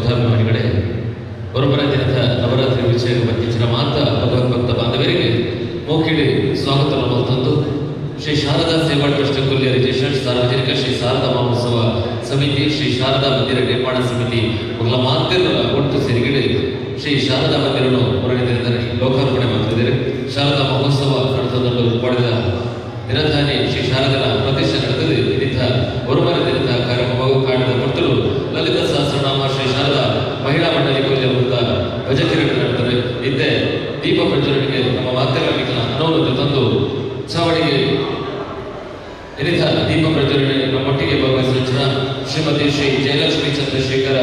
ಬೌದ್ಧಾಭಿಮಾನಿಗಳೇ, ಹೊರಬರ ದಿನದ ನವರಾತ್ರಿ ವಿಷಯ ಬಂಧಿಂచిన ಮಾತ ಭಗವದ್ಭಕ್ತ ಬಾಂಧವರಿಗೆ ಮೋಕಿಡಿ ಸ್ವಾಗತವನ್ನು ಮತ್ತೊಂದು ಶ್ರೀ ಶಾರದಾ ಸೇವಾ ಟ್ರಸ್ಟ್ ಕೊಲ್ಲಿಯ ರಿಜಿಸ್ಟರ್ಡ್ ಸಾರ್ವಜನಿಕ ಶ್ರೀ ಶಾರದಾ ಮಹೋತ್ಸವ ಸಮಿತಿ, ಶ್ರೀ ಶಾರದಾ ಮಂದಿರ ನಿರ್ಮಾಣ ಸಮಿತಿ ಮೊದಲ ಮಾತಿರುವ ಒಟ್ಟು ಸೇರಿಗಡೆ ಶ್ರೀ ಶಾರದಾ ಮಂದಿರನ್ನು ಹೊರಡಿದ್ದಾರೆ, ಲೋಕಾರ್ಪಣೆ ಮಾಡ್ತಿದ್ದಾರೆ. ಶಾರದಾ ಮಹೋತ್ಸವ ನಡೆಸಲು ಪಡೆದ ನಿರಧಾನಿ ಶ್ರೀ ಶಾರದನ ಪ್ರತಿಷ್ಠೆ ನಡೆದಿದೆ. ಇದೀಗ ಹೊರಬರ ದಿನದ ಕಾರ್ಯಕ್ರಮವು ಕಾಣದ ಭಕ್ತರು ಲಲಿತ ಸಹಸ್ರನಾಮ ಶ್ರೀ ಶಾರದಾ ಮಹಿಳಾ ಮಂಡಳಿ ಕೊಲ್ಲಿಯ ವೃತ್ತ ಭಜಕಿರಣ ನಡೆದರೆ ಇದ್ದೇ ದೀಪ ಪ್ರಜ್ವಲನೆಗೆ ನಮ್ಮ ಮಾತೃಗಳಿಗೆಲ್ಲ ಅನುಮತಿ ತಂದು ಚಾವಡಿಗೆ ಇದೀಗ ದೀಪ ಪ್ರಜ್ವಲನೆ ನಮ್ಮೊಟ್ಟಿಗೆ ಭಾಗವಹಿಸಿದ ಶ್ರೀಮತಿ ಶ್ರೀ ಜಯಲಕ್ಷ್ಮಿ ಚಂದ್ರಶೇಖರ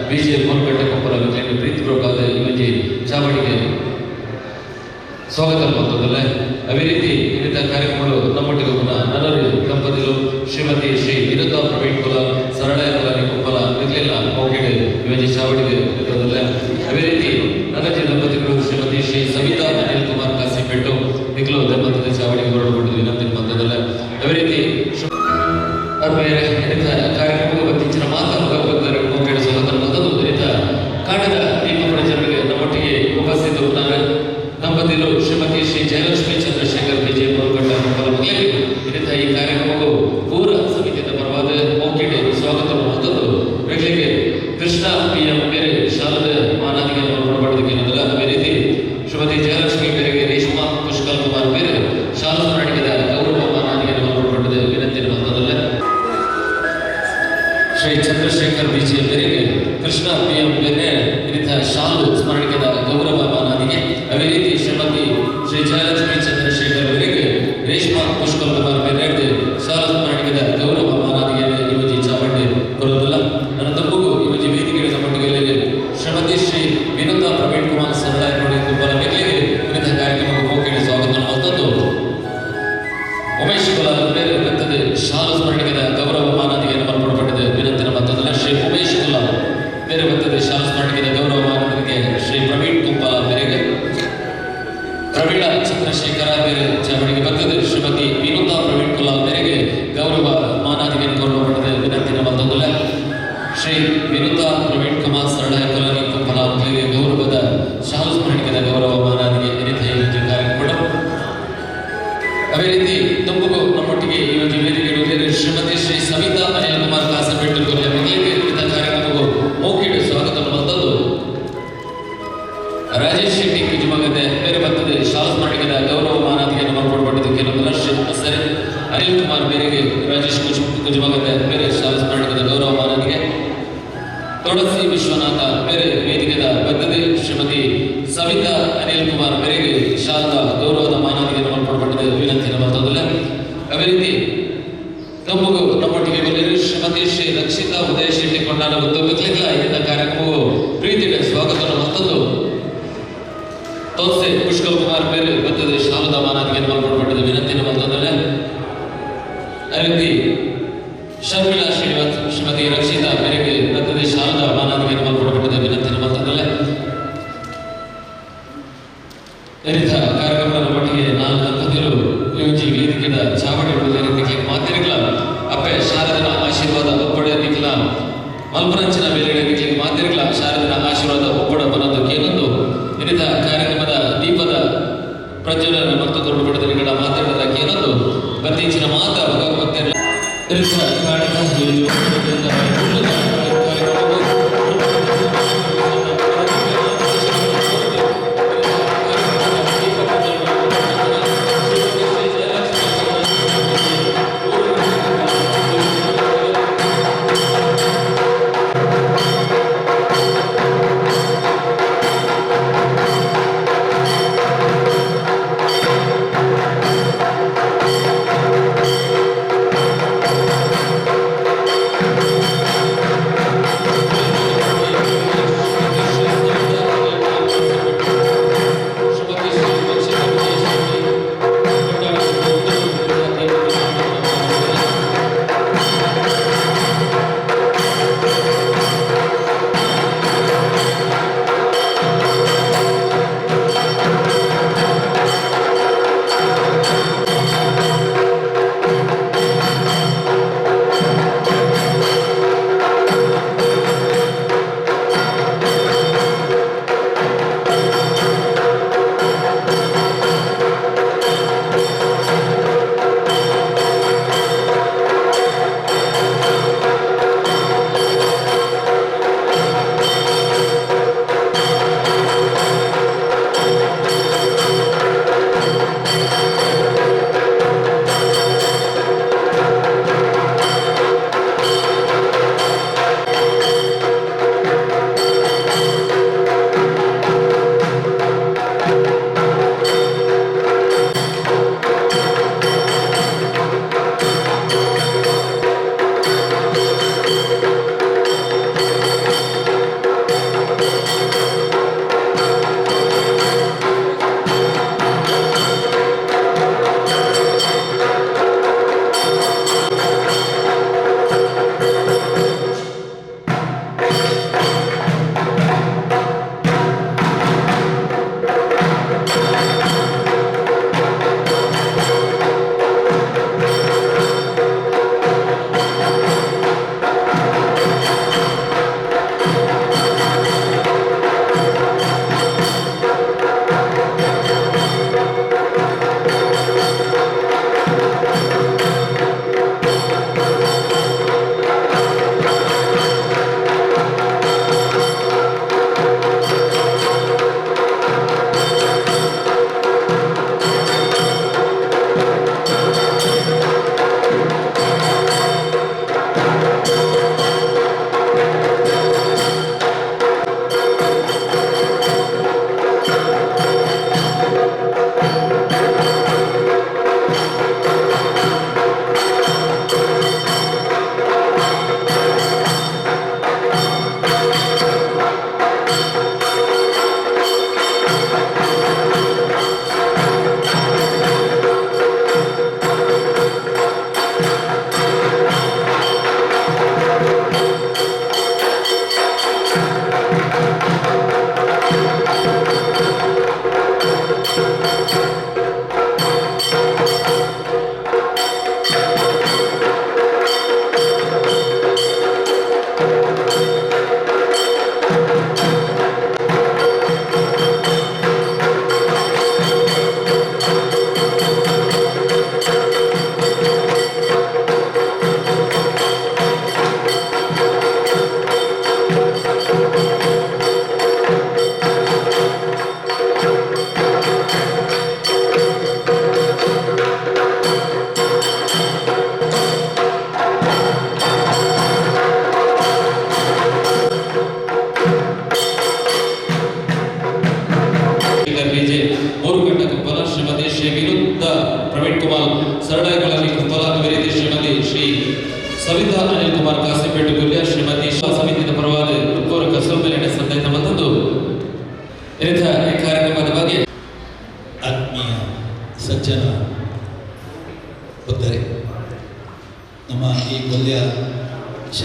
ಬಿಜೆ ಮೂರ್ಕಟ್ಟೆ ಕೊಪ್ಪರ ಪ್ರೀತಿಪೂರ್ವಕವಾದ ಇವಜಿ ಚಾವಡಿಗೆ ಸ್ವಾಗತ ಮತ್ತೊಂದಲ್ಲ. ಅದೇ ರೀತಿ ವಿವಿಧ ಕಾರ್ಯಕ್ರಮಗಳು ನಮ್ಮೊಟ್ಟಿಗೆ ನನ್ನರು ದಂಪತಿಗಳು ಶ್ರೀಮತಿ ಶ್ರೀ ವಿರುದ್ಧ ಪ್ರವೀಣ್ ಕುಲ ಸರಳ ಕುಲಾನಿ ಕೊಪ್ಪಲ ಇರಲಿಲ್ಲ ಮೌಕಿಡೆ ಇವಜಿ ಚಾವಡಿಗೆ ಇರೋದಲ್ಲ. ಅದೇ ರೀತಿ ನನ್ನಜಿ ದಂಪತಿಗಳು ಶ್ರೀಮತಿ ಶ್ರೀ ಸವಿತಾ ಅನಿಲ್ ಕುಮಾರ್ ಕಾಸಿಪೆಟ್ಟು ನಿಖಲು ದಂಪತಿಗಳ ಚಾವಡಿಗೆ ಹೊರಡುಕೊಂಡು ವಿನಂತಿ ಮತ್ತದಲ್ಲ. ಅದೇ ರೀತಿ ಕಾರ್ಯಕ್ರಮಕ್ಕೆ ಬಂಧಿಂಚಿನ ಮಾತಾ ಭಗವದ್ಗೀತೆ ಮೌಕಿಡೆ ಸ್ವಾಗತ ಮತ್ತೊಂದು ದಲಿತ ಕಾಣದ ದೀಪ ಪ್ರಜ್ವಲನೆಗೆ ನಮ್ಮೊಟ್ಟಿಗೆ ಉಪಸ್ಥಿತರಿದ್ದಾರೆ ದಂಪತಿಗಳು ಶ್ರೀಮತಿ ಶ್ರೀ ಜಯಲಕ್ಷ್ಮಿ ಚಂದ್ರಶೇಖರ್ ವಿಜಯ ಮೂರ್ಕಟ್ಟ ಕೊಪ್ಪಲ ಇದರಿಂದ ಈ ಕಾರ್ಯಕ್ರಮಕ್ಕೂ ಪೂರ ಸಮಿತಿಯಿಂದ ಪರವಾದ ಮೌಕಿಡೆ ಸ್ವಾಗತವನ್ನು ಮತ್ತೊಂದು ಬೆಳಗ್ಗೆ ಕೃಷ್ಣ PM ಬೇರೆ ಶಾಲದ ಮಾನಾದಿಗೆ ಹೊರಬಡೋದಕ್ಕೆ ಏನಂದ್ರೆ ಅದೇ ರೀತಿ ಶ್ರೀಮತಿ ಜಯಲಕ್ಷ್ಮಿ ಬೇರೆಗೆ ರೇಷ್ಮಾ ಪುಷ್ಕಲ್ ಕುಮಾರ್ ಬೇರೆ ಶಾಲಾ ಸ್ಮರಣಿಕೆದ ಗೌರವ ಮಾನಾದಿಗೆ ಹೊರಬಡದ ವಿನಂತಿ ಮತ್ತೊಂದಲ್ಲ. ಶ್ರೀ ಚಂದ್ರಶೇಖರ್ ವಿಜಯ ಬೇರೆಗೆ ಕೃಷ್ಣ PM ಬೇರೆ ಇದರಿಂದ ಶಾಲು ಸ್ಮರಣಿಕೆದ ಗೌರವ ಮಾನಾದಿಗೆ, ಅದೇ ರೀತಿ ಶ್ರೀಮತಿ ಶ್ರೀ ಜಯಲಕ್ಷ್ಮಿ ಚಂದ್ರಶೇಖರ್ ಬೇರೆಗೆ ರೇಷ್ಮಾ ಪುಷ್ಕಲ್ ಕುಮಾರ್ ಬೇರೆ ಶಾಲಾ ಸ್ಮರಣಿಕೆದ ಗೌರವ ಮಾನಾದಿಗೆ ಇವಜಿ ಚಾವಡಿ ಬರುವುದಿಲ್ಲ. ನನ್ನ ತಪ್ಪುಗೂ ಇವಜಿ ವೇದಿಕೆಯ ಮಟ್ಟಿಗೆ ಶ್ರೀಮತಿ ಶ್ರೀ ವಿನುತಾ ಪ್ರವೀಣ್ ಕುಮಾರ್ ಸರಳ ನೋಡಿ ಕುಪ್ಪಲ ಮೇಲೆಗೆ ವಿವಿಧ ಕಾರ್ಯಕ್ರಮಕ್ಕೆ ಮೌಕಿಡೆ ಸ್ವಾಗತ ಮತ್ತೊಂದು ಉಮೇಶ್ ಕುಲಾಲ್ ಬೇರೆ ವೃತ್ತದ ಶಾಲಾ ಸ್ಮರಣಿಕೆದ ಗೌರವ ಮಾನಾದಿಗೆ ಮಲ್ಪಡಪಟ್ಟಿದೆ ವಿನಂತಿನ ಮತ್ತೊಂದಲ್ಲ. ಶ್ರೀ ಉಮೇಶ್ ಕುಲಾಲ್ ಬೇರೆ ವೃತ್ತದ ಶಾಲಾ ಸ್ಮರಣಿಕೆದ ಗೌರವ ಮಾನಾದಿಗೆ ಶ್ರೀ ಪ್ರವೀಣ್ ಕುಂಪಾಲ ಬೇರೆಗೆ ಪ್ರವೀಣ ಚಂದ್ರಶೇಖರ ಬೇರೆ ಚಾವಡಿಗೆ ಬರ್ತದೆ. ಶ್ರೀಮತಿ ವಿನುತಾ ಪ್ರವೀಣ್ ಕುಲಾಲ್ ಬೇರೆಗೆ ಗೌರವ ಮಾನಾದಿಗೆ ಗೌರವಪಟ್ಟದೆ ವಿನಂತಿನ ಮತ್ತೊಂದಲ್ಲ. ಶ್ರೀ ವಿನುತಾ ಪ್ರವೀಣ್ ಕುಮಾರ್ ಸರಳ ಕುಲಾನಿ ಕುಂಪಲ ಗೌರವದ ಶಾಲಾ ಸ್ಮರಣಿಕೆದ ಗೌರವ ಮಾನಾದಿಗೆ ನಿರೀಕ್ಷೆ ಕಾರ್ಯಕ್ರಮ. ಅದೇ ರೀತಿ ತುಂಬಗೂ ನಮ್ಮೊಟ್ಟಿಗೆ ಈ ಒಂದು ವೇದಿಕೆ ಶ್ರೀಮತಿ ಶ್ರೀ ಸವಿತಾ ಅನಿಲ್ ಕುಮಾರ್ ಕಾಸಪೆಟ್ಟು ಕೊಲ್ಲಿಯ ವಿವಿಧ ಕಾರ್ಯಕ್ರಮಕ್ಕೂ ಮೌಕಿಡೆ ಸ್ವಾಗತ ಮತ್ತೊಂದು ರಾಜೇಶ್ ಶೆಟ್ಟಿ ಕುಜುಮಗದೆ ಬೇರೆ ಬರ್ತದೆ ಶಾಲಾ ಸ್ಮರಣಿಕೆದ ಗೌರವ ಮಾನಾದಿಗೆ ಕೊಡಪಟ್ಟದ್ದು ಕೆಲವೊಂದು ಸರಿ ಅನಿಲ್ ಕುಮಾರ್ ಬೇರೆಗೆ ರಾಜೇಶ್ ಕುಜುಮಗದೆ ಬೇರೆ ಶಾಲಾ ಸ್ಮರಣಿಕೆದ ಗೌರವ ಮಾನಾದಿಗೆ ತೊಡಸಿ ವಿಶ್ವನಾಥ ಬೇರೆ ವೇದಿಕೆದ ಬದ್ಧತೆ ಶ್ರೀಮತಿ ಸವಿತಾ ಅನಿಲ್ ಕುಮಾರ್ ಬೇರೆಗೆ ಶಾಲಾ ಗೌರವದ ಮಾನಾದಿಗೆ ಕೊಡಪಟ್ಟದ್ದು ವಿನಂತಿನ ಮತ್ತೊಂದಲ್ಲ. ಅದೇ ರೀತಿ ತಮ್ಮಗೂ ನಮ್ಮೊಟ್ಟಿಗೆ ಬಂದಿರುವ ಶ್ರೀಮತಿ ಶ್ರೀ ರಕ್ಷಿತಾ ಉದಯ ಶೆಟ್ಟಿ ಕೊಂಡಾನ ಗೊತ್ತಿಲ್ಲ ಇಂಥ ಕಾರ್ಯಕ್ರಮವು ಪ್ರೀತಿಗೆ ಸ್ವಾಗತವನ್ನು ಮತ್ತೊಂದು ತೋರ್ಸೆ ಪುಷ್ಕಲ್ ಕುಮಾರ್ ಬೇರೆ ಬರ್ತದೆ ಶಾಲದ ಮಾನಾದಿಗೆ ಕೊಡಪಟ್ಟದ್ದು ವಿನಂತಿನ ಮತ್ತೊಂದಲ್ಲ. ಅದೇ ರೀತಿ ಶರ್ಮಿಳಾ ಶ್ರೀನಿವಾಸ್ ಶ್ರೀಮತಿ ರಕ್ಷಿತಾ ಬೇರೆಗೆ ಬರ್ತದೆ ಶಾಲದ ಮಾನಾದಿಗೆ ಕೊಡಪಟ್ಟದ್ದು ವಿನಂತಿನ ಮತ್ತೊಂದಲ್ಲ. ಇದರಿಂದ ಕಾರ್ಯಕ್ರಮದ ಮಟ್ಟಿಗೆ ನಾನು ದಂಪತಿಗಳು ಯೋಜಿ ವೇದಿಕೆಯ ಚಾವಡಿ ಉಳಿದ ಮಾತಿರಲಿಲ್ಲ ಅಪ್ಪೆ ಶಾರದನ ಆಶೀರ್ವಾದ ಒಪ್ಪಡೆ ನಿಖಲ ಮಲ್ಪರಂಚಿನ ಬೇರೆ ಮಾತಿರಲಿಲ್ಲ ಶಾರದನ ಆಶೀರ್ವಾದ ಒಪ್ಪಡ ಬರೋದಕ್ಕೆ ಏನೊಂದು ಇದರಿಂದ ಕಾರ್ಯಕ್ರಮದ ದೀಪದ ಪ್ರಜ್ವಲನ ಮತ್ತು ತೊಡಪಡದ ಮಾತಾಡೋದಕ್ಕೆ ಏನೊಂದು ಬಂಧಿಂಚಿನ ಮಾತ ಭಗವದ್ಭಕ್ತರೆಲ್ಲ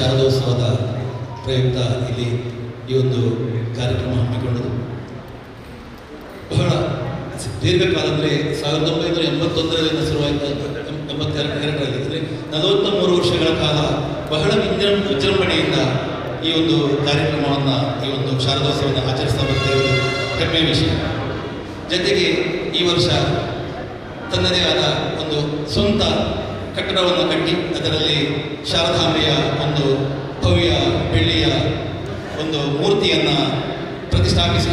ಶಾರದೋತ್ಸವದ ಪ್ರಯುಕ್ತ ಇಲ್ಲಿ ಈ ಒಂದು ಕಾರ್ಯಕ್ರಮ ಹಮ್ಮಿಕೊಂಡದು. ಬಹಳ ದೀರ್ಘಕಾಲ ಅಂದರೆ 1981ರಿಂದ ಶುರುವಾಯಿತು, 82ರಲ್ಲಿ ಅಂದರೆ 43 ವರ್ಷಗಳ ಕಾಲ ಬಹಳ ವಿಜೃಂಭಣೆಯಿಂದ ಈ ಒಂದು ಕಾರ್ಯಕ್ರಮವನ್ನು, ಈ ಒಂದು ಶಾರದೋತ್ಸವವನ್ನು ಆಚರಿಸ್ತಾ ಬರ್ತಿರುವುದು ಹೆಮ್ಮೆಯ ವಿಷಯ. ಜೊತೆಗೆ ಈ ವರ್ಷ ತನ್ನದೇ ಆದ ಒಂದು ಸ್ವಂತ ಕಟ್ಟಡವನ್ನು ಕಟ್ಟಿ ಅದರಲ್ಲಿ ಶಾರದಾಂಬೆಯ ಒಂದು ಭವ್ಯ ಬೆಳ್ಳಿಯ ಒಂದು ಮೂರ್ತಿಯನ್ನು ಪ್ರತಿಷ್ಠಾಪಿಸಿ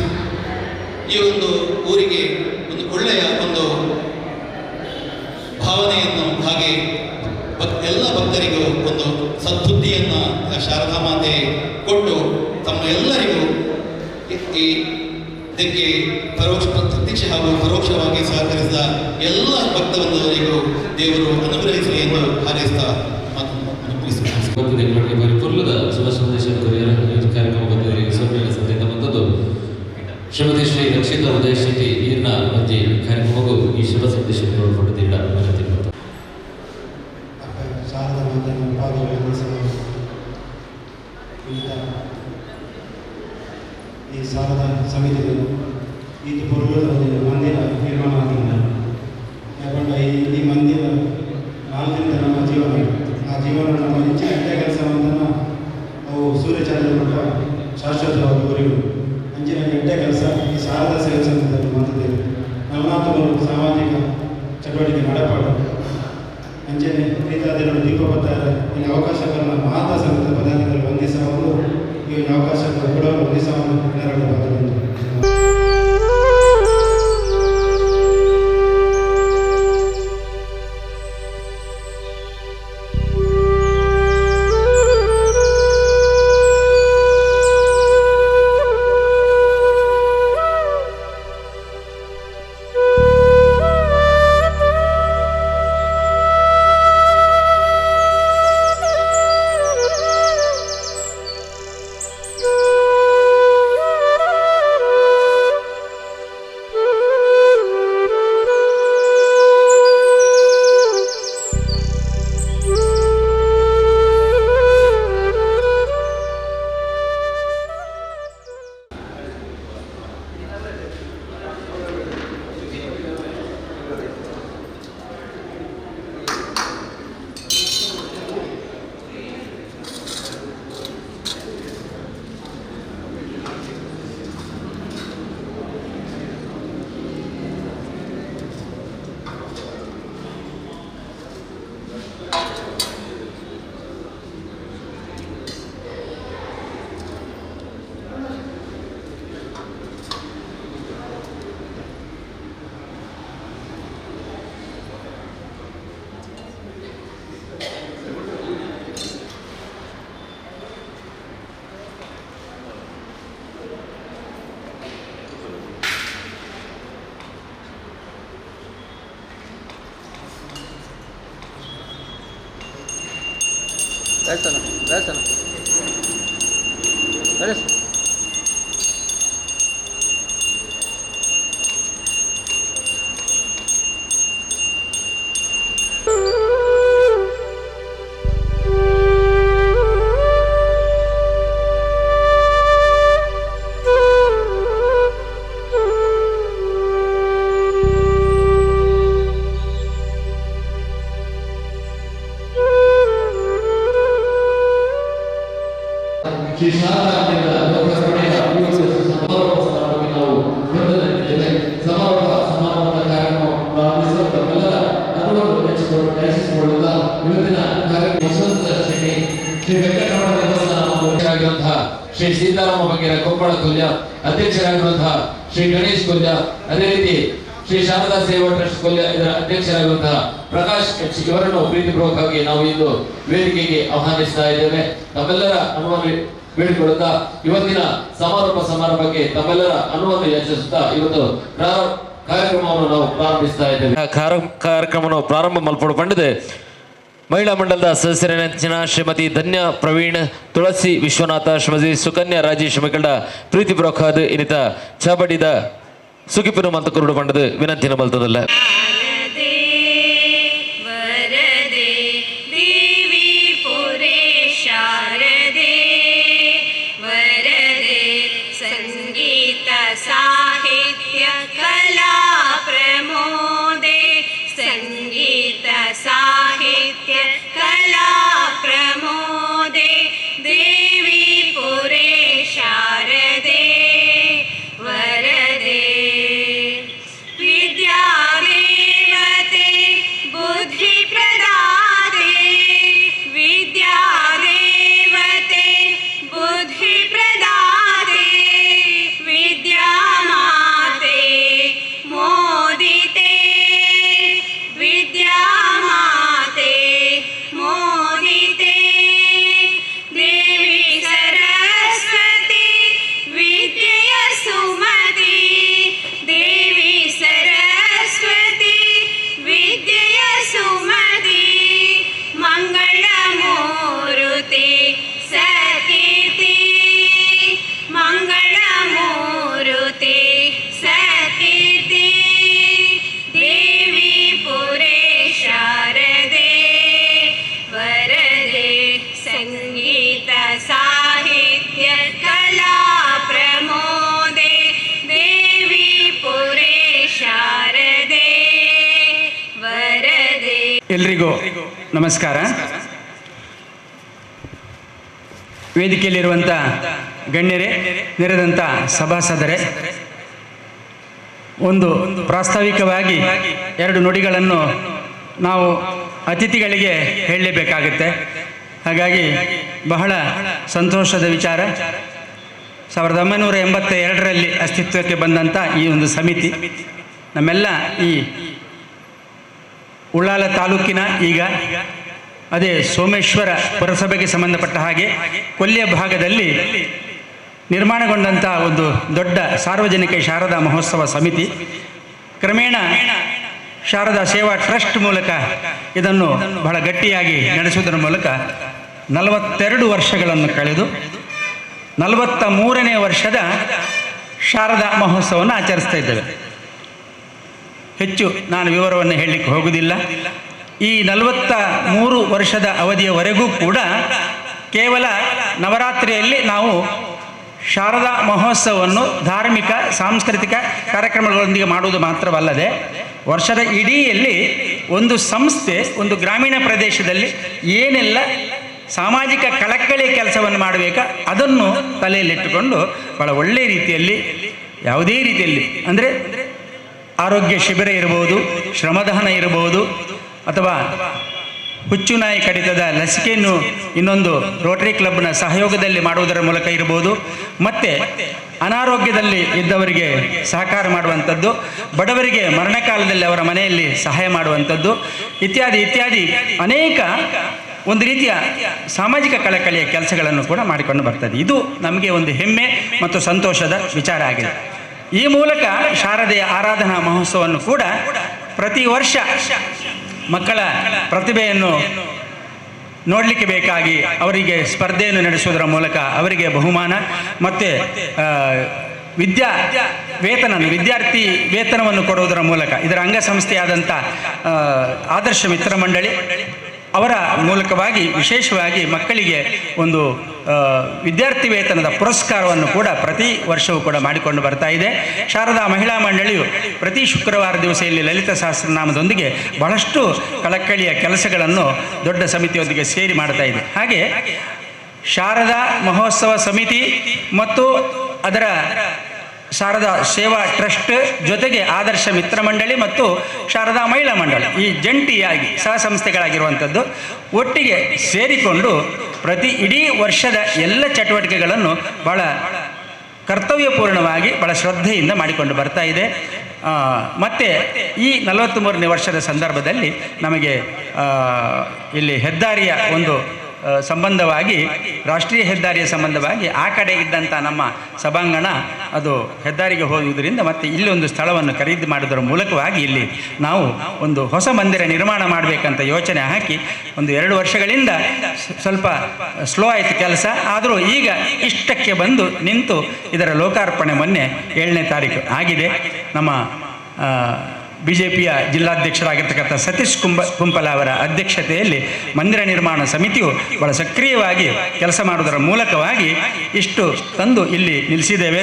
ಈ ಒಂದು ಊರಿಗೆ ಒಂದು ಒಳ್ಳೆಯ ಒಂದು ಭಾವನೆಯನ್ನು, ಹಾಗೆ ಎಲ್ಲ ಭಕ್ತರಿಗೂ ಒಂದು ಸದ್ಬುದ್ಧಿಯನ್ನು ಶಾರದಾ ಮಾತೆ ಕೊಟ್ಟು ತಮ್ಮ ಎಲ್ಲರಿಗೂ ಇದಕ್ಕೆ ಪ್ರತ್ಯಕ್ಷ ಹಾಗೂ ಪರೋಕ್ಷವಾಗಿ ಸಹಕರಿಸಿದ ಎಲ್ಲ ಭಕ್ತವೃಂದರಿಗೂ ದೇವರು ಅನುಗ್ರಹಿಸಲಿ ಎಂದು ಹಾರೈಸ್ತಾ ಪರಿಪೂರ್ಣದ ಶುಭ ಸಂದೇಶ ಕಾರ್ಯಕ್ರಮ ಬಂದಿದೆ. ಸಂದೇಶ ಬಂದದ್ದು ಶ್ರೀಮತಿ ಶ್ರೀ ರಕ್ಷಿತಾ ಉದಯ ಶೆಟ್ಟಿ ನೀರಿನ ಮಧ್ಯೆ ಕಾರ್ಯಕ್ರಮಕ್ಕೂ ಈ ಶುಭ ಸಂದೇಶ ನೋಡಿಕೊಂಡಿದ್ದೀರ. ಈ ಸಾಲದ ಸಮಿತಿಗಳು ಇದು ಪೂರ್ವದ ಮಂದಿರ ನಿರ್ಮಾಣ ಆಗಿಲ್ಲ. ಯಾಕಂದ್ರೆ ಈ ಮಂದಿರ ನಾಲ್ಕರಿಂದ ನಮ್ಮ ಜೀವನ, ಆ ಜೀವನ ನಮ್ಮ ಹೆಚ್ಚಿನ ಎಡ್ಡೆ ಕೆಲಸವನ್ನು ನಾವು ಸೂರ್ಯಚಂದ್ರ ಕೊಟ್ಟ ಶಾಶ್ವತವಾದ ಗುರಿಗಳು ಅಂಚಿನ ಎಡ್ಡೆ ಕೆಲಸ ಈ ಸಾಲದ ಸೇವೆ ಸಮಿತಿಯಲ್ಲಿ ಮಾಡ್ತಿದ್ದೇವೆ. 43 ಸಾಮಾಜಿಕ ಚಟುವಟಿಕೆ ನಡೆಪಾಡು ಅಂಚನೆ ಪ್ರೀತಾದಿಗಳು ದೀಪೋಪತ್ತಾರ ಈ ಅವಕಾಶಗಳನ್ನು ಮಹಾತ್ಮ ಸಂಘದ ಪದಾಧಿಕಾರಿಗಳು ವಂದಿಸಬಹುದು. ಈ ಅವಕಾಶ ಕೂಡ ವಂದಿಸವನ್ನು ನೆರವೇರಬಹುದು. ಶ್ರೀ ಶಾರದಾಂಬೆಯ ಲೋಕರ್ಪಣೆಯ ಸಮಾರೋಪವಾಗಿ ನಾವು ಬಂದಿದ್ದೇವೆ. ಸಮಾರೋಪದ ಕಾರ್ಯಕ್ರಮ ಪ್ರಾರಂಭಿಸುವ ತಮ್ಮೆಲ್ಲರ ಅನುಭವ ನೆಚ್ಚಿಸಿಕೊಳ್ಳುತ್ತಾ ಇವತ್ತಿನ ಕಾರ್ಯಕ್ರಮ ವಸಂತ ಶ್ರೀ ವೆಂಕಟರಮಣ ದೇವಸ್ಥಾನವಾಗಿರುವಂತಹ ಶ್ರೀ ಸೀತಾರಾಮ ಬಗೆರ ಕೊಪ್ಪಳ ಕೊಲ್ಯ ಅಧ್ಯಕ್ಷರಾಗಿರುವಂತಹ ಶ್ರೀ ಗಣೇಶ್ ಕೊಲ್ಯ, ಅದೇ ರೀತಿ ಶ್ರೀ ಶಾರದಾ ಸೇವಾ ಟ್ರಸ್ಟ್ ಕೊಲ್ಯ ಇದರ ಅಧ್ಯಕ್ಷರಾಗಿರುವಂತಹ ಪ್ರಕಾಶ್ ಎಚ್ ಇವರನ್ನು ಪ್ರೀತಿಪೂರ್ವಕವಾಗಿ ನಾವು ಇಂದು ವೇದಿಕೆಗೆ ಆಹ್ವಾನಿಸ್ತಾ ಇದ್ದೇವೆ. ತಮ್ಮೆಲ್ಲರ ಅನುಮತಿ ಬೇಡಿಕೊಳ್ಳುತ್ತಾ ಇವತ್ತಿನ ಸಮಾರೋಪ ಸಮಾರಂಭಕ್ಕೆ ತಮ್ಮೆಲ್ಲರ ಅನುಮತಿ ಯಾಚಿಸುತ್ತಾ ಇವತ್ತು ಕಾರ್ಯಕ್ರಮವನ್ನು ನಾವು ಪ್ರಾರಂಭಿಸ್ತಾ ಇದ್ದೇವೆ. ಕಾರ್ಯಕ್ರಮವನ್ನು ಪ್ರಾರಂಭ ಮಲ್ಪಡುಕೊಂಡಿದೆ. ಮಹಿಳಾ ಮಂಡಲದ ಸದಸ್ಯರ ನೆಚ್ಚಿನ ಶ್ರೀಮತಿ ಧನ್ಯ ಪ್ರವೀಣ್, ತುಳಸಿ ವಿಶ್ವನಾಥ, ಶ್ರೀಮತಿ ಸುಕನ್ಯಾ ರಾಜೇಶ್ ಮಕ್ಕಳ ಪ್ರೀತಿಪೂರ್ವಕವಾದ ಇನಿತ ಚಾಬಡಿದ ಸುಗಿಪುರ ಮಂತ ಕುರುಡು ಪಂಡದು ವಿನಂತಿನ ಮಲ್ತದಲ್ಲ. ವರದೆ ದೇವಿ ಪುರೇ ಶಾರದೆ साहित्य कला प्रमोदे संगीत साहित्य कला प्रमोदे देवी पुरे शारदे वरदे विद्यादेवते बुद्धि प्रदाते विद्यादेवते बुद्धि प्रदाते विद्यामाते मोदिते विद्यामाते मोदिते देवी सरस्वती विद्येय सुमति देवी सरस्वती विद्येय सुमति मंगलमूर्ति सकीर्ति मंगलमूर्ति सकीर्ति देवी पुरे शारदे वरदे संगीत साहित्य कला प्रमोदे देवी पुरे शारदे वरदे. ಎಲ್ರಿಗೂ ನಮಸ್ಕಾರ. ವೇದಿಕೆಯಲ್ಲಿರುವಂಥ ಗಣ್ಯರೇ, ನೆರೆದಂಥ ಸಭಾಸದರೇ, ಒಂದು ಪ್ರಾಸ್ತಾವಿಕವಾಗಿ ಎರಡು ನುಡಿಗಳನ್ನು ನಾವು ಅತಿಥಿಗಳಿಗೆ ಹೇಳಲೇಬೇಕಾಗುತ್ತೆ. ಹಾಗಾಗಿ ಬಹಳ ಸಂತೋಷದ ವಿಚಾರ, 1982ರಲ್ಲಿ ಅಸ್ತಿತ್ವಕ್ಕೆ ಬಂದಂಥ ಈ ಒಂದು ಸಮಿತಿ ನಮ್ಮೆಲ್ಲ ಈ ಉಳ್ಳಾಲ ತಾಲೂಕಿನ ಈಗ ಅದೇ ಸೋಮೇಶ್ವರ ಪುರಸಭೆಗೆ ಸಂಬಂಧಪಟ್ಟ ಹಾಗೆ ಕೊಲ್ಲಿಯ ಭಾಗದಲ್ಲಿ ನಿರ್ಮಾಣಗೊಂಡಂಥ ಒಂದು ದೊಡ್ಡ ಸಾರ್ವಜನಿಕ ಶಾರದಾ ಮಹೋತ್ಸವ ಸಮಿತಿ ಕ್ರಮೇಣ ಶಾರದಾ ಸೇವಾ ಟ್ರಸ್ಟ್ ಮೂಲಕ ಇದನ್ನು ಬಹಳ ಗಟ್ಟಿಯಾಗಿ ನಡೆಸುವುದರ ಮೂಲಕ 42 ವರ್ಷಗಳನ್ನು ಕಳೆದು 43ನೇ ವರ್ಷದ ಶಾರದಾ ಮಹೋತ್ಸವವನ್ನು ಆಚರಿಸ್ತಾ ಇದ್ದೇವೆ. ಹೆಚ್ಚು ನಾನು ವಿವರವನ್ನು ಹೇಳಲಿಕ್ಕೆ ಹೋಗುವುದಿಲ್ಲ. ಈ 43 ವರ್ಷದ ಅವಧಿಯವರೆಗೂ ಕೂಡ ಕೇವಲ ನವರಾತ್ರಿಯಲ್ಲಿ ನಾವು ಶಾರದಾ ಮಹೋತ್ಸವವನ್ನು ಧಾರ್ಮಿಕ ಸಾಂಸ್ಕೃತಿಕ ಕಾರ್ಯಕ್ರಮಗಳೊಂದಿಗೆ ಮಾಡುವುದು ಮಾತ್ರವಲ್ಲದೆ ವರ್ಷದ ಇಡೀಯಲ್ಲಿ ಒಂದು ಸಂಸ್ಥೆ ಒಂದು ಗ್ರಾಮೀಣ ಪ್ರದೇಶದಲ್ಲಿ ಏನೆಲ್ಲ ಸಾಮಾಜಿಕ ಕಳಕಳಿಯ ಕೆಲಸವನ್ನು ಮಾಡಬೇಕಾ ಅದನ್ನು ತಲೆಯಲ್ಲಿಟ್ಟುಕೊಂಡು ಭಾಳ ಒಳ್ಳೆಯ ರೀತಿಯಲ್ಲಿ ಯಾವುದೇ ರೀತಿಯಲ್ಲಿ ಅಂದರೆ ಆರೋಗ್ಯ ಶಿಬಿರ ಇರಬಹುದು, ಶ್ರಮದಾನ ಇರಬಹುದು, ಅಥವಾ ಹುಚ್ಚುನಾಯಿ ಕಡಿತದ ಲಸಿಕೆಯನ್ನು ಇನ್ನೊಂದು ರೋಟರಿ ಕ್ಲಬ್ನ ಸಹಯೋಗದಲ್ಲಿ ಮಾಡುವುದರ ಮೂಲಕ ಇರಬಹುದು, ಮತ್ತು ಅನಾರೋಗ್ಯದಲ್ಲಿ ಇದ್ದವರಿಗೆ ಸಹಕಾರ ಮಾಡುವಂಥದ್ದು, ಬಡವರಿಗೆ ಮರಣಕಾಲದಲ್ಲಿ ಅವರ ಮನೆಯಲ್ಲಿ ಸಹಾಯ ಮಾಡುವಂಥದ್ದು ಇತ್ಯಾದಿ ಇತ್ಯಾದಿ ಅನೇಕ ಒಂದು ರೀತಿಯ ಸಾಮಾಜಿಕ ಕಳಕಳಿಯ ಕೆಲಸಗಳನ್ನು ಕೂಡ ಮಾಡಿಕೊಂಡು ಬರ್ತದೆ. ಇದು ನಮಗೆ ಒಂದು ಹೆಮ್ಮೆ ಮತ್ತು ಸಂತೋಷದ ವಿಚಾರ ಆಗಿದೆ. ಈ ಮೂಲಕ ಶಾರದೆಯ ಆರಾಧನಾ ಮಹೋತ್ಸವವನ್ನು ಕೂಡ ಪ್ರತಿ ವರ್ಷ ಮಕ್ಕಳ ಪ್ರತಿಭೆಯನ್ನು ನೋಡಲಿಕ್ಕೆ ಬೇಕಾಗಿ ಅವರಿಗೆ ಸ್ಪರ್ಧೆಯನ್ನು ನಡೆಸುವುದರ ಮೂಲಕ ಅವರಿಗೆ ಬಹುಮಾನ ಮತ್ತು ವಿದ್ಯಾರ್ಥಿ ವೇತನವನ್ನು ಕೊಡುವುದರ ಮೂಲಕ ಇದರ ಅಂಗಸಂಸ್ಥೆಯಾದಂಥ ಆದರ್ಶ ಮಿತ್ರ ಮಂಡಳಿ ಅವರ ಮೂಲಕವಾಗಿ ವಿಶೇಷವಾಗಿ ಮಕ್ಕಳಿಗೆ ಒಂದು ವಿದ್ಯಾರ್ಥಿ ವೇತನದ ಪುರಸ್ಕಾರವನ್ನು ಕೂಡ ಪ್ರತಿ ವರ್ಷವೂ ಕೂಡ ಮಾಡಿಕೊಂಡು ಬರ್ತಾ ಇದೆ. ಶಾರದಾ ಮಹಿಳಾ ಮಂಡಳಿಯು ಪ್ರತಿ ಶುಕ್ರವಾರ ದಿವಸ ಇಲ್ಲಿ ಲಲಿತ ಸಹಸ್ರನಾಮದೊಂದಿಗೆ ಬಹಳಷ್ಟು ಕಳಕಳಿಯ ಕೆಲಸಗಳನ್ನು ದೊಡ್ಡ ಸಮಿತಿಯೊಂದಿಗೆ ಸೇರಿ ಮಾಡ್ತಾ ಇದೆ. ಹಾಗೆ ಶಾರದಾ ಮಹೋತ್ಸವ ಸಮಿತಿ ಮತ್ತು ಅದರ ಶಾರದಾ ಸೇವಾ ಟ್ರಸ್ಟ್ ಜೊತೆಗೆ ಆದರ್ಶ ಮಿತ್ರ ಮಂಡಳಿ ಮತ್ತು ಶಾರದಾ ಮಹಿಳಾ ಮಂಡಳಿ ಈ ಜಂಟಿಯಾಗಿ ಸಹ ಸಂಸ್ಥೆಗಳಾಗಿರುವಂಥದ್ದು ಒಟ್ಟಿಗೆ ಸೇರಿಕೊಂಡು ಪ್ರತಿ ಇಡೀ ವರ್ಷದ ಎಲ್ಲ ಚಟುವಟಿಕೆಗಳನ್ನು ಭಾಳ ಕರ್ತವ್ಯಪೂರ್ಣವಾಗಿ ಭಾಳ ಶ್ರದ್ಧೆಯಿಂದ ಮಾಡಿಕೊಂಡು ಬರ್ತಾ ಇದೆ. ಮತ್ತು ಈ 43ನೇ ವರ್ಷದ ಸಂದರ್ಭದಲ್ಲಿ ನಮಗೆ ಇಲ್ಲಿ ಹೆದ್ದಾರಿಯ ಒಂದು ಸಂಬಂಧವಾಗಿ ರಾಷ್ಟ್ರೀಯ ಹೆದ್ದಾರಿಯ ಸಂಬಂಧವಾಗಿ ಆ ಕಡೆ ಇದ್ದಂಥ ನಮ್ಮ ಸಭಾಂಗಣ ಅದು ಹೆದ್ದಾರಿಗೆ ಹೋಗುವುದರಿಂದ ಮತ್ತು ಇಲ್ಲಿ ಒಂದು ಸ್ಥಳವನ್ನು ಖರೀದಿ ಮಾಡೋದರ ಮೂಲಕವಾಗಿ ಇಲ್ಲಿ ನಾವು ಒಂದು ಹೊಸ ಮಂದಿರ ನಿರ್ಮಾಣ ಮಾಡಬೇಕಂತ ಯೋಚನೆ ಹಾಕಿ ಒಂದು 2 ವರ್ಷಗಳಿಂದ ಸ್ವಲ್ಪ ಸ್ಲೋ ಆಯಿತು ಕೆಲಸ. ಆದರೂ ಈಗ ಇಷ್ಟಕ್ಕೆ ಬಂದು ನಿಂತು ಇದರ ಲೋಕಾರ್ಪಣೆ ಮೊನ್ನೆ 7ನೇ ತಾರೀಕು ಆಗಿದೆ. ನಮ್ಮ BJPಯ ಜಿಲ್ಲಾಧ್ಯಕ್ಷರಾಗಿರ್ತಕ್ಕಂಥ ಸತೀಶ್ ಕುಂಪಲ ಅವರ ಅಧ್ಯಕ್ಷತೆಯಲ್ಲಿ ಮಂದಿರ ನಿರ್ಮಾಣ ಸಮಿತಿಯು ಬಹಳ ಸಕ್ರಿಯವಾಗಿ ಕೆಲಸ ಮಾಡುವುದರ ಮೂಲಕವಾಗಿ ಇಷ್ಟು ತಂದು ಇಲ್ಲಿ ನಿಲ್ಲಿಸಿದ್ದೇವೆ.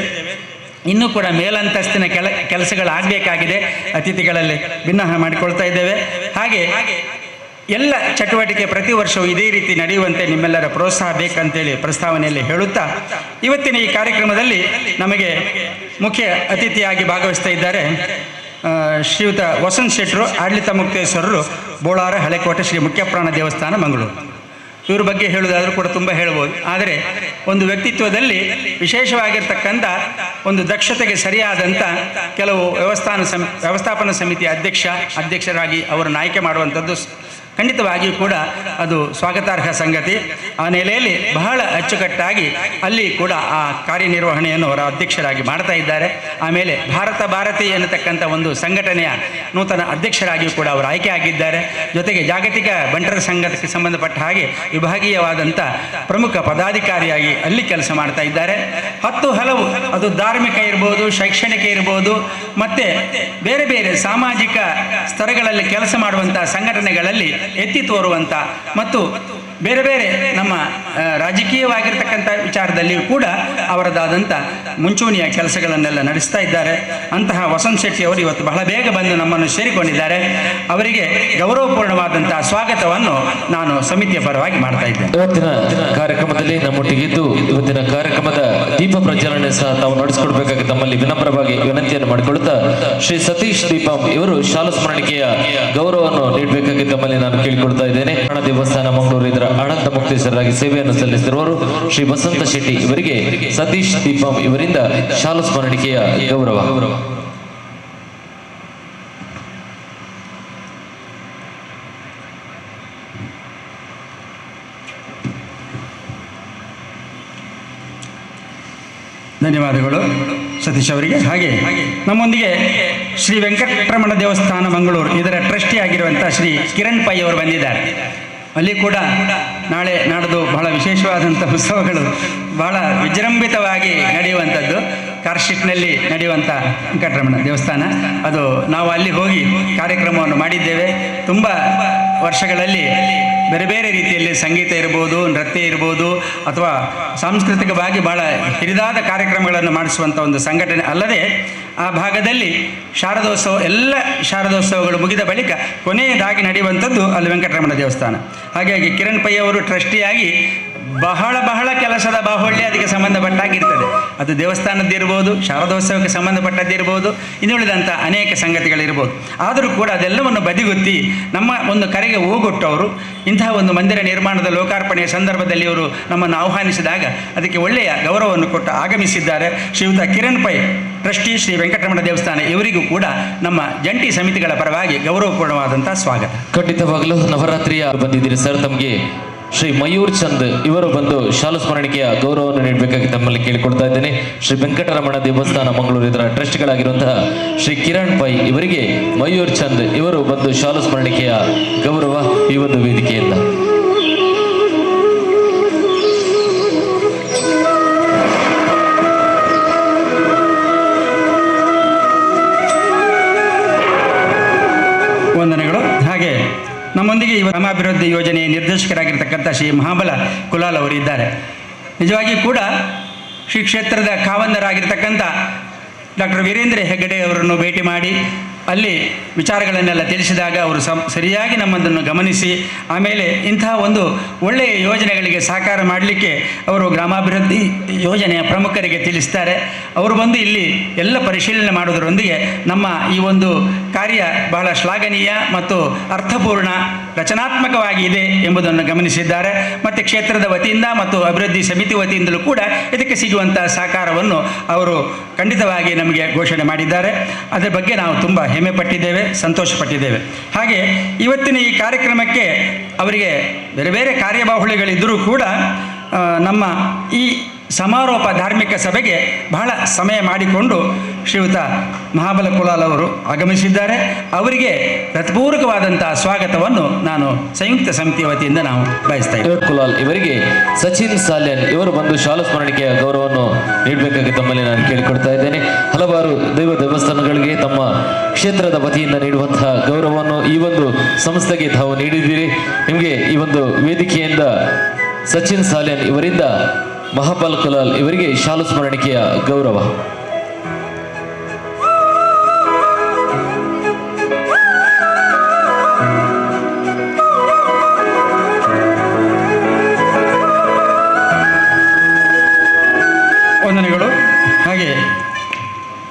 ಇನ್ನೂ ಕೂಡ ಮೇಲಂತಸ್ತಿನ ಕೆಲಸಗಳಾಗಬೇಕಾಗಿದೆ. ಅತಿಥಿಗಳಲ್ಲಿ ಭಿನ್ನ ಮಾಡಿಕೊಳ್ತಾ ಇದ್ದೇವೆ. ಹಾಗೆ ಎಲ್ಲ ಚಟುವಟಿಕೆ ಪ್ರತಿ ವರ್ಷವೂ ಇದೇ ರೀತಿ ನಡೆಯುವಂತೆ ನಿಮ್ಮೆಲ್ಲರ ಪ್ರೋತ್ಸಾಹ ಬೇಕಂತೇಳಿ ಪ್ರಸ್ತಾವನೆಯಲ್ಲಿ ಹೇಳುತ್ತಾ, ಇವತ್ತಿನ ಈ ಕಾರ್ಯಕ್ರಮದಲ್ಲಿ ನಮಗೆ ಮುಖ್ಯ ಅತಿಥಿಯಾಗಿ ಭಾಗವಹಿಸ್ತಾ ಇದ್ದಾರೆ ಶ್ರೀಯುತ ವಸಂತ್ ಶೆಟ್ಟರು, ಆಡಳಿತ ಮುಕ್ತೇಶ್ವರರು, ಬೋಳಾರ, ಹಳೆಕೋಟೆ ಶ್ರೀ ಮುಖ್ಯಪ್ರಾಣ ದೇವಸ್ಥಾನ, ಮಂಗಳೂರು. ಇವ್ರ ಬಗ್ಗೆ ಹೇಳುವುದಾದರೂ ಕೂಡ ತುಂಬ ಹೇಳ್ಬೋದು. ಆದರೆ ಒಂದು ವ್ಯಕ್ತಿತ್ವದಲ್ಲಿ ವಿಶೇಷವಾಗಿರ್ತಕ್ಕಂಥ ಒಂದು ದಕ್ಷತೆಗೆ ಸರಿಯಾದಂಥ ಕೆಲವು ವ್ಯವಸ್ಥಾಪನಾ ಸಮಿತಿಯ ಅಧ್ಯಕ್ಷರಾಗಿ ಅವರನ್ನು ಆಯ್ಕೆ ಮಾಡುವಂಥದ್ದು ಖಂಡಿತವಾಗಿಯೂ ಕೂಡ ಅದು ಸ್ವಾಗತಾರ್ಹ ಸಂಗತಿ. ಆ ನೆಲೆಯಲ್ಲಿ ಬಹಳ ಅಚ್ಚುಕಟ್ಟಾಗಿ ಅಲ್ಲಿ ಕೂಡ ಆ ಕಾರ್ಯನಿರ್ವಹಣೆಯನ್ನು ಅವರ ಅಧ್ಯಕ್ಷರಾಗಿ ಮಾಡ್ತಾ ಇದ್ದಾರೆ. ಆಮೇಲೆ ಭಾರತಿ ಎನ್ನತಕ್ಕಂಥ ಒಂದು ಸಂಘಟನೆಯ ನೂತನ ಅಧ್ಯಕ್ಷರಾಗಿಯೂ ಕೂಡ ಅವರು ಆಯ್ಕೆ ಆಗಿದ್ದಾರೆ. ಜೊತೆಗೆ ಜಾಗತಿಕ ಬಂಟರ ಸಂಘಕ್ಕೆ ಸಂಬಂಧಪಟ್ಟ ಹಾಗೆ ವಿಭಾಗೀಯವಾದಂಥ ಪ್ರಮುಖ ಪದಾಧಿಕಾರಿಯಾಗಿ ಅಲ್ಲಿ ಕೆಲಸ ಮಾಡ್ತಾ ಇದ್ದಾರೆ. ಹಲವು ಅದು ಧಾರ್ಮಿಕ ಇರ್ಬೋದು, ಶೈಕ್ಷಣಿಕ ಇರ್ಬೋದು, ಮತ್ತು ಬೇರೆ ಬೇರೆ ಸಾಮಾಜಿಕ ಸ್ತರಗಳಲ್ಲಿ ಕೆಲಸ ಮಾಡುವಂಥ ಸಂಘಟನೆಗಳಲ್ಲಿ ಎತ್ತಿ ತೋರುವಂಥ ಮತ್ತು ಬೇರೆ ಬೇರೆ ನಮ್ಮ ರಾಜಕೀಯವಾಗಿರ್ತಕ್ಕಂಥ ವಿಚಾರದಲ್ಲಿಯೂ ಕೂಡ ಅವರದಾದಂಥ ಮುಂಚೂಣಿಯ ಕೆಲಸಗಳನ್ನೆಲ್ಲ ನಡೆಸ್ತಾ ಇದ್ದಾರೆ. ಅಂತಹ ವಸಂತ್ ಶೆಟ್ಟಿ ಅವರು ಇವತ್ತು ಬಹಳ ಬೇಗ ಬಂದು ನಮ್ಮನ್ನು ಸೇರಿಕೊಂಡಿದ್ದಾರೆ. ಅವರಿಗೆ ಗೌರವಪೂರ್ಣವಾದಂಥ ಸ್ವಾಗತವನ್ನು ನಾನು ಸಮಿತಿಯ ಪರವಾಗಿ ಮಾಡ್ತಾ ಇದ್ದೇನೆ. ಇವತ್ತಿನ ಕಾರ್ಯಕ್ರಮದಲ್ಲಿ ನಮ್ಮೊಟ್ಟಿಗಿದ್ದು ಇವತ್ತಿನ ಕಾರ್ಯಕ್ರಮದ ದೀಪ ಪ್ರಜ್ವಲನೆ ಸಹ ತಾವು ನಡೆಸಿಕೊಡ್ಬೇಕಾಗಿ ತಮ್ಮಲ್ಲಿ ವಿನಮ್ರವಾಗಿ ವಿನಂತಿಯನ್ನು ಮಾಡಿಕೊಳ್ಳುತ್ತಾ ಶ್ರೀ ಸತೀಶ್ ದೀಪಂ ಇವರು ಶಾಲಾ ಸ್ಮರಣಿಕೆಯ ಗೌರವವನ್ನು ನೀಡಬೇಕಾಗಿ ತಮ್ಮಲ್ಲಿ ನಾನು ಕೇಳಿಕೊಳ್ತಾ ಇದ್ದೇನೆ. ದೇವಸ್ಥಾನ ಮಂಗಳೂರು ಇದರ ಆಡಳಿತ ಮುಕ್ತೇಶ್ವರರಾಗಿ ಸೇವೆಯನ್ನು ಸಲ್ಲಿಸಿರುವವರು ಶ್ರೀ ವಸಂತ ಶೆಟ್ಟಿ ಇವರಿಗೆ ಸತೀಶ್ ದೀಪಂ ಇವರಿಂದ ಶಾಲಾ ಸ್ಮರಣಿಕೆಯ ಗೌರವ. ಧನ್ಯವಾದಗಳು ಸತೀಶ್ ಅವರಿಗೆ. ಹಾಗೆ ನಮ್ಮೊಂದಿಗೆ ಶ್ರೀ ವೆಂಕಟರಮಣ ದೇವಸ್ಥಾನ ಮಂಗಳೂರು ಇದರ ಟ್ರಸ್ಟಿ ಆಗಿರುವಂಥ ಶ್ರೀ ಕಿರಣ್ ಪೈ ಅವರು ಬಂದಿದ್ದಾರೆ. ಅಲ್ಲಿ ಕೂಡ ನಾಳೆ ನಾಡ್ದು ಬಹಳ ವಿಶೇಷವಾದಂಥ ಉತ್ಸವಗಳು ಬಹಳ ವಿಜೃಂಭಿತವಾಗಿ ನಡೆಯುವಂಥದ್ದು. ಕಾರ್ಶಿಟ್ನಲ್ಲಿ ನಡೆಯುವಂಥ ವೆಂಕಟರಮಣ ದೇವಸ್ಥಾನ, ಅದು ನಾವು ಅಲ್ಲಿ ಹೋಗಿ ಕಾರ್ಯಕ್ರಮವನ್ನು ಮಾಡಿದ್ದೇವೆ. ತುಂಬ ವರ್ಷಗಳಲ್ಲಿ ಬೇರೆ ಬೇರೆ ರೀತಿಯಲ್ಲಿ ಸಂಗೀತ ಇರ್ಬೋದು, ನೃತ್ಯ ಇರ್ಬೋದು, ಅಥವಾ ಸಾಂಸ್ಕೃತಿಕವಾಗಿ ಭಾಳ ಹಿರಿದಾದ ಕಾರ್ಯಕ್ರಮಗಳನ್ನು ಮಾಡಿಸುವಂಥ ಒಂದು ಸಂಘಟನೆ. ಅಲ್ಲದೆ ಆ ಭಾಗದಲ್ಲಿ ಶಾರದೋತ್ಸವ, ಎಲ್ಲ ಶಾರದೋತ್ಸವಗಳು ಮುಗಿದ ಬಳಿಕ ಕೊನೆಯದಾಗಿ ನಡೆಯುವಂಥದ್ದು ಅಲ್ಲಿ ವೆಂಕಟರಮಣ ದೇವಸ್ಥಾನ. ಹಾಗಾಗಿ ಕಿರಣ್ ಪೈ ಅವರು ಟ್ರಸ್ಟಿಯಾಗಿ ಬಹಳ ಕೆಲಸದ ಬಾಹುಳ್ಯ ಅದಕ್ಕೆ ಸಂಬಂಧಪಟ್ಟಾಗಿರ್ತದೆ. ಅದು ದೇವಸ್ಥಾನದ್ದಿರ್ಬೋದು, ಶಾರದೋತ್ಸವಕ್ಕೆ ಸಂಬಂಧಪಟ್ಟದ್ದಿರ್ಬೋದು, ಇನ್ನುಳಿದಂಥ ಅನೇಕ ಸಂಗತಿಗಳಿರ್ಬೋದು. ಆದರೂ ಕೂಡ ಅದೆಲ್ಲವನ್ನು ಬದಿಗುತ್ತಿ ನಮ್ಮ ಒಂದು ಕರೆಗೆ ಹೋಗೊಟ್ಟವರು ಇಂತಹ ಒಂದು ಮಂದಿರ ನಿರ್ಮಾಣದ ಲೋಕಾರ್ಪಣೆಯ ಸಂದರ್ಭದಲ್ಲಿ ಇವರು ನಮ್ಮನ್ನು ಆಹ್ವಾನಿಸಿದಾಗ ಅದಕ್ಕೆ ಒಳ್ಳೆಯ ಗೌರವವನ್ನು ಕೊಟ್ಟು ಆಗಮಿಸಿದ್ದಾರೆ. ಶ್ರೀಯುತ ಕಿರಣ್ ಪೈ ಟ್ರಸ್ಟಿ ಶ್ರೀ ವೆಂಕಟರಮಣ ದೇವಸ್ಥಾನ ಇವರಿಗೂ ಕೂಡ ನಮ್ಮ ಜಂಟಿ ಸಮಿತಿಗಳ ಪರವಾಗಿ ಗೌರವಪೂರ್ಣವಾದಂಥ ಸ್ವಾಗತ. ಖಂಡಿತವಾಗಲೂ ನವರಾತ್ರಿಯ ಬಂದಿದ್ದೀರಿ ಸರ್. ತಮಗೆ ಶ್ರೀ ಮಯೂರ್ ಚಂದ್ ಇವರು ಬಂದು ಶಾಲಾ ಸ್ಮರಣಿಕೆಯ ಗೌರವವನ್ನು ನೀಡಬೇಕಾಗಿ ತಮ್ಮಲ್ಲಿ ಕೇಳಿಕೊಳ್ತಾ ಇದ್ದೇನೆ. ಶ್ರೀ ವೆಂಕಟರಮಣ ದೇವಸ್ಥಾನ ಮಂಗಳೂರು ಇದರ ಟ್ರಸ್ಟ್ಗಳಾಗಿರುವಂತಹ ಶ್ರೀ ಕಿರಣ್ ಪೈ ಇವರಿಗೆ ಮಯೂರ್ ಚಂದ್ ಇವರು ಬಂದು ಶಾಲಾ ಸ್ಮರಣಿಕೆಯ ಗೌರವ ಈ ಒಂದು ವೇದಿಕೆಯಿಂದ. ವಂದನೆಗಳು. ಹಾಗೆ ನಮ್ಮೊಂದಿಗೆ ಈ ಗ್ರಾಮಾಭಿವೃದ್ಧಿ ಯೋಜನೆಯ ನಿರ್ದೇಶಕರಾಗಿರ್ತಕ್ಕಂಥ ಶ್ರೀ ಮಹಾಬಲ ಕುಲಾಲ್ ಅವರು ಇದ್ದಾರೆ. ನಿಜವಾಗಿಯೂ ಕೂಡ ಶ್ರೀ ಕ್ಷೇತ್ರದ ಕಾವಂದರಾಗಿರ್ತಕ್ಕಂಥ ಡಾಕ್ಟರ್ ವೀರೇಂದ್ರ ಹೆಗ್ಗಡೆ ಅವರನ್ನು ಭೇಟಿ ಮಾಡಿ ಅಲ್ಲಿ ವಿಚಾರಗಳನ್ನೆಲ್ಲ ತಿಳಿಸಿದಾಗ ಅವರು ಸರಿಯಾಗಿ ನಮ್ಮದನ್ನು ಗಮನಿಸಿ ಆಮೇಲೆ ಇಂತಹ ಒಂದು ಒಳ್ಳೆಯ ಯೋಜನೆಗಳಿಗೆ ಸಹಕಾರ ಮಾಡಲಿಕ್ಕೆ ಅವರು ಗ್ರಾಮಾಭಿವೃದ್ಧಿ ಯೋಜನೆಯ ಪ್ರಮುಖರಿಗೆ ತಿಳಿಸ್ತಾರೆ. ಅವರು ಬಂದು ಇಲ್ಲಿ ಎಲ್ಲ ಪರಿಶೀಲನೆ ಮಾಡೋದರೊಂದಿಗೆ ನಮ್ಮ ಈ ಒಂದು ಕಾರ್ಯ ಬಹಳ ಶ್ಲಾಘನೀಯ ಮತ್ತು ಅರ್ಥಪೂರ್ಣ ರಚನಾತ್ಮಕವಾಗಿ ಇದೆ ಎಂಬುದನ್ನು ಗಮನಿಸಿದ್ದಾರೆ. ಮತ್ತು ಕ್ಷೇತ್ರದ ವತಿಯಿಂದ ಮತ್ತು ಅಭಿವೃದ್ಧಿ ಸಮಿತಿ ವತಿಯಿಂದಲೂ ಕೂಡ ಇದಕ್ಕೆ ಸಿಗುವಂಥ ಸಹಕಾರವನ್ನು ಅವರು ಖಂಡಿತವಾಗಿ ನಮಗೆ ಘೋಷಣೆ ಮಾಡಿದ್ದಾರೆ. ಅದರ ಬಗ್ಗೆ ನಾವು ತುಂಬ ಹೆಮ್ಮೆ ಪಟ್ಟಿದ್ದೇವೆ, ಸಂತೋಷಪಟ್ಟಿದ್ದೇವೆ. ಹಾಗೆ ಇವತ್ತಿನ ಈ ಕಾರ್ಯಕ್ರಮಕ್ಕೆ ಅವರಿಗೆ ಬೇರೆ ಬೇರೆ ಕಾರ್ಯಬಾಹುಳ್ಯಗಳಿದ್ದರೂ ಕೂಡ ನಮ್ಮ ಈ ಸಮಾರೋಪ ಧಾರ್ಮಿಕ ಸಭೆಗೆ ಬಹಳ ಸಮಯ ಮಾಡಿಕೊಂಡು ಶ್ರೀಯುತ ಮಹಾಬಲ ಕುಲಾಲ್ ಅವರು ಆಗಮಿಸಿದ್ದಾರೆ. ಅವರಿಗೆ ಹೃತ್ಪೂರ್ವಕವಾದಂಥ ಸ್ವಾಗತವನ್ನು ನಾನು ಸಂಯುಕ್ತ ಸಮಿತಿಯ ವತಿಯಿಂದ ನಾವು ಬಯಸ್ತಾ ಇದ್ದೇವೆ. ಕುಲಾಲ್ ಇವರಿಗೆ ಸಚಿನ್ ಸಾಲ್ಯನ್ ಇವರು ಬಂದು ಶಾಲಾ ಸ್ಮರಣಿಕೆಯ ಗೌರವವನ್ನು ನೀಡಬೇಕಾಗಿ ತಮ್ಮಲ್ಲಿ ನಾನು ಕೇಳಿಕೊಡ್ತಾ ಇದ್ದೇನೆ. ಹಲವಾರು ದೈವ ದೇವಸ್ಥಾನಗಳಿಗೆ ತಮ್ಮ ಕ್ಷೇತ್ರದ ವತಿಯಿಂದ ನೀಡುವಂತಹ ಗೌರವವನ್ನು ಈ ಒಂದು ಸಂಸ್ಥೆಗೆ ತಾವು ನೀಡಿದ್ದೀರಿ. ನಿಮಗೆ ಈ ಒಂದು ವೇದಿಕೆಯಿಂದ ಸಚಿನ್ ಸಾಲ್ಯನ್ ಇವರಿಂದ ಮಹಾಬಲ್ ಕುಲಾಲ್ ಇವರಿಗೆ ಶಾಲಾ ಸ್ಮರಣಿಕೆಯ ಗೌರವ. ವಂದನೆಗಳು. ಹಾಗೆ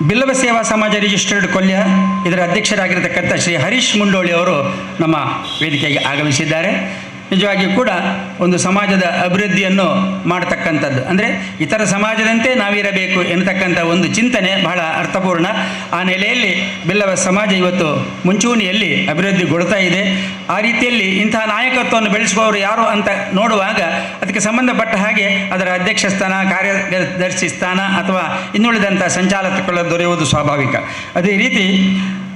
ಬಿಲ್ಲವ ಸೇವಾ ಸಮಾಜ ರಿಜಿಸ್ಟರ್ಡ್ ಕೊಲ್ಯ ಇದರ ಅಧ್ಯಕ್ಷರಾಗಿರತಕ್ಕಂಥ ಶ್ರೀ ಹರೀಶ್ ಮುಂಡೋಳಿ ಅವರು ನಮ್ಮ ವೇದಿಕೆಗೆ ಆಗಮಿಸಿದ್ದಾರೆ. ನಿಜವಾಗಿಯೂ ಕೂಡ ಒಂದು ಸಮಾಜದ ಅಭಿವೃದ್ಧಿಯನ್ನು ಮಾಡತಕ್ಕಂಥದ್ದು, ಅಂದರೆ ಇತರ ಸಮಾಜದಂತೆ ನಾವಿರಬೇಕು ಎನ್ನತಕ್ಕಂಥ ಒಂದು ಚಿಂತನೆ ಬಹಳ ಅರ್ಥಪೂರ್ಣ. ಆ ನೆಲೆಯಲ್ಲಿ ಬಿಲ್ಲವ ಸಮಾಜ ಇವತ್ತು ಮುಂಚೂಣಿಯಲ್ಲಿ ಅಭಿವೃದ್ಧಿಗೊಳ್ತಾ ಇದೆ. ಆ ರೀತಿಯಲ್ಲಿ ಇಂತಹ ನಾಯಕತ್ವವನ್ನು ಬೆಳೆಸುವವರು ಯಾರು ಅಂತ ನೋಡುವಾಗ ಅದಕ್ಕೆ ಸಂಬಂಧಪಟ್ಟ ಹಾಗೆ ಅದರ ಅಧ್ಯಕ್ಷ ಸ್ಥಾನ, ಕಾರ್ಯದರ್ಶಿ ಸ್ಥಾನ ಅಥವಾ ಇನ್ನುಳಿದಂಥ ಸಂಚಾಲಕರು ದೊರೆಯುವುದು ಸ್ವಾಭಾವಿಕ. ಅದೇ ರೀತಿ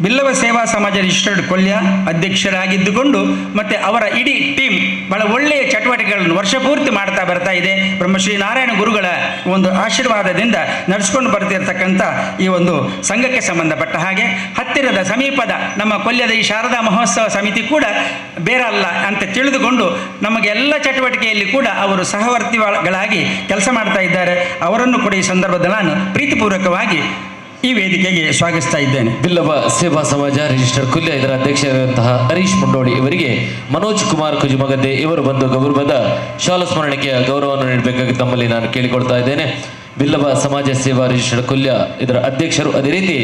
ಬಿಲ್ಲವ ಸೇವಾ ಸಮಾಜ ರಿಜಿಸ್ಟರ್ಡ್ ಕೊಲ್ಯ ಅಧ್ಯಕ್ಷರಾಗಿದ್ದುಕೊಂಡು ಮತ್ತು ಅವರ ಇಡೀ ಟೀಮ್ ಬಹಳ ಒಳ್ಳೆಯ ಚಟುವಟಿಕೆಗಳನ್ನು ವರ್ಷಪೂರ್ತಿ ಮಾಡ್ತಾ ಬರ್ತಾ ಇದೆ. ಬ್ರಹ್ಮಶ್ರೀ ನಾರಾಯಣ ಗುರುಗಳ ಒಂದು ಆಶೀರ್ವಾದದಿಂದ ನಡೆಸ್ಕೊಂಡು ಬರ್ತಿರ್ತಕ್ಕಂಥ ಈ ಒಂದು ಸಂಘಕ್ಕೆ ಸಂಬಂಧಪಟ್ಟ ಹಾಗೆ ಹತ್ತಿರದ ಸಮೀಪದ ನಮ್ಮ ಕೊಲ್ಯದ ಈ ಶಾರದಾ ಮಹೋತ್ಸವ ಸಮಿತಿ ಕೂಡ ಬೇರಲ್ಲ ಅಂತ ತಿಳಿದುಕೊಂಡು ನಮಗೆ ಎಲ್ಲ ಚಟುವಟಿಕೆಯಲ್ಲಿ ಕೂಡ ಅವರು ಸಹವರ್ತಿಗಳಾಗಿ ಕೆಲಸ ಮಾಡ್ತಾ ಇದ್ದಾರೆ. ಅವರನ್ನು ಕೂಡ ಈ ಸಂದರ್ಭದಲ್ಲಿ ನಾನು ಪ್ರೀತಿಪೂರ್ವಕವಾಗಿ ಈ ವೇದಿಕೆಗೆ ಸ್ವಾಗತಿಸ್ತಾ ಇದ್ದೇನೆ. ಬಿಲ್ಲವ ಸೇವಾ ಸಮಾಜ ರಿಜಿಸ್ಟರ್ ಕೊಲ್ಯ ಇದರ ಅಧ್ಯಕ್ಷರಾದಂತಹ ಹರೀಶ್ ಮುಂಡೋಳಿ ಇವರಿಗೆ ಮನೋಜ್ ಕುಮಾರ್ ಕುಜುಮಗದ್ದೆ ಇವರು ಬಂದು ಗೌರವದ ಶಾಲಾ ಸ್ಮರಣೆಗೆ ಗೌರವವನ್ನು ನೀಡಬೇಕಾಗಿ ತಮ್ಮಲ್ಲಿ ನಾನು ಕೇಳಿಕೊಳ್ತಾ ಇದ್ದೇನೆ. ಬಿಲ್ಲವ ಸಮಾಜ ಸೇವಾ ರಿಜಿಸ್ಟರ್ಡ್ ಕೊಲ್ಯ ಇದರ ಅಧ್ಯಕ್ಷರು. ಅದೇ ರೀತಿ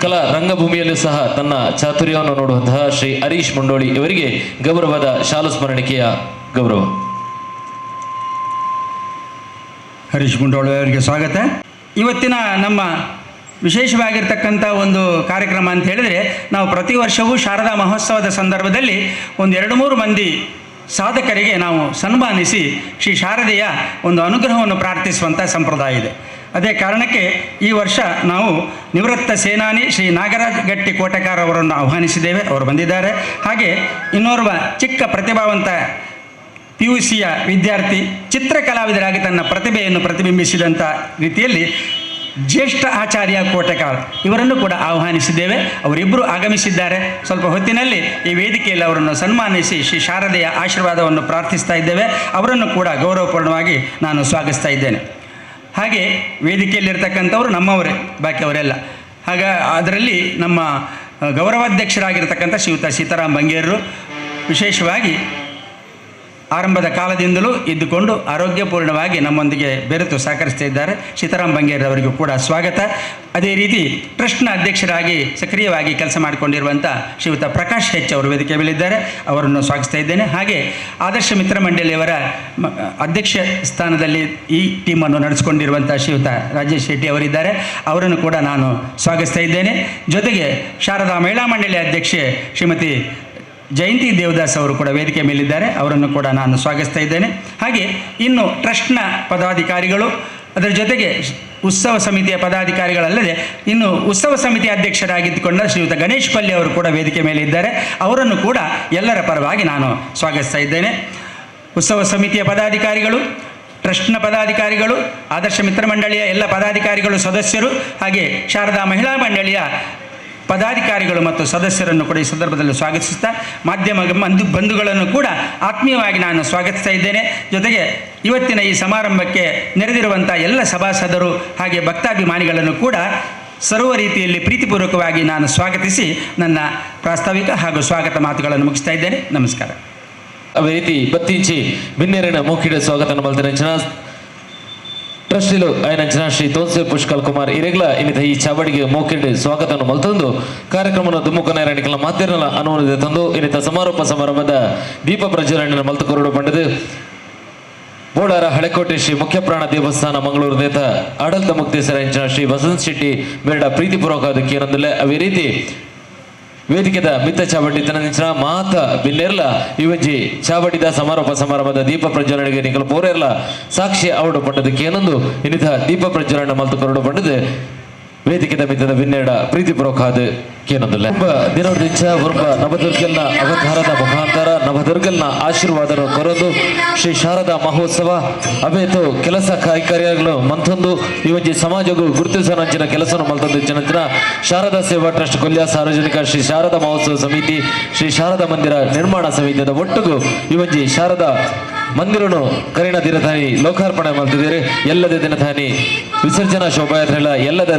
ಕಲಾ ರಂಗಭೂಮಿಯಲ್ಲೂ ಸಹ ತನ್ನ ಚಾತುರ್ಯವನ್ನು ನೋಡುವಂತಹ ಶ್ರೀ ಹರೀಶ್ ಮುಂಡೋಳಿ ಇವರಿಗೆ ಗೌರವದ ಶಾಲಾ ಸ್ಮರಣಿಕೆಯ ಗೌರವ. ಹರೀಶ್ ಮುಂಡೋಳಿ ಅವರಿಗೆ ಸ್ವಾಗತ. ಇವತ್ತಿನ ನಮ್ಮ ವಿಶೇಷವಾಗಿರ್ತಕ್ಕಂಥ ಒಂದು ಕಾರ್ಯಕ್ರಮ ಅಂತ ಹೇಳಿದರೆ, ನಾವು ಪ್ರತಿ ವರ್ಷವೂ ಶಾರದಾ ಮಹೋತ್ಸವದ ಸಂದರ್ಭದಲ್ಲಿ ಒಂದು 2-3 ಮಂದಿ ಸಾಧಕರಿಗೆ ನಾವು ಸನ್ಮಾನಿಸಿ ಶ್ರೀ ಶಾರದೆಯ ಒಂದು ಅನುಗ್ರಹವನ್ನು ಪ್ರಾರ್ಥಿಸುವಂಥ ಸಂಪ್ರದಾಯ ಇದೆ. ಅದೇ ಕಾರಣಕ್ಕೆ ಈ ವರ್ಷ ನಾವು ನಿವೃತ್ತ ಸೇನಾನಿ ಶ್ರೀ ನಾಗರಾಜ್ ಗಟ್ಟಿ ಕೋಟೆಕಾರ್ ಅವರನ್ನು ಆಹ್ವಾನಿಸಿದ್ದೇವೆ. ಅವರು ಬಂದಿದ್ದಾರೆ. ಹಾಗೆ ಇನ್ನೋರ್ವ ಚಿಕ್ಕ ಪ್ರತಿಭಾವಂತ PUCಯ ವಿದ್ಯಾರ್ಥಿ ಚಿತ್ರಕಲಾವಿದರಾಗಿ ತನ್ನ ಪ್ರತಿಭೆಯನ್ನು ಪ್ರತಿಬಿಂಬಿಸಿದಂಥ ರೀತಿಯಲ್ಲಿ ಜ್ಯೇಷ್ಠ ಆಚಾರ್ಯ ಕೋಟೆಕಾರ್ ಇವರನ್ನು ಕೂಡ ಆಹ್ವಾನಿಸಿದ್ದೇವೆ. ಅವರಿಬ್ಬರು ಆಗಮಿಸಿದ್ದಾರೆ. ಸ್ವಲ್ಪ ಹೊತ್ತಿನಲ್ಲಿ ಈ ವೇದಿಕೆಯಲ್ಲಿ ಅವರನ್ನು ಸನ್ಮಾನಿಸಿ ಶ್ರೀ ಶಾರದೆಯ ಆಶೀರ್ವಾದವನ್ನು ಪ್ರಾರ್ಥಿಸ್ತಾ ಇದ್ದೇವೆ. ಅವರನ್ನು ಕೂಡ ಗೌರವಪೂರ್ಣವಾಗಿ ನಾನು ಸ್ವಾಗತಿಸ್ತಾ ಇದ್ದೇನೆ. ಹಾಗೆ ವೇದಿಕೆಯಲ್ಲಿರ್ತಕ್ಕಂಥವರು ನಮ್ಮವರೇ, ಬಾಕಿಯವರೆಲ್ಲ. ಅದರಲ್ಲಿ ನಮ್ಮ ಗೌರವಾಧ್ಯಕ್ಷರಾಗಿರ್ತಕ್ಕಂಥ ಶ್ರೀಯುತ ಸೀತಾರಾಮ್ ಬಂಗೇರರು ವಿಶೇಷವಾಗಿ ಆರಂಭದ ಕಾಲದಿಂದಲೂ ಇದ್ದುಕೊಂಡು ಆರೋಗ್ಯಪೂರ್ಣವಾಗಿ ನಮ್ಮೊಂದಿಗೆ ಬೆರೆತು ಸಹಕರಿಸ್ತಾ ಇದ್ದಾರೆ. ಸೀತಾರಾಮ್ ಬಂಗೇರ್ ಅವರಿಗೂ ಕೂಡ ಸ್ವಾಗತ. ಅದೇ ರೀತಿ ಟ್ರಸ್ಟ್ನ ಅಧ್ಯಕ್ಷರಾಗಿ ಸಕ್ರಿಯವಾಗಿ ಕೆಲಸ ಮಾಡಿಕೊಂಡಿರುವಂಥ ಶ್ರೀಯುತ ಪ್ರಕಾಶ್ ಹೆಚ್ ಅವರು ವೇದಿಕೆ ಮೇಲಿದ್ದಾರೆ. ಅವರನ್ನು ಸ್ವಾಗತಿಸ್ತಾ ಇದ್ದೇನೆ. ಹಾಗೆ ಆದರ್ಶ ಮಿತ್ರ ಮಂಡಳಿಯವರ ಅಧ್ಯಕ್ಷ ಸ್ಥಾನದಲ್ಲಿ ಈ ಟೀಮನ್ನು ನಡೆಸಿಕೊಂಡಿರುವಂಥ ಶ್ರೀಯುತ ರಾಜೇಶ್ ಶೆಟ್ಟಿ ಅವರಿದ್ದಾರೆ. ಅವರನ್ನು ಕೂಡ ನಾನು ಸ್ವಾಗತಿಸ್ತಾ ಇದ್ದೇನೆ. ಜೊತೆಗೆ ಶಾರದಾ ಮಹಿಳಾ ಮಂಡಳಿ ಅಧ್ಯಕ್ಷೆ ಶ್ರೀಮತಿ ಜಯಂತಿ ದೇವದಾಸ್ ಅವರು ಕೂಡ ವೇದಿಕೆ ಮೇಲಿದ್ದಾರೆ. ಅವರನ್ನು ಕೂಡ ನಾನು ಸ್ವಾಗತಿಸ್ತಾ ಇದ್ದೇನೆ. ಹಾಗೆ ಇನ್ನು ಟ್ರಸ್ಟ್ನ ಪದಾಧಿಕಾರಿಗಳು, ಅದರ ಜೊತೆಗೆ ಉತ್ಸವ ಸಮಿತಿಯ ಪದಾಧಿಕಾರಿಗಳಲ್ಲದೆ ಇನ್ನು ಉತ್ಸವ ಸಮಿತಿ ಅಧ್ಯಕ್ಷರಾಗಿದ್ದುಕೊಂಡ ಶ್ರೀಯುತ ಗಣೇಶ್ ಪಲ್ಲೆ ಅವರು ಕೂಡ ವೇದಿಕೆ ಮೇಲೆ ಇದ್ದಾರೆ. ಅವರನ್ನು ಕೂಡ ಎಲ್ಲರ ಪರವಾಗಿ ನಾನು ಸ್ವಾಗತಿಸ್ತಾ ಇದ್ದೇನೆ. ಉತ್ಸವ ಸಮಿತಿಯ ಪದಾಧಿಕಾರಿಗಳು, ಟ್ರಸ್ಟ್ನ ಪದಾಧಿಕಾರಿಗಳು, ಆದರ್ಶ ಮಿತ್ರ ಮಂಡಳಿಯ ಎಲ್ಲ ಪದಾಧಿಕಾರಿಗಳು, ಸದಸ್ಯರು, ಹಾಗೆ ಶಾರದಾ ಮಹಿಳಾ ಮಂಡಳಿಯ ಪದಾಧಿಕಾರಿಗಳು ಮತ್ತು ಸದಸ್ಯರನ್ನು ಕೂಡ ಈ ಸಂದರ್ಭದಲ್ಲಿ ಸ್ವಾಗತಿಸುತ್ತಾ ಮಾಧ್ಯಮ ಬಂಧುಗಳನ್ನು ಕೂಡ ಆತ್ಮೀಯವಾಗಿ ನಾನು ಸ್ವಾಗತಿಸ್ತಾ ಇದ್ದೇನೆ. ಜೊತೆಗೆ ಇವತ್ತಿನ ಈ ಸಮಾರಂಭಕ್ಕೆ ನೆರೆದಿರುವಂಥ ಎಲ್ಲ ಸಭಾಸದರು ಹಾಗೆ ಭಕ್ತಾಭಿಮಾನಿಗಳನ್ನು ಕೂಡ ಸರ್ವ ರೀತಿಯಲ್ಲಿ ಪ್ರೀತಿಪೂರ್ವಕವಾಗಿ ನಾನು ಸ್ವಾಗತಿಸಿ ನನ್ನ ಪ್ರಾಸ್ತಾವಿಕ ಹಾಗೂ ಸ್ವಾಗತ ಮಾತುಗಳನ್ನು ಮುಗಿಸ್ತಾ ಇದ್ದೇನೆ. ನಮಸ್ಕಾರ. ಅದೇ ರೀತಿ ಬತ್ತಿಂಚಿ ಬಿನ್ನೇರಿನ ಮೂಕಿಡ ಸ್ವಾಗತ ಮಲ್ತನ ಟ್ರಸ್ಟಿಲು ಆಯ್ನಂಚಿನ ಶ್ರೀ ತೋನ್ಸೆ ಪುಷ್ಕಲ್ ಕುಮಾರ್ ಇರೆಗ್ಲ ಇನ್ನಿತ ಈ ಚಾವಡಿಗೆ ಮೋಕೆಂಡು ಸ್ವಾಗತವನ್ನು ಮಲ್ತಂದು ಕಾರ್ಯಕ್ರಮವನ್ನು ದುಮ್ಮುಖ ನೇರಣಿಕಲ ಮಾತಿರಲ ಅನುಮೋದಿತ ತಂದು ಇನ್ನಿತ ಸಮಾರೋಪ ಸಮಾರಂಭದ ದೀಪ ಪ್ರಜ್ವಲನೆ ಮಲ್ತುಕೊರಡು ಪಂಡದು ಬೋಡಾರ ಹಳೆಕೋಟೆ ಶ್ರೀ ಮುಖ್ಯಪ್ರಾಣ ದೇವಸ್ಥಾನ ಮಂಗಳೂರು ನೇತ ಆಡಳಿತ ಮುಕ್ತೇಶ್ವರ ಇಂಚಿನ ಶ್ರೀ ವಸಂತ್ ಶೆಟ್ಟಿ ಮೇಡ ಪ್ರೀತಿಪೂರ್ವಕ ಅದಕ್ಕೆ ಏನಂದಿಲ್ಲ. ಅವೇ ರೀತಿ ವೇದಿಕೆದ ಮಿತ್ತ ಚಾವಡಿ ತನಂಚಿನ ಮಾತ ಬಿನ್ನೆರ್ಲ ಇವಜ್ಜಿ ಚಾವಡಿದ ಸಮಾರೋಪ ಸಮಾರಂಭದ ದೀಪ ಪ್ರಜ್ವಲನೆಗೆ ನಿಕಲು ಪೋರೆರ್ಲ ಸಾಕ್ಷಿ ಅವಡು ಪಂಡದಕ್ಕೆ ಏನೊಂದು ಇನ್ನಿತ ದೀಪ ಪ್ರಜ್ವಲನೆ ಮಲ್ತು ಕೊರಡು ಪಂಡದು ವೇದಿಕೆದ ಮಿತ್ತದ ಬಿನ್ನೆರಡ ಪ್ರೀತಿಪೂರ್ವಕ ಕೇನೊಂದಿಲ್ಲ. ದಿನೋರ್ದಿಂಚ ಒಬ್ಬ ನವದುರ್ಗಲ್ನ ಅವತಾರದ ಮುಖಾಂತರ ನವದುರ್ಗಲ್ನ ಆಶೀರ್ವಾದ ಕೊರದು ಶ್ರೀ ಶಾರದಾ ಮಹೋತ್ಸವ ಅವೇತು ಕೆಲಸ ಕಾರ್ಯಗಳು ಮಂತೊಂದು ಇವಜ್ಜಿ ಸಮಾಜಗೂ ಗುರುತಿಸನಂಚಿನ ಕೆಲಸವನ್ನು ಮಲ್ತೊಂದು ಜನಂಚಿನ ಶಾರದಾ ಸೇವಾ ಟ್ರಸ್ಟ್ ಕೊಲ್ಯ ಸಾರ್ವಜನಿಕ ಶ್ರೀ ಶಾರದಾ ಮಹೋತ್ಸವ ಸಮಿತಿ ಶ್ರೀ ಶಾರದಾ ಮಂದಿರ ನಿರ್ಮಾಣ ಸಮಿತಿಯ ಒಟ್ಟುಗೂ ಇವಜ್ಜಿ ಶಾರದಾ ಮಂದಿರನು ಕರಿಣ ದಿನತಾನಿ ಲೋಕಾರ್ಪಣೆ ಮಾಡ್ತಿದ್ದೀರಿ. ಎಲ್ಲದ ದಿನತಾನಿ ವಿಸರ್ಜನಾ ಶೋಭಾಯಾತ್ರೆಗಳ ಎಲ್ಲದ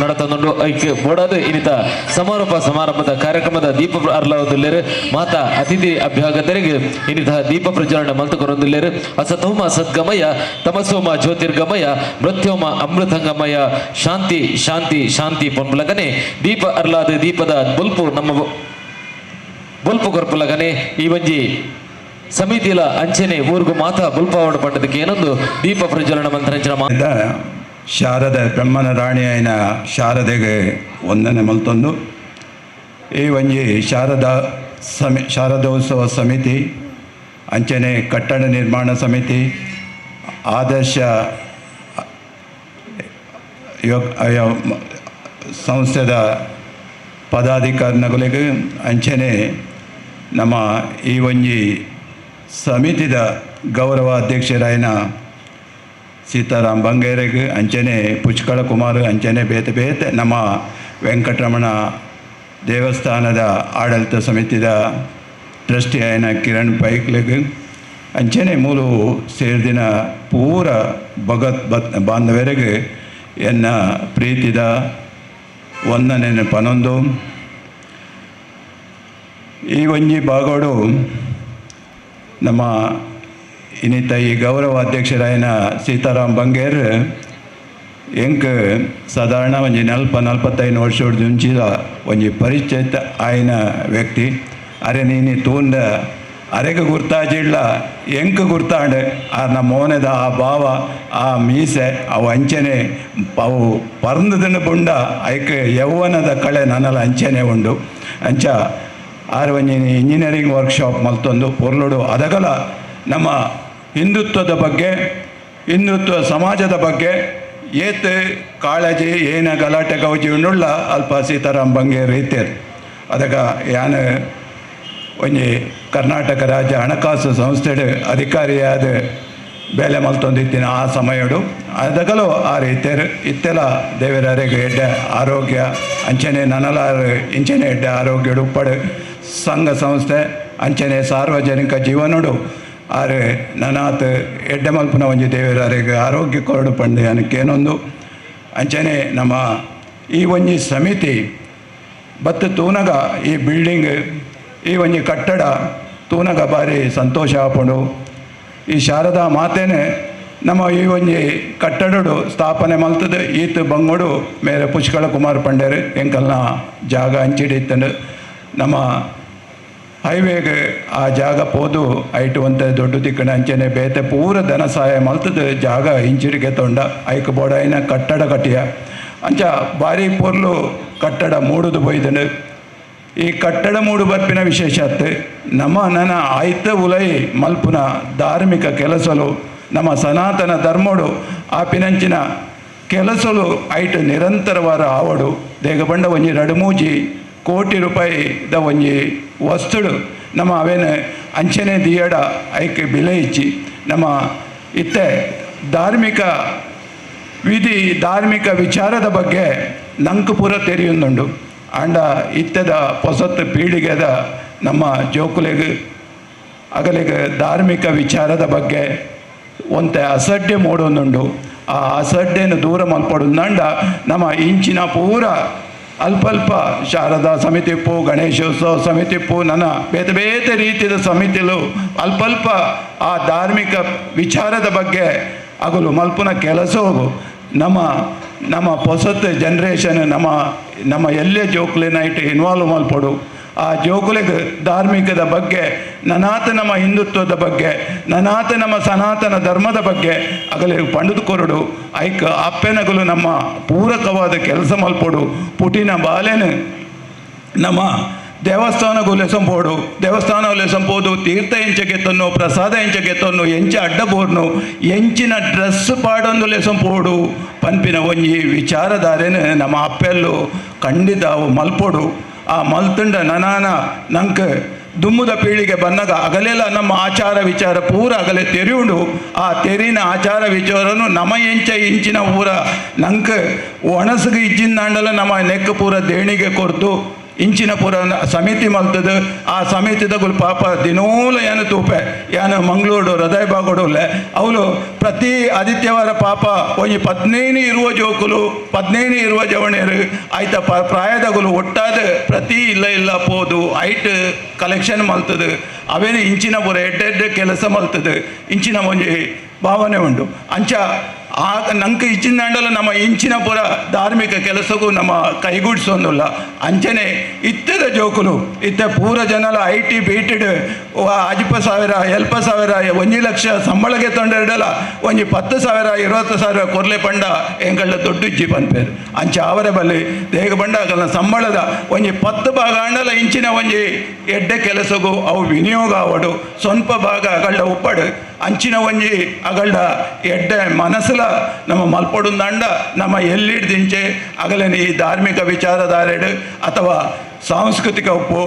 ನಡತೊಂದು ಐಕ್ಯ ಬೋಡಾದು ಇನಿತ ಸಮಾರೋಪ ಸಮಾರಂಭದ ಕಾರ್ಯಕ್ರಮದ ದೀಪ ಅರ್ಲಾವುದಿಲ್ಲೇರು ಮಾತಾ ಅತಿಥಿ ಅಭ್ಯಾಗತರಿಗೆ ಇನಿತ ದೀಪ ಪ್ರಜ್ವಲನೆ ಮಲ್ತುಕೊರೊಂದಿಲ್ಲೇರು. ಅಸತೋಮ ಸದ್ಗಮಯ ತಮಸೋಮ ಜ್ಯೋತಿರ್ಗಮಯ ಮೃತ್ಯೋಮ ಅಮೃತಂಗಮಯ ಶಾಂತಿ ಶಾಂತಿ ಶಾಂತಿ ಪೊನ್ಪುಲಗನೆ ದೀಪ ಅರ್ಲಾದ ದೀಪದ ಬುಲ್ಪು ನಮ್ಮ ಬುಲ್ಪು ಕೊರ್ಪುಲಗನೆ ಈ ಒಂಜಿ ಸಮಿತಿಲ ಅಂಚನೆ ಊರ್ಗು ಮಾತಾ ಬುಲ್ಪಾವಡು ಪಂಡದಕ್ಕೆ ಏನೊಂದು ದೀಪ ಪ್ರಜ್ವಲನ ಮಂತ್ರಂಚನ ಶಾರದೆ ಬ್ರಹ್ಮನ ರಾಣಿ అయిన ಶಾರದೆಗೆ ವಂದನೆ ಮಲ್ತೊಂದು ಈ ಒಂಜಿ ಶಾರದೋತ್ಸವ ಸಮಿತಿ ಅಂಚನೆ ಕಟ್ಟಡ ನಿರ್ಮಾಣ ಸಮಿತಿ ಆದರ್ಶ ಸಂಸ್ಥೆದ ಪದಾಧಿಕಾರಿಗಳಿಗೆ ಅಂಚನೆ ನಮ್ಮ ಈ ಒಂಜಿ ಸಮಿತಿದ ಗೌರವ ಅಧ್ಯಕ್ಷರಾಯನ ಸೀತಾರಾಮ್ ಬಂಗೇರಿಗೆ ಅಂಚನೆ ಪುಷ್ಕಳ ಕುಮಾರ್ ಅಂಚನೆ ಬೇತೆ ಬೇತೆ ನಮ್ಮ ವೆಂಕಟರಮಣ ದೇವಸ್ಥಾನದ ಆಡಳಿತ ಸಮಿತಿದ ಟ್ರಸ್ಟಿ ಆಯನ ಕಿರಣ್ ಪೈಕ್ಲಿಗೆ ಅಂಚನೆ ಮೂಲು ಸೇರಿದಿನ ಪೂರ ಬಾಂಧವರಿಗೆ ಎನ್ನ ಪ್ರೀತಿದ ವಂದನೆ ಪನೊಂದು. ಈ ಒಂಜಿ ಭಾಗೋಡು ನಮ್ಮ ಇನ್ನಿತ ಈ ಗೌರವ ಅಧ್ಯಕ್ಷರಾಯನ ಸೀತಾರಾಮ್ ಬಂಗೇರ್ ಎಂಕ್ ಸಾಧಾರಣ ಒಂಜಿ 40-45 ವರ್ಷದ ಮುಂಚಿದ ಒಂಜಿ ಪರಿಚಯ ಆಯ್ನ ವ್ಯಕ್ತಿ. ಅರೆ ನೀನು ತೂಂಡ ಅರೆಗೆ ಗುರ್ತಾಜಿಡ್ಲ ಎಂಕ್ ಗುರ್ತಾಂಡ್ ನಮ್ಮ ಮೋನದ ಆ ಭಾವ ಆ ಮೀಸೆ ಅವು ಅಂಚನೆ ಅವು ಪರ್ಂದದನ್ನು ಬುಂಡ ಐಕ್ ಯೌವನದ ಕಳೆ ನನ್ನಲ್ಲ ಅಂಚನೆ ಉಂಡು. ಅಂಚ ಆರು ಒಂಜಿ ಇಂಜಿನಿಯರಿಂಗ್ ವರ್ಕ್ಶಾಪ್ ಮಲ್ತೊಂದು ಪೊರ್ಲುಡು ಅದಗಲ ನಮ್ಮ ಹಿಂದುತ್ವದ ಬಗ್ಗೆ ಹಿಂದುತ್ವ ಸಮಾಜದ ಬಗ್ಗೆ ಏತ್ ಕಾಳಜಿ ಏನ ಗಲಾಟೆ ಗೌಜಿ ಉಂಡುಳ್ಳ ಅಲ್ಪ ಸೀತಾರಾಮ್ ಬಂಗೇರ್ ರೀತಿಯರು ಅದಕ್ಕೆ ಯಾನು ಒಂಜಿ ಕರ್ನಾಟಕ ರಾಜ್ಯ ಹಣಕಾಸು ಸಂಸ್ಥೆಡು ಅಧಿಕಾರಿಯಾದ ಬೇಲೆ ಮಲ್ತೊಂದಿತ್ತಿನ ಆ ಸಮಯಡು ಅದಗಲು ಆ ರೀತಿಯರು ಇತ್ತೆಲ್ಲ ದೇವರಿಗೆ ಎಡ್ಡೆ ಆರೋಗ್ಯ ಅಂಚನೆ ನನಲಾರು ಇಂಚನೆ ಎಡ್ಡೆ ಆರೋಗ್ಯ ಉಪ್ಪಡು ಸಂಘ ಸಂಸ್ಥೆ ಅಂಚನೆ ಸಾರ್ವಜನಿಕ ಜೀವನಡು ಆರು ನನಾತ್ ಎಡ್ಡೆ ಮಲ್ಪನ ಒಂಜಿ ದೇವರಿಗೆ ಆರೋಗ್ಯ ಕೊರಡು ಪಂಡೆ ಅನ್ನಕ್ಕೇನೊಂದು ಅಂಚನೆ ನಮ್ಮ ಈ ಒಂಜಿ ಸಮಿತಿ ಬತ್ತು ತೂನಗ ಈ ಬಿಲ್ಡಿಂಗ್ ಈ ಒಂಜಿ ಕಟ್ಟಡ ತೂನಗ ಭಾರಿ ಸಂತೋಷ ಆಪುಂಡು. ಈ ಶಾರದಾ ಮಾತೇನೆ ನಮ್ಮ ಈ ಒಂಜಿ ಕಟ್ಟಡಡು ಸ್ಥಾಪನೆ ಮಲ್ತದ ಈತ್ ಬಂಗೋಡು ಮೇರೆ ಪುಷ್ಕಳ ಕುಮಾರ್ ಪಂಡೇರು ಎಂಕಲ್ನ ಜಾಗ ಹಂಚಿಡಿತ್ತಂಡು ನಮ್ಮ ಹೈವೇಗೆ ಆ ಜಾಗ ಪೋದು ಐಟು ಅಂತ ದೊಡ್ಡ ದಿಕ್ಕಣ ಅಂಚನೆ ಬೇತೆ ಪೂರ ಧನ ಸಹಾಯ ಮಲ್ತದ ಜಾಗ ಹಿಂಚಿಡಿಗೆ ತೊಂಡ ಐಕ್ ಬೋಡಾಯಿನ ಕಟ್ಟಡ ಕಟ್ಟಿಯ ಅಂಚ ಭಾರಿ ಪೊರ್ಲು ಕಟ್ಟಡ ಮೂಡುದು ಬೈದನು. ಈ ಕಟ್ಟಡ ಮೂಡು ಬರ್ಪಿನ ವಿಶೇಷತೆ ನಮ್ಮ ನನ್ನ ಆಯ್ತ ಉಲೈ ಮಲ್ಪುನ ಧಾರ್ಮಿಕ ಕೆಲಸಲು ನಮ್ಮ ಸನಾತನ ಧರ್ಮಡು ಆ ಪಿನಂಚಿನ ಕೆಲಸಲು ಐಟು ನಿರಂತರವಾದ ಆವಡು ದೇಗ ಬಂಡ ಒಂಜಿ 2-3 ಕೋಟಿ ರೂಪಾಯಿದ ಒಂಜಿ ವಸ್ತುಡು ನಮ್ಮ ಅವೇನು ಅಂಚನೆ ದಿಯಡ ಐಕ್ ಬೆಲೆ ಇಚ್ಚಿ ನಮ್ಮ ಇತ್ತೆ ಧಾರ್ಮಿಕ ವಿಧಿ ಧಾರ್ಮಿಕ ವಿಚಾರದ ಬಗ್ಗೆ ನಂಕು ಪೂರ ತೆರೆಯುಂದುಂಡು. ಆಂಡ ಇತ್ತದ ಹೊಸತ್ತು ಪೀಳಿಗೆದ ನಮ್ಮ ಜೋಕುಲೆಗೆ ಅಗಲಿಗೆ ಧಾರ್ಮಿಕ ವಿಚಾರದ ಬಗ್ಗೆ ಒಂತೆ ಅಸಡ್ಡೆ ಮೂಡೊಂದುಂಡು. ಆ ಅಸಡ್ಡೆಯನ್ನು ದೂರ ಮಲ್ಪಡುಂದಂಡ ನಮ್ಮ ಇಂಚಿನ ಪೂರ ಅಲ್ಪ ಶಾರದಾ ಸಮಿತಿಪ್ಪು ಗಣೇಶೋತ್ಸವ ಸಮಿತಿಪ್ಪು ನನ್ನ ಬೇತೆ ಬೇತೆ ರೀತಿಯ ಸಮಿತಿಲು ಅಲ್ಪ ಆ ಧಾರ್ಮಿಕ ವಿಚಾರದ ಬಗ್ಗೆ ಆಗಲು ಮಲ್ಪುನ ಕೆಲಸವು ನಮ್ಮ ಹೊಸತು ಜನ್ರೇಷನ್ ನಮ್ಮ ಎಲ್ಲೇ ಜೋಕುಲಿನ ಇಟ್ಟು ಇನ್ವಾಲ್ವ್ ಮಲ್ಪಡು ಆ ಜೋಕುಲಿಗೆ ಧಾರ್ಮಿಕದ ಬಗ್ಗೆ ನನಾತ ನಮ್ಮ ಹಿಂದುತ್ವದ ಬಗ್ಗೆ ನನಾತ ನಮ್ಮ ಸನಾತನ ಧರ್ಮದ ಬಗ್ಗೆ ಆಗಲೇ ಪಂಡಿದುಕೊರಡು ಐಕ್ ಅಪ್ಪೆನಗಲು ನಮ್ಮ ಪೂರಕವಾದ ಕೆಲಸ ಮಲ್ಪಡು ಪುಟಿನ ಬಾಲೆನು ನಮ್ಮ ದೇವಸ್ಥಾನಗೂ ಲೆಸಂಪೋಡು ದೇವಸ್ಥಾನ ಲೆಸಂಪೋದು ತೀರ್ಥ ಎಂಚಗೆ ತನ್ನು ಪ್ರಸಾದ ಎಂಚಗೆ ತನ್ನು ಎಂಚ ಅಡ್ಡಬೋರ್ನು ಎಂಚಿನ ಡ್ರೆಸ್ ಪಾಡೊಂದು ಲೆಸಂಪೋಡು ಪನ್ಪಿನ ಒಂಜಿ ವಿಚಾರಧಾರೆನು ನಮ್ಮ ಅಪ್ಪೆಲ್ಲು ಖಂಡಿತ ಅವು ಮಲ್ಪೋಡು ಆ ಮಲ್ತುಂಡ ನನಾನ ನಂಗೆ ದುಮ್ಮುದ ಪೀಳಿಗೆ ಬಂದಾಗ ಅಗಲೆಲ್ಲ ನಮ್ಮ ಆಚಾರ ವಿಚಾರ ಪೂರ ಅಗಲೆ ತೆರೆಯುಂಡು ಆ ತೆರಿನ ಆಚಾರ ವಿಚಾರನು ನಮ್ಮ ಇಂಚಿನ ಊರ ನಂಗೆ ಒಣಸಿಗೆ ಇಜ್ಜಿಂದಾಂಡಲ ನಮ್ಮ ನೆಕ್ ಪೂರ ದೇಣಿಗೆ ಕೊರ್ತು ಇಂಚಿನ ಪೂರ ಸಮಿತಿ ಮಲ್ತದು ಆ ಸಮಿತಿದಗುಲು ಪಾಪ ದಿನೋಲ ಏನು ತೂಪೆ ಏನು ಮಂಗಳೂರು ಹೃದಯ ಬಾಗೋಡುಲ್ಲೆ ಅವಳು ಪ್ರತಿ ಆದಿತ್ಯವಾರ ಪಾಪ ಒಂಜಿ 15 ಇರುವ ಜೋಕುಲು 15 ಇರುವ ಜವಣೇರು ಆಯ್ತ ಪ್ರಾಯದಗುಲು ಒಟ್ಟಾದ ಪ್ರತಿ ಇಲ್ಲ ಪೋದು ಐಟ್ ಕಲೆಕ್ಷನ್ ಮಲ್ತದು ಅವೇನು ಇಂಚಿನ ಪೂರ ಎಡ್ಡೆಡ್ಡೆ ಕೆಲಸ ಮಲ್ತದು ಇಂಚಿನ ಒಂಜಿ ಭಾವನೆ ಉಂಟು ಅಂಚ ಆ ನಂಗೆ ಇಚ್ಚಿಂದಾಂಡಲ ನಮ್ಮ ಇಂಚಿನ ಪುರ ಧಾರ್ಮಿಕ ಕೆಲಸಕ್ಕೂ ನಮ್ಮ ಕೈಗೂಡಿಸೋದಿಲ್ಲ ಅಂಚನೆ ಇತ್ತದ ಜೋಕುಲು ಇತ್ತ ಪೂರ ಜನಲ IT ಬೀಟೆಡ್ 10,000 70,000 1 ಲಕ್ಷ ಸಂಬಳಗೆ ತೊಂಡಿರಲ್ಲ ಒಂಜಿ 10,000 20,000 ಕೊರ್ಲೆ ಪಂಡ ಎಂಗಳ ದೊಡ್ಡ ಇಜ್ಜಿ ಪನ್ಪೇರು ಅಂಚ ಅವರ ಬಲ್ಲಿ ದೇಗ ಪಂಡ ಅಗಲ ಸಂಬಳದ ಒಂಜಿ 10 ಭಾಗ ಅಂಡಲ ಇಂಚಿನ ಒಂಜಿ ಎಡ್ಡೆ ಕೆಲಸಗೂ ಅವು ವಿನಿಯೋಗ ಆವಡು ಸ್ವಲ್ಪ ಭಾಗ ಅಗಳ್ಡ ಉಪ್ಪಡು ಅಂಚಿನ ಒಂಜಿ ಅಗಳ್ಡ ಎಡ್ಡೆ ಮನಸ್ಸುಲ ನಮ್ಮ ಮಲ್ಪಡುಂದಾಂಡ ನಮ್ಮ ಎಲ್ಲಿಡ್ದಿಂಚೆ ಅಗಲನೆ ಈ ಧಾರ್ಮಿಕ ವಿಚಾರಧಾರೆಡು ಅಥವಾ ಸಾಂಸ್ಕೃತಿಕ ಉಪ್ಪು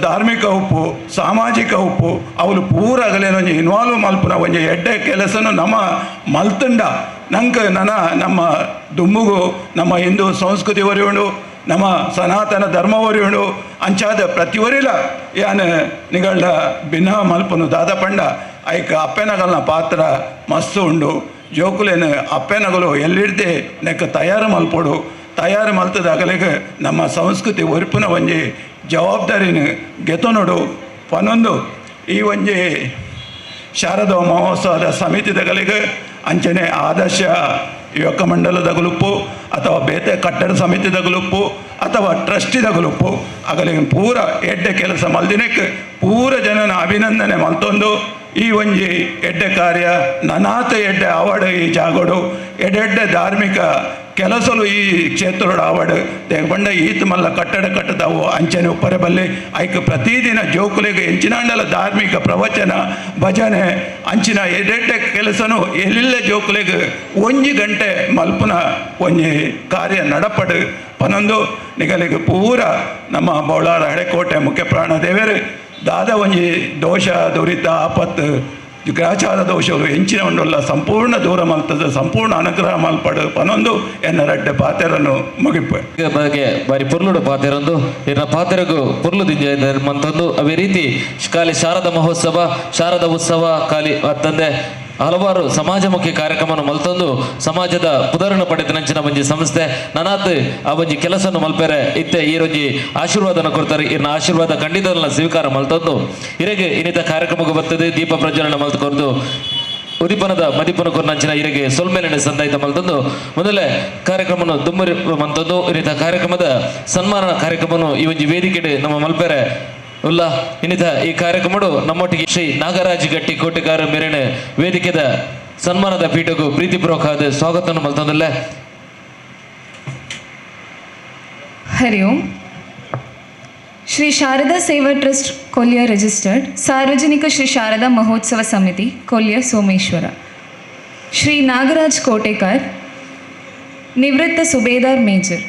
ಧಾರ್ಮಿಕ ಉಪ್ಪು ಸಾಮಾಜಿಕ ಉಪ್ಪು ಅವಳು ಪೂರ ಅಗಲೇನೊಂಜಿ ಇನ್ವಾಲ್ವ್ ಮಲ್ಪುನ ಒಂಜಿ ಎಡ್ಡೆ ಕೆಲಸನು ನಮ್ಮ ಮಲ್ತುಂಡ ನಂಗೆ ನಮ್ಮ ದುಮ್ಮುಗು ನಮ್ಮ ಹಿಂದೂ ಸಂಸ್ಕೃತಿ ಒರಿಯುಂಡು ನಮ್ಮ ಸನಾತನ ಧರ್ಮ ಒರಿಯುಂಡು ಅಂಚಾದ ಪ್ರತಿವರಿಲ ಯಾನು ನಿಗಳ ಭಿನ್ನ ಮಲ್ಪುನು ದಾದ ಪಂಡ ಐಕ ಅಪ್ಪೆನಗಲ್ನ ಪಾತ್ರ ಮಸ್ತು ಉಂಡು ಜೋಕುಲೇನು ಅಪ್ಪೆನಗಲು ಎಲ್ಲಿಡ್ದೆ ನೆಕ್ಕ ತಯಾರು ಮಲ್ಪೋಡು ತಯಾರು ಮಲ್ತದ ಅಗಲಿಗೆ ನಮ್ಮ ಸಂಸ್ಕೃತಿ ಒರಿಪುನ ಒಂಜಿ ಜವಾಬ್ದಾರಿನ ಗೆತನೋಡು ಪನೊಂದು ಈ ಒಂಜಿ ಶಾರದಾ ಮಹೋತ್ಸವದ ಸಮಿತಿದಗಳಿಗೆ ಅಂಚನೆ ಆದರ್ಶ ಯುವಕ ಮಂಡಲದಗಲುಪ್ಪು ಅಥವಾ ಬೇತೆ ಕಟ್ಟಡ ಸಮಿತಿದಗಲುಪ್ಪು ಅಥವಾ ಟ್ರಸ್ಟಿದಗಲುಪ್ಪು ಅಗಲಿಗೆ ಪೂರ ಎಡ್ಡೆ ಕೆಲಸ ಮಲ್ದಿನಕ್ಕೆ ಪೂರ ಜನನ ಅಭಿನಂದನೆ ಮಲ್ತೊಂದು ಈ ಒಂಜಿ ಎಡ್ಡೆ ಕಾರ್ಯ ನನಾತ ಎಡ್ಡೆ ಆವಡು ಈ ಜಾಗೋಡು ಎಡ್ಡೆಡ್ಡೆ ಧಾರ್ಮಿಕ ಕೆಲಸಲು ಈ ಕ್ಷೇತ್ರೋಡು ಆವಡು ದೇಗಬಂಡ ಈತ್ ಮಲ್ಲ ಕಟ್ಟಡ ಕಟ್ಟದವು ಅಂಚನೆ ಉಪ್ಪರೆ ಬಲ್ಲಿ ಐಕ್ ಪ್ರತಿದಿನ ಜೋಕುಲಿಗೆ ಎಂಚಿನಾಂಡಲ ಧಾರ್ಮಿಕ ಪ್ರವಚನ ಭಜನೆ ಅಂಚಿನ ಎಡ್ಡೆಡ್ಡೆ ಕೆಲಸನು ಎಲ್ಲಿಲ್ಲ ಜೋಕುಲಿಗೆ 1 ಗಂಟೆ ಮಲ್ಪುನ ಒಂಜಿ ಕಾರ್ಯ ನಡಪಡು ಪನೊಂದು ನಿಗಲಿಗೆ ಪೂರ ನಮ್ಮ ಬೌಳಾರ ಹಳೆಕೋಟೆ ಮುಖ್ಯ ಪ್ರಾಣ ದೇವರು ದಾದ ಒಂಜಿ ದೋಷ ದುರಿತ ಆಪತ್ತು ಗ್ರಹಚಾರ ದೋಷಗಳು ಎಂಚಿನ ಉಂಡುಲ್ಲ ಸಂಪೂರ್ಣ ದೂರ ಮಲ್ತದ ಸಂಪೂರ್ಣ ಅನುಗ್ರಹ ಮಲ್ಪಡು ಪನೊಂದು ಎನ್ನ ರಡ್ಡೆ ಪಾತೆರನ್ನು ಮುಗಿಪು ಬಗ್ಗೆ ಬಾರಿ ಪುರ್ಲುಡು ಪಾತೆರೊಂದು ಎನ್ನ ಪಾತೆರಗೂ ಪುರ್ಲು ದಿಂಜ ಮಂತೊಂದು ಅವೇ ರೀತಿ ಖಾಲಿ ಶಾರದಾ ಮಹೋತ್ಸವ ಶಾರದಾ ಉತ್ಸವ ಖಾಲಿ ತಂದೆ ಹಲವಾರು ಸಮಾಜಮುಖಿ ಕಾರ್ಯಕ್ರಮವನ್ನು ಮಲ್ತೊಂದು ಸಮಾಜದ ಪುದರನ್ನು ಪಡೆದನಂಚಿನ ಒಂಜಿ ಸಂಸ್ಥೆ ನನಾತ್ ಆ ಒಂಜಿ ಕೆಲಸವನ್ನು ಮಲ್ಪೆರೆ ಇತ್ತೆ ಈ ಒಂಜಿ ಆಶೀರ್ವಾದನ ಕೊಡ್ತಾರೆ ಇನ್ನ ಆಶೀರ್ವಾದ ಖಂಡಿತ ಸ್ವೀಕಾರ ಮಲ್ತೊಂದು ಇರೆಗೆ ಇನ್ನಿತ ಕಾರ್ಯಕ್ರಮಕ್ಕೆ ಬರ್ತದೆ ದೀಪ ಪ್ರಜ್ವಲನ ಮಲ್ತುಕೊರ್ದು ಉದಿಪನದ ಮದಿಪನ ಕೊರ್ನಂಚಿನ ಇರೆಗೆ ಸೊಲ್ಮೇಲಿನ ಸಂದಾಯಿತ ಮಲ್ತೊಂದು ಮೊದಲೇ ಕಾರ್ಯಕ್ರಮವನ್ನು ದುಮ್ಮರಿ ಮಂತೊಂದು ಇನ್ನಿತ ಕಾರ್ಯಕ್ರಮದ ಸನ್ಮಾನ ಕಾರ್ಯಕ್ರಮವನ್ನು ಈ ಒಂಜಿ ವೇದಿಕೆಡೆ ನಮ್ಮ ಮಲ್ಪೆರೆ ಉಲ್ಲ ಇನ್ನಿತ ಈ ಕಾರ್ಯಕ್ರಮಡು ನಮ್ಮೊಟ್ಟಿಗೆ ಶ್ರೀ ನಾಗರಾಜ್ ಗಟ್ಟಿ ಕೋಟೆಗಾರ ಮೇರೆನೆ ವೇದಿಕೆದ ಸನ್ಮಾನದ ಪೀಠಗೂ ಪ್ರೀತಿಪೂರ್ವಕವಾದ ಸ್ವಾಗತವನ್ನು ಮಲ್ತೊಂದಲ್ಲ ಹರಿ ಓಂ ಶ್ರೀ ಶಾರದಾ ಸೇವಾ ಟ್ರಸ್ಟ್ ಕೊಲ್ಯ ರಿಜಿಸ್ಟರ್ಡ್ ಸಾರ್ವಜನಿಕ ಶ್ರೀ ಶಾರದಾ ಮಹೋತ್ಸವ ಸಮಿತಿ ಕೊಲ್ಯ ಸೋಮೇಶ್ವರ ಶ್ರೀ ನಾಗರಾಜ್ ಕೋಟೆಕಾರ್ ನಿವೃತ್ತ ಸುಬೇದಾರ್ ಮೇಜರ್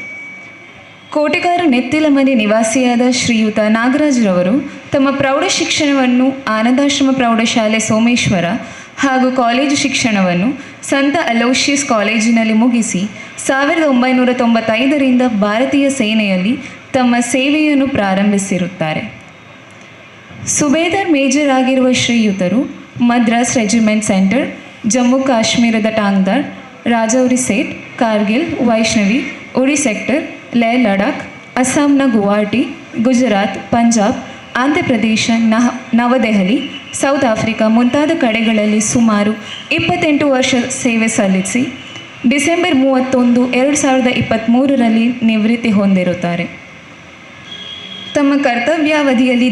ಕೋಟೆಗಾರ ನೆತ್ತಿಲಮನೆ ನಿವಾಸಿಯಾದ ಶ್ರೀಯುತ ನಾಗರಾಜ್ರವರು ತಮ್ಮ ಪ್ರೌಢ ಶಿಕ್ಷಣವನ್ನು ಆನಂದಾಶ್ರಮ ಪ್ರೌಢಶಾಲೆ ಸೋಮೇಶ್ವರ ಹಾಗೂ ಕಾಲೇಜು ಶಿಕ್ಷಣವನ್ನು ಸಂತ ಅಲೋಷಿಯಸ್ ಕಾಲೇಜಿನಲ್ಲಿ ಮುಗಿಸಿ 1995ರಿಂದ ಭಾರತೀಯ ಸೇನೆಯಲ್ಲಿ ತಮ್ಮ ಸೇವೆಯನ್ನು ಪ್ರಾರಂಭಿಸಿರುತ್ತಾರೆ. ಸುಬೇದಾರ್ ಮೇಜರ್ ಆಗಿರುವ ಶ್ರೀಯುತರು ಮದ್ರಾಸ್ ರೆಜಿಮೆಂಟ್ ಸೆಂಟರ್, ಜಮ್ಮು ಕಾಶ್ಮೀರದ ಟಾಂಗ್ದಾರ್, ರಾಜೌರಿ ಸೇಟ್, ಕಾರ್ಗಿಲ್, ವೈಷ್ಣವಿ, ಉರಿ ಸೆಕ್ಟರ್, ಲೇಹ್ ಲಡಾಖ್, ಅಸ್ಸಾಂನ ಗುವಾಹಟಿ, ಗುಜರಾತ್, ಪಂಜಾಬ್, ಆಂಧ್ರಪ್ರದೇಶ, ನವದೆಹಲಿ, ಸೌತ್ ಆಫ್ರಿಕಾ ಮುಂತಾದ ಕಡೆಗಳಲ್ಲಿ ಸುಮಾರು 28 ವರ್ಷ ಸೇವೆ ಸಲ್ಲಿಸಿ ಡಿಸೆಂಬರ್ 31, 2023ರಲ್ಲಿ ನಿವೃತ್ತಿ ಹೊಂದಿರುತ್ತಾರೆ. ತಮ್ಮ ಕರ್ತವ್ಯಾವಧಿಯಲ್ಲಿ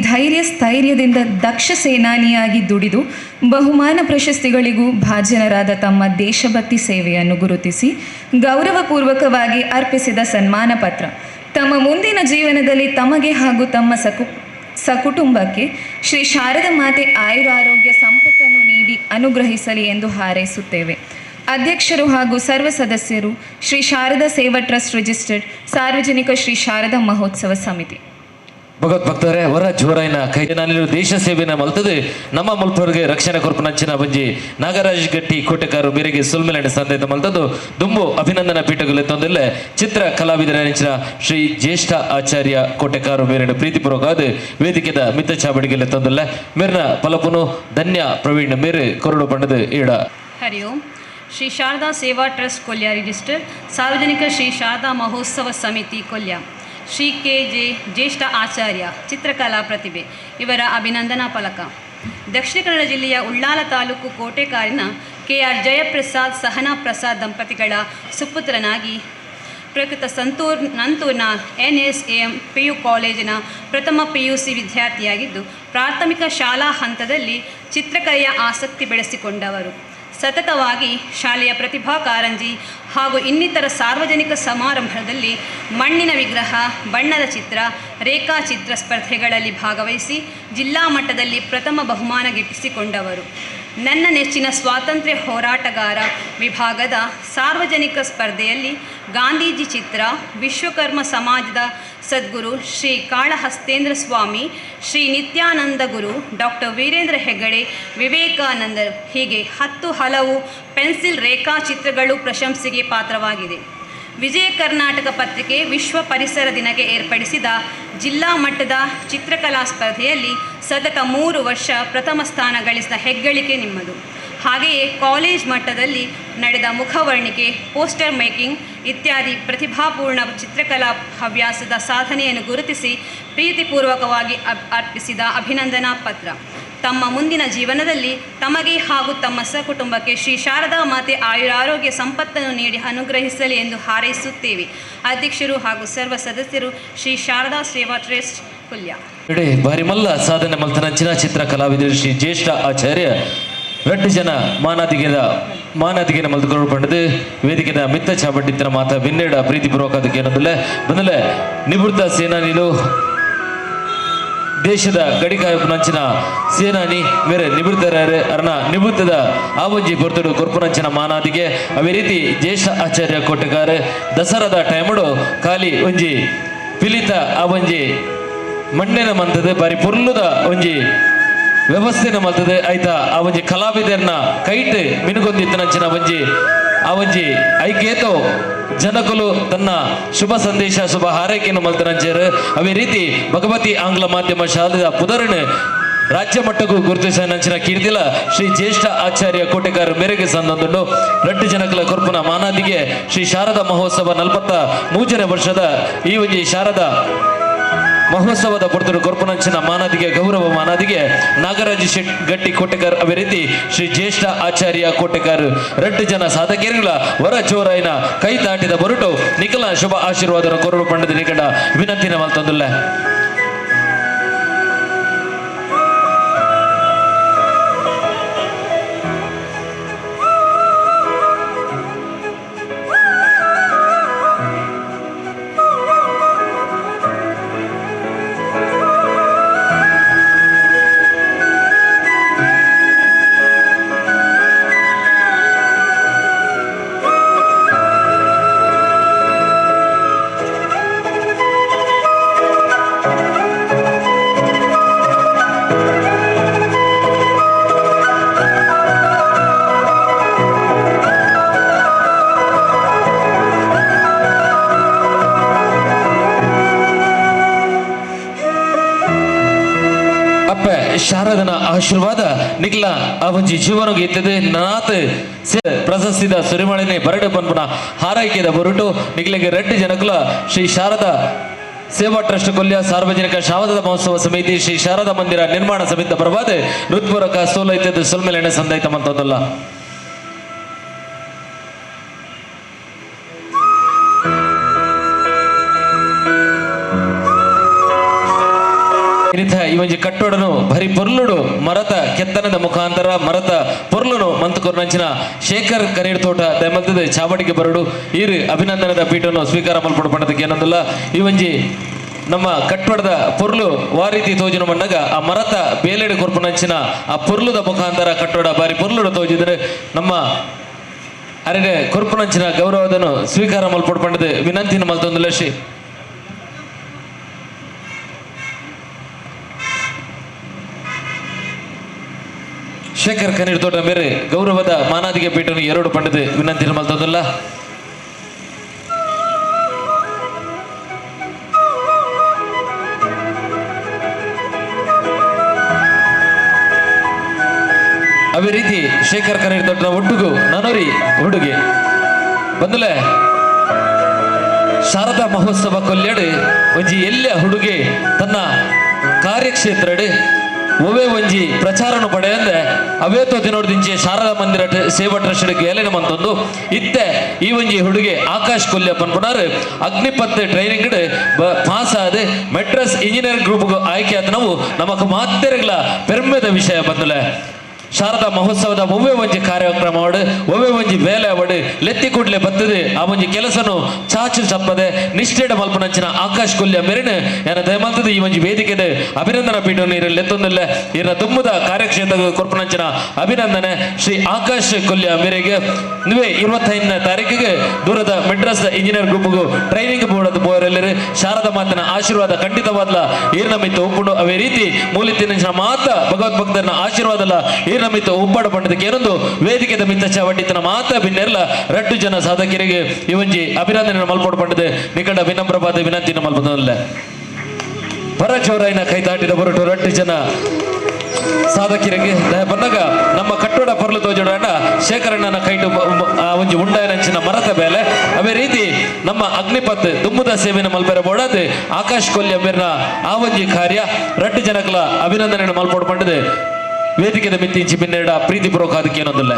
ಸ್ಥೈರ್ಯದಿಂದ ದಕ್ಷ ಸೇನಾನಿಯಾಗಿ ದುಡಿದು ಬಹುಮಾನ ಪ್ರಶಸ್ತಿಗಳಿಗೂ ಭಾಜನರಾದ ತಮ್ಮ ದೇಶಭಕ್ತಿ ಸೇವೆಯನ್ನು ಗುರುತಿಸಿ ಗೌರವಪೂರ್ವಕವಾಗಿ ಅರ್ಪಿಸಿದ ಸನ್ಮಾನ ಪತ್ರ ತಮ್ಮ ಮುಂದಿನ ಜೀವನದಲ್ಲಿ ತಮಗೆ ಹಾಗೂ ತಮ್ಮ ಸಕುಟುಂಬಕ್ಕೆ ಶ್ರೀ ಶಾರದಾ ಮಾತೆ ಆಯುರಾರೋಗ್ಯ ಸಂಪತ್ತನ್ನು ನೀಡಿ ಅನುಗ್ರಹಿಸಲಿ ಎಂದು ಹಾರೈಸುತ್ತೇವೆ. ಅಧ್ಯಕ್ಷರು ಹಾಗೂ ಸರ್ವ ಸದಸ್ಯರು ಶ್ರೀ ಶಾರದಾ ಸೇವಾ ಟ್ರಸ್ಟ್ ರಿಜಿಸ್ಟರ್ಡ್ ಸಾರ್ವಜನಿಕ ಶ್ರೀ ಶಾರದಾ ಮಹೋತ್ಸವ ಸಮಿತಿ. ಭಗವದ್ಭಕ್ತರೇ ಹೊರ ಜೋರಾಯಿನ ಕೈ ನಾನು ದೇಶ ಸೇವೆನ ಮಲ್ತದೆ ನಮ್ಮ ಮುಲ್ಪರ್ಗೆ ರಕ್ಷಣೆ ಕೊರ್ಪನಂಚಿನ ಬಂಜಿ ನಾಗರಾಜ್ ಗಟ್ಟಿ ಕೋಟೆಕಾರು ಮೇರೆಗೆ ಸುಲ್ಮೆಲಂಡ ಸಂದೇತ ಮಲ್ತದ್ದು ದುಂಬು ಅಭಿನಂದನಾ ಪೀಠಗಳು ತಂದಿಲ್ಲ ಚಿತ್ರ ಕಲಾವಿದರ ನೆಂಚಿನ ಶ್ರೀ ಜ್ಯೇಷ್ಠ ಆಚಾರ್ಯ ಕೋಟೆಕಾರು ಮೇರೆಡು ಪ್ರೀತಿಪೂರ್ವಕವಾದ ವೇದಿಕೆದ ಮಿತ್ತ ಚಾಬಡಿಗೆಲ್ಲ ತಂದಿಲ್ಲ ಮೇರಿನ ಫಲಪುನು ಧನ್ಯ ಪ್ರವೀಣ್ ಮೇರೆ ಕೊರಡು ಬಣ್ಣದ ಈಡ. ಹರಿ ಓಂ. ಶ್ರೀ ಶಾರದಾ ಸೇವಾ ಟ್ರಸ್ಟ್ ಕೊಲ್ಯ ರಿಜಿಸ್ಟರ್ ಸಾರ್ವಜನಿಕ ಶ್ರೀ ಶಾರದಾ ಮಹೋತ್ಸವ ಸಮಿತಿ ಕೊಲ್ಯ ಶ್ರೀ ಕೆ ಜ್ಯೇಷ್ಠ ಆಚಾರ್ಯ ಚಿತ್ರಕಲಾ ಪ್ರತಿಭೆ ಇವರ ಅಭಿನಂದನಾ ಫಲಕ. ದಕ್ಷಿಣ ಕನ್ನಡ ಜಿಲ್ಲೆಯ ಉಳ್ಳಾಲ ತಾಲೂಕು ಕೋಟೆಕಾರಿನ KR ಜಯಪ್ರಸಾದ್ ಸಹನಾ ಪ್ರಸಾದ್ ದಂಪತಿಗಳ ಸುಪುತ್ರನಾಗಿ ಪ್ರಕೃತ ನಂತೂರ್ನ NSAM PU ಕಾಲೇಜಿನ ಪ್ರಥಮ PUC ವಿದ್ಯಾರ್ಥಿಯಾಗಿದ್ದು ಪ್ರಾಥಮಿಕ ಶಾಲಾ ಹಂತದಲ್ಲಿ ಚಿತ್ರಕಲೆಯ ಆಸಕ್ತಿ ಬೆಳೆಸಿಕೊಂಡವರು. ಸತತವಾಗಿ ಶಾಲೆಯ ಪ್ರತಿಭಾ ಕಾರಂಜಿ ಹಾಗೂ ಇನ್ನಿತರ ಸಾರ್ವಜನಿಕ ಸಮಾರಂಭದಲ್ಲಿ ಮಣ್ಣಿನ ವಿಗ್ರಹ, ಬಣ್ಣದ ಚಿತ್ರ, ರೇಖಾಚಿತ್ರ ಸ್ಪರ್ಧೆಗಳಲ್ಲಿ ಭಾಗವಹಿಸಿ ಜಿಲ್ಲಾ ಮಟ್ಟದಲ್ಲಿ ಪ್ರಥಮ ಬಹುಮಾನ ಗಿಟ್ಟಿಸಿಕೊಂಡವರು. ನನ್ನ ನೆಚ್ಚಿನ ಸ್ವಾತಂತ್ರ್ಯ ಹೋರಾಟಗಾರ ವಿಭಾಗದ ಸಾರ್ವಜನಿಕ ಸ್ಪರ್ಧೆಯಲ್ಲಿ ಗಾಂಧೀಜಿ ಚಿತ್ರ, ವಿಶ್ವಕರ್ಮ ಸಮಾಜದ ಸದ್ಗುರು ಶ್ರೀ ಕಾಳಹಸ್ತೇಂದ್ರ ಸ್ವಾಮಿ, ಶ್ರೀ ನಿತ್ಯಾನಂದ ಗುರು, ಡಾಕ್ಟರ್ ವೀರೇಂದ್ರ ಹೆಗ್ಗಡೆ, ವಿವೇಕಾನಂದರು ಹೀಗೆ 10 ಹಲವು ಪೆನ್ಸಿಲ್ ರೇಖಾಚಿತ್ರಗಳು ಪ್ರಶಂಸೆಗೆ ಪಾತ್ರವಾಗಿದೆ. ವಿಜಯ ಕರ್ನಾಟಕ ಪತ್ರಿಕೆ ವಿಶ್ವ ಪರಿಸರ ದಿನಕ್ಕೆ ಏರ್ಪಡಿಸಿದ ಜಿಲ್ಲಾ ಮಟ್ಟದ ಚಿತ್ರಕಲಾ ಸ್ಪರ್ಧೆಯಲ್ಲಿ ಸತತ 3 ವರ್ಷ ಪ್ರಥಮ ಸ್ಥಾನ ಗಳಿಸಿದ ಹೆಗ್ಗಳಿಕೆ ನಿಮ್ಮದು. ಹಾಗೆಯೇ ಕಾಲೇಜ್ ಮಟ್ಟದಲ್ಲಿ ನಡೆದ ಮುಖವರ್ಣಿಕೆ, ಪೋಸ್ಟರ್ ಮೇಕಿಂಗ್ ಇತ್ಯಾದಿ ಪ್ರತಿಭಾಪೂರ್ಣ ಚಿತ್ರಕಲಾ ಹವ್ಯಾಸದ ಸಾಧನೆಯನ್ನು ಗುರುತಿಸಿ ಪ್ರೀತಿಪೂರ್ವಕವಾಗಿ ಅರ್ಪಿಸಿದ ಅಭಿನಂದನಾ ಪತ್ರ. ತಮ್ಮ ಮುಂದಿನ ಜೀವನದಲ್ಲಿ ತಮಗೆ ಹಾಗೂ ತಮ್ಮ ಸಕುಟುಂಬಕ್ಕೆ ಶ್ರೀ ಶಾರದಾ ಮಾತೆ ಆಯುರಾರೋಗ್ಯ ಸಂಪತ್ತನ್ನು ನೀಡಿ ಅನುಗ್ರಹಿಸಲಿ ಎಂದು ಹಾರೈಸುತ್ತೇವೆ. ಅಧ್ಯಕ್ಷರು ಹಾಗೂ ಸರ್ವ ಸದಸ್ಯರು ಶ್ರೀ ಶಾರದಾ ಸೇವಾ ಟ್ರಸ್ಟ್ ಕುಲ್ಯ. ಬಾರಿ ಮಲ್ಲ ಸಾಧನೆ ಮಲ್ತನಂಚಿನ ಚಿತ್ರ ಕಲಾವಿದರು ಶ್ರೀ ಜ್ಯೇಷ್ಠ ಆಚಾರ್ಯ 2 ಜನ ಮಾನಾದಿಗೆನ ಮಲ್ತುಕೊಂಡು ಪಂಡದು ವೇದಿಕೆದ ಮಿತ್ತ ಚಾಬಟ್ಟಿತ್ತಿನ ಮಾತ ಬೆನ್ನೆಡ ಪ್ರೀತಿಪೂರ್ವಕ ಅದಕ್ಕೆ ಏನಂದಲ್ಲ ಬಂದಲೆ ನಿವೃತ್ತ ಸೇನಾನಿಲು ದೇಶದ ಗಡಿಕಾಯಪುನಂಚಿನ ಸೇನಾನಿ ಬೇರೆ ನಿವೃತ್ತರಾರೆ ಅರ್ನ ನಿವೃತ್ತದ ಆವಂಜಿ ಬರ್ತಡು ಕೊರ್ಪುನಂಚಿನ ಮಾನಾದಿಗೆ ಅವೇ ರೀತಿ ಜ್ಯೇಷ್ಠ ಆಚಾರ್ಯ ಕೋಟೆಗಾರ ದಸರಾದ ಟೈಮಡು ಖಾಲಿ ಒಂಜಿ ಪಿಲಿತ ಆವಂಜಿ ಮಣ್ಣಿನ ಮಂತದ ಬಾರಿ ಪುರ್ಲುದ ಒಂಜಿ ವ್ಯವಸ್ಥೆನ ಮಲ್ತದೆ ಆಯ್ತಾ ಆ ಒಂಜಿ ಕಲಾವಿದರ್ನ ಕೈಟ್ ಮಿನುಗೊಂದಿತ್ತನಂಚಿನ ಒಂಜಿ ಐಕೇತೋ ಜನಕಲು ತನ್ನ ಶುಭ ಸಂದೇಶ ಶುಭ ಹಾರೈಕೆಯನ್ನು ಮಲ್ತನಂಚೇರು ಅವೇ ರೀತಿ ಭಗವತಿ ಆಂಗ್ಲ ಮಾಧ್ಯಮ ಶಾಲೆಯ ಪುದರನ್ನು ರಾಜ್ಯ ಮಟ್ಟಕ್ಕೂ ಗುರುತಿಸಿನ ಕೀರ್ತಿಲ ಶ್ರೀ ಜ್ಯೇಷ್ಠ ಆಚಾರ್ಯ ಕೋಟೆಗಾರ ಮೇರೆಗೆ ಸಂದೊಂದು 2 ಜನಕಲ ಕೊರ್ಪುನ ಮಾನಾದಿಗೆ ಶ್ರೀ ಶಾರದಾ ಮಹೋತ್ಸವ 43ನೇ ವರ್ಷದ ಈ ಒಂಜಿ ಶಾರದಾ ಮಹೋತ್ಸವದ ಪುರ್ತರು ಕೊರ್ಪುನಂಚಿನ ಮಾನಾದಿಗೆ ಗೌರವ ಮಾನಾದಿಗೆ ನಾಗರಾಜ್ ಗಟ್ಟಿ ಕೋಟೆಗಾರ್ ಅವೇ ರೀತಿ ಶ್ರೀ ಜ್ಯೇಷ್ಠ ಆಚಾರ್ಯ ಕೋಟೆಗಾರ್ 2 ಜನ ಸಾಧಕರುಗಳ ವರ ಚೋರಾಯಿನ ಕೈ ತಾಟಿದ ಬರುಟು ನಿಖಲ ಶುಭ ಆಶೀರ್ವಾದ ಕೊರಡು ಪಂಡದ ನಿಕಟ ವಿನಂತಿನ ಮಲ್ತಂದುಲ್ಲ. ಶಾರದನ ಆಶೀರ್ವಾದ ನಿಖಲ ಅವಜಿ ಜೀವನಗೆ ಇತ್ತದೆ ನಾತ್ ಪ್ರಶಸ್ತಿದ ಸುರಿಮಳೆನೆ ಬರಡು ಪನ್ಪುನ ಹಾರೈಕೆದ ಬರುಟು ನಿಖಲಿಗೆ 2 ಜನಕುಲ ಶ್ರೀ ಶಾರದಾ ಸೇವಾ ಟ್ರಸ್ಟ್ ಕೊಲ್ಯ ಸಾರ್ವಜನಿಕ ಶಾರದಾ ಮಹೋತ್ಸವ ಸಮಿತಿ ಶ್ರೀ ಶಾರದಾ ಮಂದಿರ ನಿರ್ಮಾಣ ಸಮಿತಿ ಪರವಾದ ಹೃತ್ಪೂರ್ವಕ ಸೋಲೈತದ ಸುಲ್ಮೆಲೆನೆ ಸಂದೈತ ಮಂತದಲ್ಲ. ಈ ಒಂಜಿ ಕಟ್ಟೋಡನು ಭರಿ ಪೊರ್ಲುಡು ಮರತ ಕೆತ್ತನದ ಮುಖಾಂತರ ಮರತ ಪೊರ್ಲುನು ಮಂತುಕೊರ್ನಂಚಿನ ಶೇಖರ್ ಕರೀಡ್ ತೋಟ ದೈಮಲ್ತದ ಚಾವಡಿಗೆ ಬರಡು ಈರು ಅಭಿನಂದನದ ಪೀಠವನ್ನು ಸ್ವೀಕಾರ ಮಲ್ಪಡು ಪಂಡದಕ್ಕೆ ಏನಂದಲ್ಲ ಈ ಒಂಜಿ ನಮ್ಮ ಕಟ್ಟಡದ ಪೊರ್ಲು ವಾರೀತಿ ತೋಜಿನ ಮಣ್ಣಗ ಆ ಮರತ ಬೇಲೆಡು ಕೊರ್ಪುನಂಚಿನ ಆ ಪೊರ್ಲುದ ಮುಖಾಂತರ ಕಟ್ಟಡ ಬಾರಿ ಪೊರ್ಲುಡು ತೋಜಿದ್ರೆ ನಮ್ಮ ಅರೆಗೆ ಕೊರ್ಪುನಂಚಿನ ಗೌರವದನ್ನು ಸ್ವೀಕಾರ ಮಲ್ಪಡು ಪಂಡದ ವಿನಂತಿನ ಮಲ್ತೊಂದುಲ್ಲ ಶ್ರೀ ಶೇಖರ್ ಕನೀರ್ ತೋಟ ಮೇರೆ ಗೌರವದ ಮಾನಾದಿಗೆ ಪೀಠನು 2 ಪಂಡದ ವಿನಂತಿ ಮಲ್ತದಲ್ಲ. ಅವೇ ರೀತಿ ಶೇಖರ್ ಕನೀರ್ ತೋಟನ ಒಟ್ಟಿಗೂ ನನೋರಿ ಹುಡುಗಿ ಬಂದಲೆ ಶಾರದಾ ಮಹೋತ್ಸವ ಕೊಲ್ಯಾಡು ಒಂಜಿ ಎಲ್ಲ ಹುಡುಗಿ ತನ್ನ ಕಾರ್ಯಕ್ಷೇತ್ರಡು ಒವೇ ಒಂಜಿ ಪ್ರಚಾರನು ಪಡೆಯಂದೆ ಅವೇ ತೋತಿನೋಡ್ದಿಂಚೆ ಶಾರದಾ ಮಂದಿರ ಸೇವಾ ಟ್ರಸ್ಟ್ ಏಲೇನ ಮಂತೊಂದು ಇತ್ತೆ ಈ ಒಂಜಿ ಹುಡುಗಿ ಆಕಾಶ್ ಕೊಲ್ಯ ಪನ್ಪುನಾರು ಅಗ್ನಿಪತ್ ಟ್ರೈನಿಂಗ್ ಪಾಸ್ ಆದ ಮೆಟ್ರಸ್ ಇಂಜಿನಿಯರಿಂಗ್ ಗ್ರೂಪ್ ಆಯ್ಕೆ ಆದ ನಾವು ನಮಕ್ ಮಾತೆರೆಗಳ ಪೆರ್ಮೆದ ವಿಷಯ ಬಂದಲೆ ಶಾರದಾ ಮಹೋತ್ಸವದ ಒವ್ವೇ ಒಂಜಿ ಕಾರ್ಯಕ್ರಮ ಅವಡು ಒವ್ವೇ ಒಂಜಿ ಬೇಲೆ ಅವಡು ಲೆತ್ತಿ ಕೂಡ್ಲೆ ಬತ್ತದು ಆ ಒಂಜಿ ಕೆಲಸನು ಚಾಚು ಚಪ್ಪದೆ ನಿಷ್ಠೆಡ ಮಲ್ಪನಂಚಿನ ಆಕಾಶ್ ಕೊಲ್ಯ ಮೆರಿನ ಏನ ದಯಮಂತದ ಈ ಒಂಜಿ ವೇದಿಕೆದ ಅಭಿನಂದನಾ ಪೀಠ ನೀರು ಲೆತ್ತೊಂದಿಲ್ಲ ಇರ ತುಂಬದ ಕಾರ್ಯಕ್ಷೇತ್ರ ಕೊರ್ಪನಂಚಿನ ಅಭಿನಂದನೆ ಶ್ರೀ ಆಕಾಶ್ ಕೊಲ್ಯ ಮೇರೆಗೆ ನೀವೇ 25ನೇ ತಾರೀಕಿಗೆ ದೂರದ ಮೆಡ್ರಾಸ್ ಇಂಜಿನಿಯರ್ ಗ್ರೂಪ್ಗೂ ಟ್ರೈನಿಂಗ್ ಬೋರ್ಡ್ ಬೋರೆಲ್ಲರೂ ಶಾರದಾ ಮಾತಿನ ಆಶೀರ್ವಾದ ಖಂಡಿತವಾದ್ಲ ಈರ್ನ ಮಿತ್ತ ಒಪ್ಪುಂಡು ಅವೇ ರೀತಿ ಮೂಲಿತಿನ ಮಾತ ಭಗವದ್ಭಕ್ತರನ್ನ ಆಶೀರ್ವಾದಲ್ಲ ಮಿತ್ತ ಉಪ್ಪಾಡ ಪಂಡದಕ್ಕೆ ಏನೊಂದು ವೇದಿಕೆದ ಮಿತ್ತ ಚಾವಟ್ಟಿತನ ಮಾತ ಭಿನ್ನೆರ್ಲ 2 ಜನ ಸಾಧಕರಿಗೆ ಇವೊಂಜಿ ಅಭಿನಂದನೆ ಮಲ್ಪೋಡು ಪಂಡದೆ ನಿಕಟ ವಿನಮ್ರವಾದ ವಿನಂತಿನ ಮಲ್ಪದಲ್ಲ ಪರಚೌರೈನ ಕೈತಾಟಿದ ಹೊರಟು 2 ಜನ ಸಾಧಕರಿಗೆ ಬಂದಾಗ ನಮ್ಮ ಕಟ್ಟೋಡ ಪರ್ಲು ತೋಜೋಡ ಶೇಖರಣ್ಣನ ಕೈಟು ಒಂಜಿ ಉಂಡಾಯನಂಚಿನ ಮರದ ಬೇಲೆ ಅವೇ ರೀತಿ ನಮ್ಮ ಅಗ್ನಿಪತ್ ದುಮ್ಮದ ಸೇವೆನ ಮಲ್ಪೆರ ಬೋಡದು ಆಕಾಶ್ ಕೊಲ್ಯ ಮೇರ್ನ ಆ ಒಂಜಿ ಕಾರ್ಯ 2 ಜನಗಳ ಅಭಿನಂದನೆ ಮಲ್ಪೋಡು ಪಂಡದೆ ವೇದಿಕೆದ ಮಿತ್ತಿಂಚಿ ಪಿನ್ನೆರಡ ಪ್ರೀತಿ ಪೂರ್ವಕ ಅದಕ್ಕೆ ಏನೊಂದಿಲ್ಲ.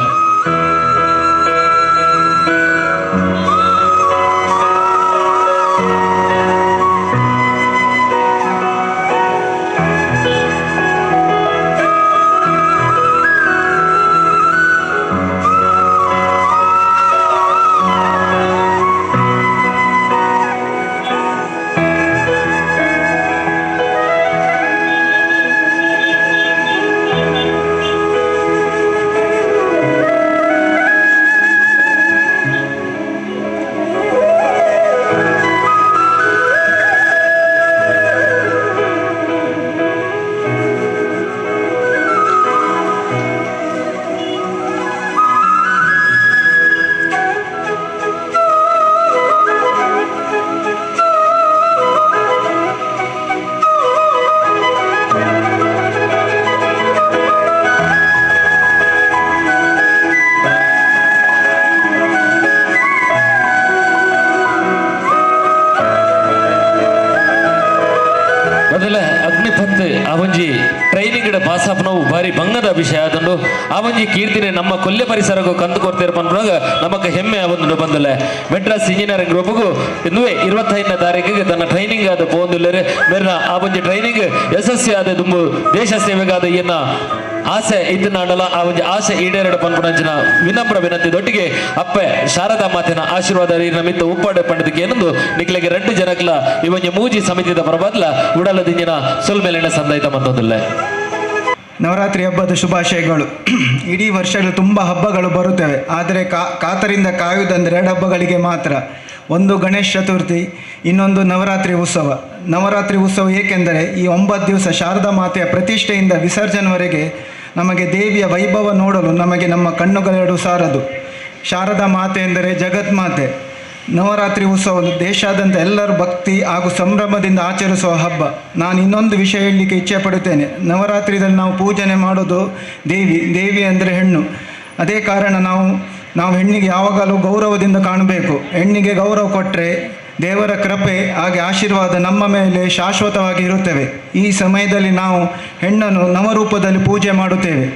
ಅಗ್ನಿಪತ್ ಆ ಒಂಜಿ ಟ್ರೈನಿಂಗ್ ಪಾಸಾಪ್ ನಾವು ಬಾರಿ ಬಂಗದ ವಿಷಯ ಅದನ್ನು ಆ ಒಂಜಿ ಕೀರ್ತಿನೇ ನಮ್ಮ ಕೊಲ್ಯ ಪರಿಸರಗೂ ಕಂದು ಕೊಡ್ತೀರ ಪನ್ಪನಾಗ ನಮಕ್ ಹೆಮ್ಮೆ ಒಂದು ಬಂದಲೆ ಮೆಡ್ರಾಸ್ ಇಂಜಿನಿಯರಿಂಗ್ ಗ್ರೂಪ್ಗೂ ಇನ್ನುವೇ 25ನೇ ತಾರೀಕಿಗೆ ತನ್ನ ಟ್ರೈನಿಂಗ್ ಆದ ಪೋಂದಿಲ್ಲರೆ ಮೇರ್ನ ಆ ಒಂಜಿ ಟ್ರೈನಿಂಗ್ ಯಶಸ್ವಿ ಆದ ದುಂಬು ದೇಶ ಸೇವೆಗಾದ ಏನ ಆಸೆ ಇದ್ದನಾಡಲ ಆ ಒಂದು ಆಸೆ ಈಡೇರಡು ಪನ್ಪುಣಂಚಿನ ವಿನಮ್ರ ವಿನಂತಿದೊಟ್ಟಿಗೆ ಅಪ್ಪೆ ಶಾರದಾ ಮಾತಿನ ಆಶೀರ್ವಾದ ನಮಿತ್ತ ಉಪ್ಪಾಡೆ ಪಂಡದಕ್ಕೆ ಏನೊಂದು ನಿಕ್ಲೆಗೆ 2 ಜನಕ್ಲ ಇವೊಂಜಿ ಮೂಜಿ ಸಮಿತಿದ ಪರಬದ್ಲ ಉಡಲದಿಂಜಿನ ಸೊಲ್ಮೇಲಿನ ಸಂದೈತ ಮಂತೊಂದಿಲ್ಲ. ನವರಾತ್ರಿ ಹಬ್ಬದ ಶುಭಾಶಯಗಳು. ಇಡೀ ವರ್ಷಗಳು ತುಂಬ ಹಬ್ಬಗಳು ಬರುತ್ತವೆ, ಆದರೆ ಕಾತರಿಂದ ಕಾಯುವುದಂದರೆ 2 ಹಬ್ಬಗಳಿಗೆ ಮಾತ್ರ. ಒಂದು ಗಣೇಶ ಚತುರ್ಥಿ, ಇನ್ನೊಂದು ನವರಾತ್ರಿ ಉತ್ಸವ. ನವರಾತ್ರಿ ಉತ್ಸವ ಏಕೆಂದರೆ ಈ 9 ದಿವಸ ಶಾರದಾ ಮಾತೆಯ ಪ್ರತಿಷ್ಠೆಯಿಂದ ವಿಸರ್ಜನೆವರೆಗೆ ನಮಗೆ ದೇವಿಯ ವೈಭವ ನೋಡಲು ನಮಗೆ ನಮ್ಮ ಕಣ್ಣುಗಳೆರಡು ಸಾರದು. ಶಾರದಾ ಮಾತೆ ಎಂದರೆ ಜಗನ್ಮಾತೆ. ನವರಾತ್ರಿ ಉತ್ಸವ ದೇಶಾದ್ಯಂತ ಎಲ್ಲರೂ ಭಕ್ತಿ ಹಾಗೂ ಸಂಭ್ರಮದಿಂದ ಆಚರಿಸುವ ಹಬ್ಬ. ನಾನು ಇನ್ನೊಂದು ವಿಷಯ ಹೇಳಲಿಕ್ಕೆ ಇಚ್ಛೆ ಪಡುತ್ತೇನೆ. ನವರಾತ್ರಿಯಲ್ಲಿ ನಾವು ಪೂಜನೆ ಮಾಡೋದು ದೇವಿ ಅಂದರೆ ಹೆಣ್ಣು. ಅದೇ ಕಾರಣ ನಾವು ಹೆಣ್ಣಿಗೆ ಯಾವಾಗಲೂ ಗೌರವದಿಂದ ಕಾಣಬೇಕು. ಹೆಣ್ಣಿಗೆ ಗೌರವ ಕೊಟ್ಟರೆ ದೇವರ ಕೃಪೆ ಹಾಗೆ ಆಶೀರ್ವಾದ ನಮ್ಮ ಮೇಲೆ ಶಾಶ್ವತವಾಗಿ ಇರುತ್ತವೆ. ಈ ಸಮಯದಲ್ಲಿ ನಾವು ಹೆಣ್ಣನ್ನು ನವರೂಪದಲ್ಲಿ ಪೂಜೆ ಮಾಡುತ್ತೇವೆ.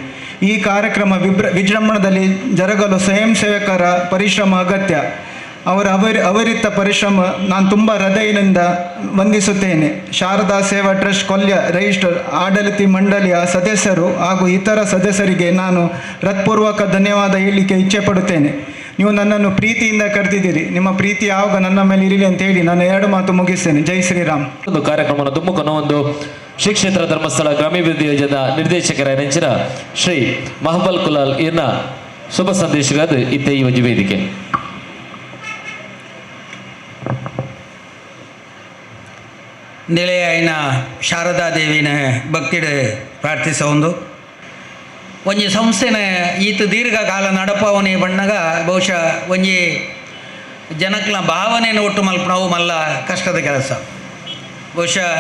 ಈ ಕಾರ್ಯಕ್ರಮ ವಿಜೃಂಭಣದಲ್ಲಿ ಜರುಗಲು ಸ್ವಯಂ ಸೇವಕರ ಪರಿಶ್ರಮ ಅಗತ್ಯ. ಅವರಿತ್ತ ಪರಿಶ್ರಮ ನಾನು ತುಂಬ ಹೃದಯದಿಂದ ವಂದಿಸುತ್ತೇನೆ. ಶಾರದಾ ಸೇವಾ ಟ್ರಸ್ಟ್ ಕೊಲ್ಯ ರಿಜಿಸ್ಟರ್ ಆಡಳಿತ ಮಂಡಳಿಯ ಸದಸ್ಯರು ಹಾಗೂ ಇತರ ಸದಸ್ಯರಿಗೆ ನಾನು ಹೃತ್ಪೂರ್ವಕ ಧನ್ಯವಾದ ಹೇಳಲಿಕ್ಕೆ ಇಚ್ಛೆ ಪಡುತ್ತೇನೆ. ನೀವು ನನ್ನನ್ನು ಪ್ರೀತಿಯಿಂದ ಕರೆದಿದ್ದೀರಿ. ನಿಮ್ಮ ಪ್ರೀತಿ ಯಾವಾಗ ನನ್ನ ಮೇಲೆ ಇರಲಿ ಅಂತ ಹೇಳಿ ನಾನು 2 ಮಾತು ಮುಗಿಸ್ತೇನೆ. ಜೈ ಶ್ರೀರಾಮ್. ಒಂದು ಕಾರ್ಯಕ್ರಮವನ್ನು ತುಮಕೂರಿನ ಒಂದು ಶ್ರೀ ಕ್ಷೇತ್ರ ಧರ್ಮಸ್ಥಳ ಗ್ರಾಮೀಣಾಭಿವೃದ್ಧಿ ಯೋಜನಾ ನಿರ್ದೇಶಕರ ನೆಂಚಿನ ಶ್ರೀ ಮಹಬಲ್ ಕುಲಾಲ್ ಇನ್ನ ಶುಭ ಸಂದೇಶಗಾದ ಇತ್ತೆ ಈ ಒಂದು ವೇದಿಕೆ ನಿಲೆಯಾಯಿನ ಶಾರದಾ ದೇವಿನ ಭಕ್ತಿಡ್ ಪ್ರಾರ್ಥಿಸೊಂದು ಒಂಜಿ ಸಂಸ್ಥೆನ ಈತ ದೀರ್ಘಕಾಲ ನಡಪವನೇ ಬಣ್ಣಗ ಬಹುಶಃ ಒಂಜಿ ಜನಕ್ಲ ಭಾವನೆಯನ್ನು ಒಟ್ಟು ಮಲ್ಪನವು ಮಲ್ಲ ಕಷ್ಟದ ಕೆಲಸ. ಬಹುಶಃ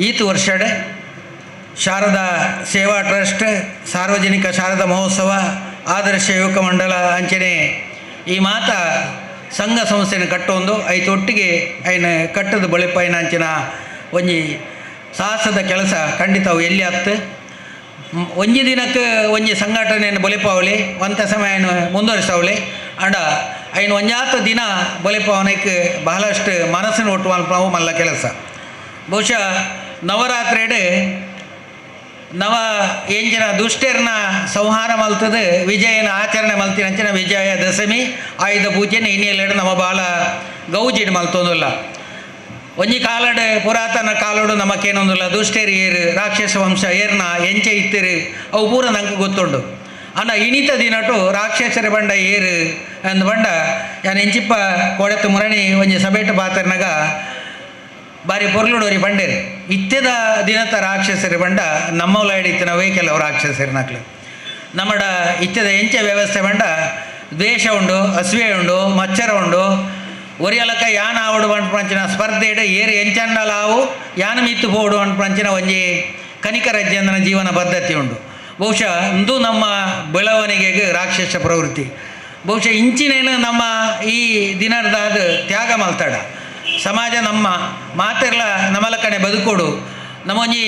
ಈತ ವರ್ಷಡೆ ಶಾರದಾ ಸೇವಾ ಟ್ರಸ್ಟ್ ಸಾರ್ವಜನಿಕ ಶಾರದಾ ಮಹೋತ್ಸವ ಆದರ್ಶ ಯುವಕ ಮಂಡಲ ಅಂಚನೆ ಈ ಮಾತ ಸಂಘ ಸಂಸ್ಥೆನ ಕಟ್ಟೊಂದು ಐತು ಒಟ್ಟಿಗೆ ಐನ ಕಟ್ಟದ ಬಳಿಪೈನ ಅಂಚಿನ ಒಂಜಿ ಸಾಹಸದ ಕೆಲಸ ಖಂಡಿತ ಅವು ಎಲ್ಲಿ ಹತ್ತು ಒಂಜಿ ದಿನಕ್ಕೆ ಒಂಜಿ ಸಂಘಟನೆಯನ್ನು ಬಲಿಪಾವಳಿ ಒಂಥ ಸಮಯನ ಮುಂದುವರಿಸವಳಿ ಅಂಡ ಐನು ಒಂಜಾತ ದಿನ ಬಲಿಪಾವನಕ್ಕೆ ಬಹಳಷ್ಟು ಮನಸ್ಸಿನ ಒಟ್ಟು ಮಲ್ಪವು ಮಲ್ಲ ಕೆಲಸ. ಬಹುಶಃ ನವರಾತ್ರಿಡೆ ನವ ಎಂಚಿನ ದುಷ್ಟರ್ನ ಸಂಹಾರ ಮಲ್ತದ ವಿಜಯನ ಆಚರಣೆ ಮಲ್ತಿನ ಅಂಚಿನ ವಿಜಯ ದಶಮಿ ಆಯುಧ ಪೂಜೆನ ಇನ್ನೆಲ್ಲೆಡೆ ನಮ್ಮ ಭಾಳ ಗೌಜಿಡ್ ಮಲ್ತೊಂದಿಲ್ಲ. ಒಂಜಿ ಕಾಲಡ್ ಪುರಾತನ ಕಾಲಡು ನಮಕೇನೊಂದಿಲ್ಲ ದುಷ್ಟೇರು ಏರು ರಾಕ್ಷಸ ವಂಶ ಏರ್ನ ಎಂಚೆ ಇತ್ತಿರು ಅವು ಪೂರ ನಂಗೆ ಗೊತ್ತುಂಡು. ಅನ್ನ ಇಣಿತ ದಿನಟು ರಾಕ್ಷಸರ ಬಂಡ ಏರು ಅಂದ ಬಂಡ ಯಾನು ಎಂಚಿಪ್ಪ ಕೊಡೆತ್ತು ಮುರಣಿ ಒಂಜಿ ಸಬೇಟು ಪಾತ್ರನಾಗ ಬಾರಿ ಪೊರ್ಲುಡೋರಿ ಬಂಡೇರು ಇತ್ಯದ ದಿನತ ರಾಕ್ಷಸರ ಬಂಡ ನಮ್ಮವಲ ಹಿಡಿತನವೇ ಕೆಲವು ರಾಕ್ಷಸರಿನಾಕ್ಲು ನಮ್ಮಡ ಇತ್ಯದ ಎಂಚೆ ವ್ಯವಸ್ಥೆ ಬಂಡ ದ್ವೇಷ ಉಂಡು, ಅಸೂಯೆ ಉಂಡು, ಮಚ್ಚರ ಉಂಡು. ಒರಿಯಲಕ ಯಾನ ಆವಡು ಅಂಚನ ಸ್ಪರ್ಧೆಡೆ ಏರು ಎಂಚಂಡಲಾವು ಯಾನ ಮಿತ್ತು ಪೋಡು ಅಂಚನ ಒಂಜಿ ಕನಿಕರಜ್ಜಂದನ ಜೀವನ ಪದ್ಧತಿ ಉಂಡು. ಬಹುಶಃ ಇಂದು ನಮ್ಮ ಬೆಳವಣಿಗೆಗೆ ರಾಕ್ಷಸ ಪ್ರವೃತ್ತಿ. ಬಹುಶಃ ಇಂಚಿನೇನು ನಮ್ಮ ಈ ದಿನದಾದ ತ್ಯಾಗ ಮಲ್ತಾಡ ಸಮಾಜ ನಮ್ಮ ಮಾತೆಲ್ಲ ನಮ್ಮಲ ಕಡೆ ಬದುಕೋಡು ನಮ್ಮೊಂಜಿ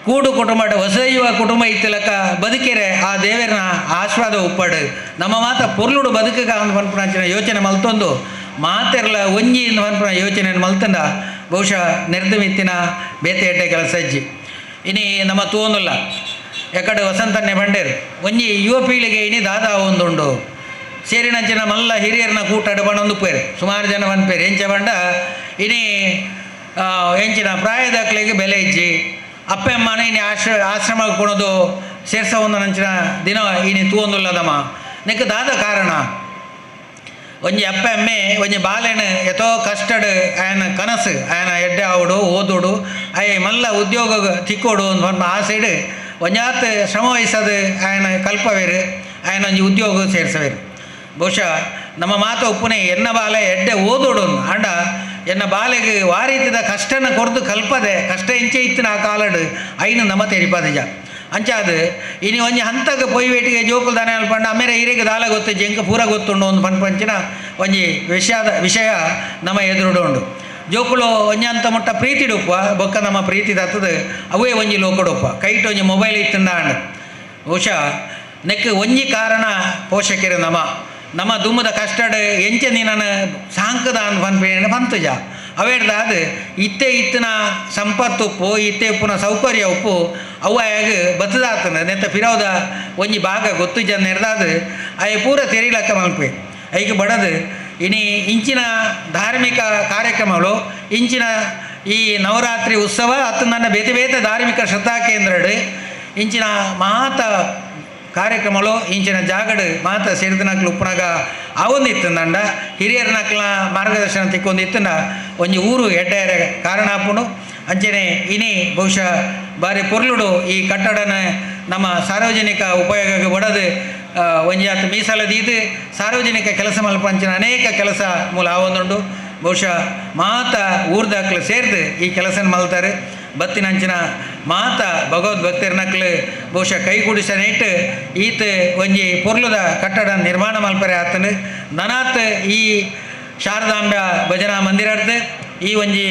ಕೂಡು ಕುಟುಂಬದ ಹೊಸಯುವ ಕುಟುಂಬ ಇತ್ತಲಕ ಬದುಕಿರೆ ಆ ದೇವರನ ಆಸ್ವಾದ ಉಪ್ಪಡು ನಮ್ಮ ಮಾತ ಪೊರ್ಲುಡು ಬದುಕಗ ಅಂಚಿನ ಯೋಚನೆ ಮಲ್ತೊಂದು ಮಾತೆರ್ಲ ಒಂಜಿ ಪನ್ಪುನ ಯೋಚನೆಯನ್ನು ಮಲ್ತಂಡ ಬಹುಶಃ ನೆರೆದು ಮಿತ್ತಿನ ಬೇತೆ ಎಡ್ಡೆ ಕೆಲಸ ಅಜ್ಜಿ ಇನಿ ನಮ್ಮ ತೋಂದಿಲ್ಲ ಎಕಡೆ ವಸಂತನ್ನೇ ಬಂಡೇರು ಒಂಜಿ ಯುವ ಪೀಳಿಗೆ ಇನಿ ದಾದಾ ಒಂದುಂಡು ಸೇರಿನಂಚಿನ ಮಲ್ಲ ಹಿರಿಯರನ್ನ ಕೂಟಾಡು ಬಣ್ಣೊಂದು ಪೇರು ಸುಮಾರು ಜನ ಬಂದ್ಪೇರು ಎಂಚ ಬಂಡ ಇನಿ ಎಂಚಿನ ಪ್ರಾಯದಾಕ್ಲಿಗೆ ಬೆಲೆ ಇಜ್ಜಿ ಅಪ್ಪೆಮ್ಮನ ಇನಿ ಆಶ್ರಮಕ್ಕೆ ಕೊಡೋದು ಸೇರ್ಸ ಒಂದು ನಂಚಿನ ದಿನ ಇನಿ ತೂವೊಂದುಲ್ಲದಮ್ಮ ನೆಕ್ ದಾದ ಕಾರಣ ಒಂಜಿ ಅಪ್ಪ ಅಮ್ಮೆ ಒಂಜಿ ಬಾಲೆನ ಎತೋ ಕಷ್ಟಡ್ ಆಯನ ಕನಸು ಆಯನ ಎಡ್ಡೆ ಆವಡು ಓದೋಡು ಅಯ್ಯ ಮಲ್ಲ ಉದ್ಯೋಗ ತಿಕ್ಕೋಡು ಅಂತ ಆ ಸೈಡ್ ಒಂಜಾತ್ ಶ್ರಮ ವಹಿಸೋದು ಆಯನ ಕಲ್ಪವೇರು ಆಯನ ಒಂಜಿ ಉದ್ಯೋಗ ಸೇರಿಸವೇರು. ಬಹುಶಃ ನಮ್ಮ ಮಾತು ಒಪ್ಪುನೆ ಎನ್ನ ಬಾಲೆ ಎಡ್ಡೆ ಓದೋಡು ಅಂಡ ಎನ್ನ ಬಾಲೆಗೆ ವಾರೀತಿದ ಕಷ್ಟನ ಕೊರ್ದು ಕಲ್ಪದೆ ಕಷ್ಟ ಇಂಚೆ ಇತ್ತಿನ ಆ ಕಾಲಡು ಐನು ನಮ್ಮ ತೆರಿಪದಜ ಅಂಚಾದು ಇನಿ ಒಂಜಿ ಹಂತಕ್ಕೆ ಪೊಯ್ವೇಟಿಗೆ ಜೋಕುಲು ದಾನೆ ಅಲ್ಪಂಡ ಆಮೇಲೆ ಹಿರಿಗೆ ದಾಲ ಗೊತ್ತು ಜಂಕ ಪೂರ ಗೊತ್ತುಂಡು ಒಂದು ಪಂಚಿನ ಒಂಜಿ ವಿಷಯ ನಮ್ಮ ಎದುರುಡು ಉಂಡು. ಜೋಕುಲು ಒಂಜಿ ಅಂತ ಮುಟ್ಟ ಪ್ರೀತಿಡುಪ್ಪ ಬೊಕ್ಕ ನಮ್ಮ ಪ್ರೀತಿ ತತ್ತದ ಅವೇ ಒಂಜಿ ಲೋಕಡುಪ್ಪ ಕೈಟ್ ಒಂಜಿ ಮೊಬೈಲ್ ಇತ್ತಂಡ ಅಂಡು ಬಹುಶಃ ನೆಕ್ ಒಂಜಿ ಕಾರಣ ಪೋಷಕರು ನಮ್ಮ ದುಮ್ಮದ ಕಷ್ಟಡ್ ಎಂಚೆ ನೀನನ್ನು ಸಾಂಕದ ಅಂತ ಪನ್ಪೇನ ಪಂತುಜ ಅವೇಡ್ದಾದ ಇತ್ತೆ ಇತ್ತಿನ ಸಂಪತ್ತು ಉಪ್ಪು ಇತ್ತೆ ಉಪ್ಪುನ ಸೌಕರ್ಯ ಉಪ್ಪು ಅವಾಗ ಬತ್ತದಾತನ ನೆತ್ತ ಫಿರೋದ ಒಂಜಿ ಭಾಗ ಗೊತ್ತು ಜನ ನೆರೆದಾದ ಅಯ್ಯ ಪೂರ ತೆರಿಲಕ್ಕ ಮಲ್ಪೆ ಐಗೆ ಬಡದು ಇನಿ ಇಂಚಿನ ಧಾರ್ಮಿಕ ಕಾರ್ಯಕ್ರಮಗಳು ಇಂಚಿನ ಈ ನವರಾತ್ರಿ ಉತ್ಸವ ಅತ್ತು ನನ್ನ ಬೇತೆ ಬೇತೆ ಧಾರ್ಮಿಕ ಶ್ರದ್ಧಾ ಕೇಂದ್ರಡು ಇಂಚಿನ ಮಾತ ಕಾರ್ಯಕ್ರಮಗಳು ಇಂಚಿನ ಜಾಗಡು ಮಾತ ಸೇರಿದನಕ್ಲು ಉಪ್ಪನಾಗ ಅವೊಂದಿತ್ತಂಡ ಹಿರಿಯರ ನಕ್ಲ ಮಾರ್ಗದರ್ಶನ ತಿಕ್ಕೊಂದಿತ್ತಂಡ ಒಂಜಿ ಊರು ಎಡ್ಡೆ ಕಾರಣ ಆಪುಂಡು ಅಂಚನೆ ಇನಿ ಬಹುಶಃ ಬಾರಿ ಪೊರ್ಲುಡು ಈ ಕಟ್ಟಡನ ನಮ್ಮ ಸಾರ್ವಜನಿಕ ಉಪಯೋಗಕ್ಕೆ ಒಡದು ಒಂಜಿ ಆತ ಮೀಸಲದೀದು ಸಾರ್ವಜನಿಕ ಕೆಲಸ ಮಲ್ಪಂಚಿನ ಅನೇಕ ಕೆಲಸ ಮೂಲ ಆವೊಂದುಂಡು. ಬಹುಶಃ ಮಾತ ಊರ್ದಾಕ್ಲು ಸೇರ್ದು ಈ ಕೆಲಸ ಮಲ್ತಾರೆ ಬತ್ತಿನಂಚಿನ ಮಾತ ಭಗವದ್ಭಕ್ತರ್ನಕ್ಲು ಬಹುಶಃ ಕೈಗೂಡಿಸನೆ ಇಟ್ಟು ಈತ ಒಂಜಿ ಪೊರ್ಲುದ ಕಟ್ಟಡ ನಿರ್ಮಾಣ ಮಲ್ಪರೆ ಆತನು ನನಾತ್ ಈ ಶಾರದಾಂಬ ಭಜನಾ ಮಂದಿರದ್ದು ಈ ಒಂಜಿ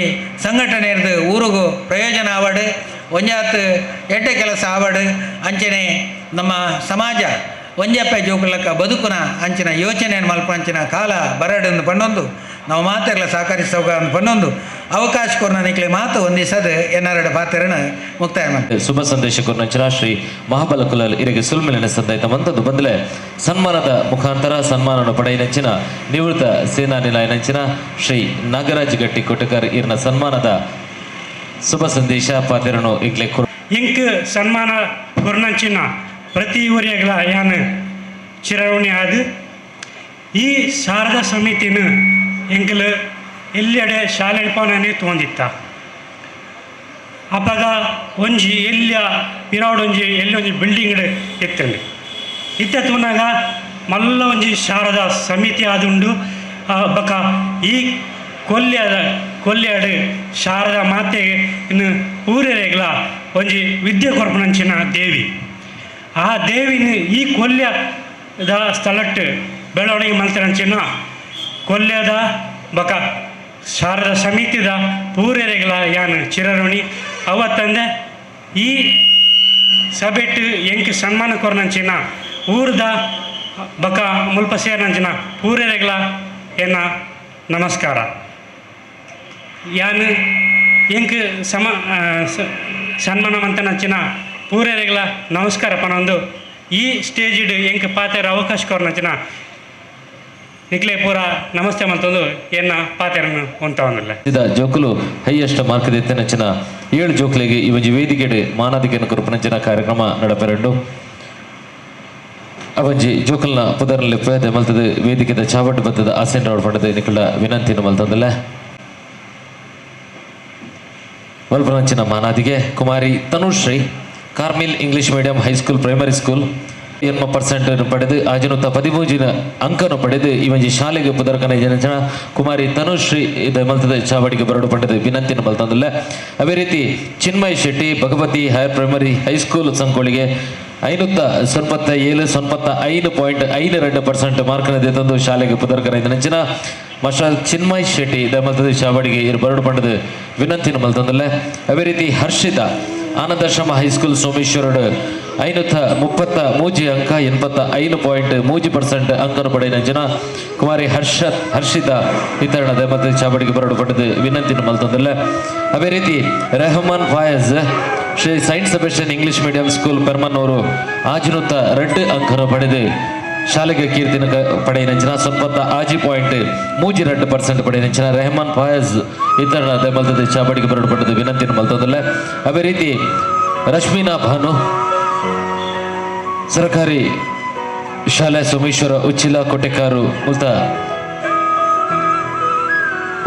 ಸಂಘಟನೆ ಇರ್ದು ಊರಿಗೂ ಪ್ರಯೋಜನ ಆವಡು ಒಂಜಾತ್ ಎಡ್ಡೆ ಕೆಲಸ ಆವಡು ಅಂಚನೆ ನಮ್ಮ ಸಮಾಜ ಒಂಜಪ್ಪ ಜೋಕುಲಕ್ಕ ಬದುಕುನ ಅಂಚಿನ ಯೋಚನೆಯನ್ನು ಮಲ್ಪಂಚಿನ ಕಾಲ ಬರಡನ್ನು ಪಣ್ಣೊಂದು ನಾವು ಮಾತೆಲ್ಲ ಸಹಕರಿಸೋಗ ಪಣ್ಣೊಂದು ಅವಕಾಶ ಕೊರ್ನ ನಿಕ್ಲೆ ಮಾತು ಒಂದಿಸದು ಎನ್ನರಡ ಪಾತ್ರನ ಮುಕ್ತಾಯ ಮಾಡಿ ಶುಭ ಸಂದೇಶ ಕೊರ್ನಂಚಿನ ಶ್ರೀ ಮಹಾಬಲ ಕುಲಲ್ ಇರಿಗೆ ಸುಲ್ಮೆಲಿನ ಸಂದಾಯಿತ ಮಂತದ್ದು ಬಂದಲೆ ಸನ್ಮಾನದ ಮುಖಾಂತರ ಸನ್ಮಾನವನ್ನು ಪಡೆಯಿನಂಚಿನ ನಿವೃತ್ತ ಸೇನಾನಿ ನಾಯನಂಚಿನ ಶ್ರೀ ನಾಗರಾಜ್ ಗಟ್ಟಿ ಕೊಟ್ಟಕರ್ ಇರ್ನ ಸನ್ಮಾನದ ಶುಭ ಸಂದೇಶ ಪಾತ್ರನು ಇಗ್ಲೆ ಇಂಕ್ ಸನ್ಮಾನ ಕೊರ್ನಂಚಿನ ಪ್ರತಿ ಊರಿಯಗಳ ಯಾನ ಚಿರವಣಿ ಆದ ಈ ಶಾರದಾ ಸಮಿತಿನ ಎಂಕಲ್ ಎಲ್ಲೆಡೆ ಶಾಲೆ ಪಾನೇ ತೊಂದಿತ್ತ ಅಪ್ಪಗ ಒಂಜಿ ಎಲ್ಲ ಪಿರಾವಡ್ ಒಂಜಿ ಎಲ್ಲೊಂಜಿ ಬಿಲ್ಡಿಂಗ್ ಎತ್ತಂಡು ಇತ್ತೆ ತೂನಾಗ ಮಲ್ಲ ಒಂಜಿ ಶಾರದಾ ಸಮಿತಿ ಆದುಂಡು ಬಕ ಈ ಕೊಲ್ಯಾಡ್ ಶಾರದಾ ಮಾತೆ ಇನ್ನು ಊರೇರೆಗ್ಲ ಒಂಜಿ ವಿದ್ಯೆ ಕೊರ್ಪುನಂಚಿನ ದೇವಿ. ಆ ದೇವಿನ ಈ ಕೊಲ್ಯದ ಸ್ಥಳಟ್ಟು ಬೆಳವಣಿಗೆ ಮಲ್ತರಂಚಿನ ಕೊಲ್ಯದ ಬಕ ಶಾರದಾ ಸಮಿತಿದ ಪೂರೆರೆಗ್ಲ ಯಾನ್ ಚಿರಋಣಿ ಅವತ್ತಂದೆ ಈ ಸಭೆಟ್ಟು ಎಂಕ್ ಸನ್ಮಾನ ಕೊರ್ನಂಚಿನ ಊರ್ದ ಬಕ ಮುಲ್ಪ ಸೇರ್ನಂಚಿನ ಪೂರೆರೆಗ್ಲ ಎನ್ನ ನಮಸ್ಕಾರ. ಯಾನ್ ಎಂಕ್ ಸನ್ಮಾನ ಮಂತನಂಚಿನ ಪೂರೆರೆಗ್ಲ ನಮಸ್ಕಾರ ಪನೊಂದು ಈ ಸ್ಟೇಜಿಡ್ ಎಂಕ್ ಪಾತೆರ ಅವಕಾಶ ಕೊರ್ನಂಚಿನ ನಿಕ್ಲೆ ಪೂರ ನಮಸ್ತೆ ಮಲ್ತೊಂದು ಎನ್ನ ಪಾತೆರನ್ನು ಹೊಂತವನ್ನಲ್ಲ ಜೋಕುಲು ಹೈಯೆಸ್ಟ್ ಮಾರ್ಕ್ ದೆತ್ತನಂಚಿನ 7 ಜೋಕ್ಲೆಗೆ ಈ ಒಂಜಿ ವೇದಿಕೆಡೆ ಮಾನಾದಿಕೆಯನ್ನು ಕೊರಪನಂಚಿನ ಕಾರ್ಯಕ್ರಮ ನಡಪೆರಂಡು ಅವಜ್ಜಿ ಜೋಕಲ್ನ ಪುದರ್ನಲ್ಲಿ ಪೇದೆ ಮಲ್ತದ ವೇದಿಕೆದ ಚಾವಟ್ಟು ಬತ್ತದ ಆಸೆನ್ ರೌಡ್ ಪಡೆದ ನಿಕಲ ವಿನಂತಿಯನ್ನು ಮಲ್ತಂದಲ್ಲ ಮಲ್ಪನಂಚಿನ ಮಾನಾದಿಗೆ Kumari Tanushree Carmel English medium high school primary school 80% ಪಡೆದು ಆಜನುತ್ತ 13 ಅಂಕನು ಪಡೆದು ಈ ಒಂಜಿ ಶಾಲೆಗೆ ಪುದರ್ಕನ ಜನ ಕುಮಾರಿ ತನುಶ್ರೀ ಇದು ಮಲ್ತದ ಚಾವಡಿಗೆ ಬರಡು ಪಡೆದು ವಿನಂತಿಯನ್ನು ಮಲ್ತಂದಲ್ಲ. ಅದೇ ರೀತಿ Chinmay Shetty Bhagavathi higher primary high school ಸಂಕೋಳಿಗೆ 597.5.52% ಮಾರ್ಕನ ತಂದು ಶಾಲೆಗೆ ಪುದರ್ಕನ ನೆಂಚಿನ ಮಾಸ್ಟರ್ ಚಿನ್ಮಯ್ ಶೆಟ್ಟಿ ಮಲ್ತದ ಚಾವಡಿಗೆ ಇರು ಬರಡು ಪಡೆದು ವಿನಂತಿಯನ್ನು ಮಲ್ತಂದಲ್ಲ. ಅದೇ ರೀತಿ ಹರ್ಷಿತಾ ಆನಂದಾಶ್ರಮ ಹೈಸ್ಕೂಲ್ ಸೋಮೇಶ್ವರಡು 530 ಅಂಕ 85.3% ಅಂಕನು ಪಡೆದ ಕುಮಾರಿ ಹರ್ಷಿತಾ ವಿತರಣದ ಮತ್ತು ಚಾವಡಿಗೆ ಬರಡು ಪಡೆದು ವಿನಂತಿಯನ್ನು ಮಲ್ತಂದಲ್ಲ. ಅದೇ ರೀತಿ Rehman Fayaz Shri saint Sebastian English medium school Permannur 2 ಅಂಕನು ಪಡೆದು ಶಾಲೆಗೆ ಕೀರ್ತಿನ ಪಡೆಯನಂಚಿನ 90.32% ಪಡೆಯನಂಚಿನ ರೆಹಮಾನ್ ಫಾಯಜ್ ವಿತರಣದ ಮಲ್ತದ ಚಾವಡಿಗೆ ಬರಡು ಪಡೆದು ವಿನಂತಿಯನ್ನು ಮಲ್ತಂದಲ್ಲ. ಅದೇ ರೀತಿ ರಶ್ಮಿನಾ ಭಾನು ಸರ್ಕಾರಿ ಶಾಲೆ ಸೋಮೇಶ್ವರ ಉಚ್ಚಿಲ ಕೊಟ್ಟೆಕಾರು ಮುಲ್ತ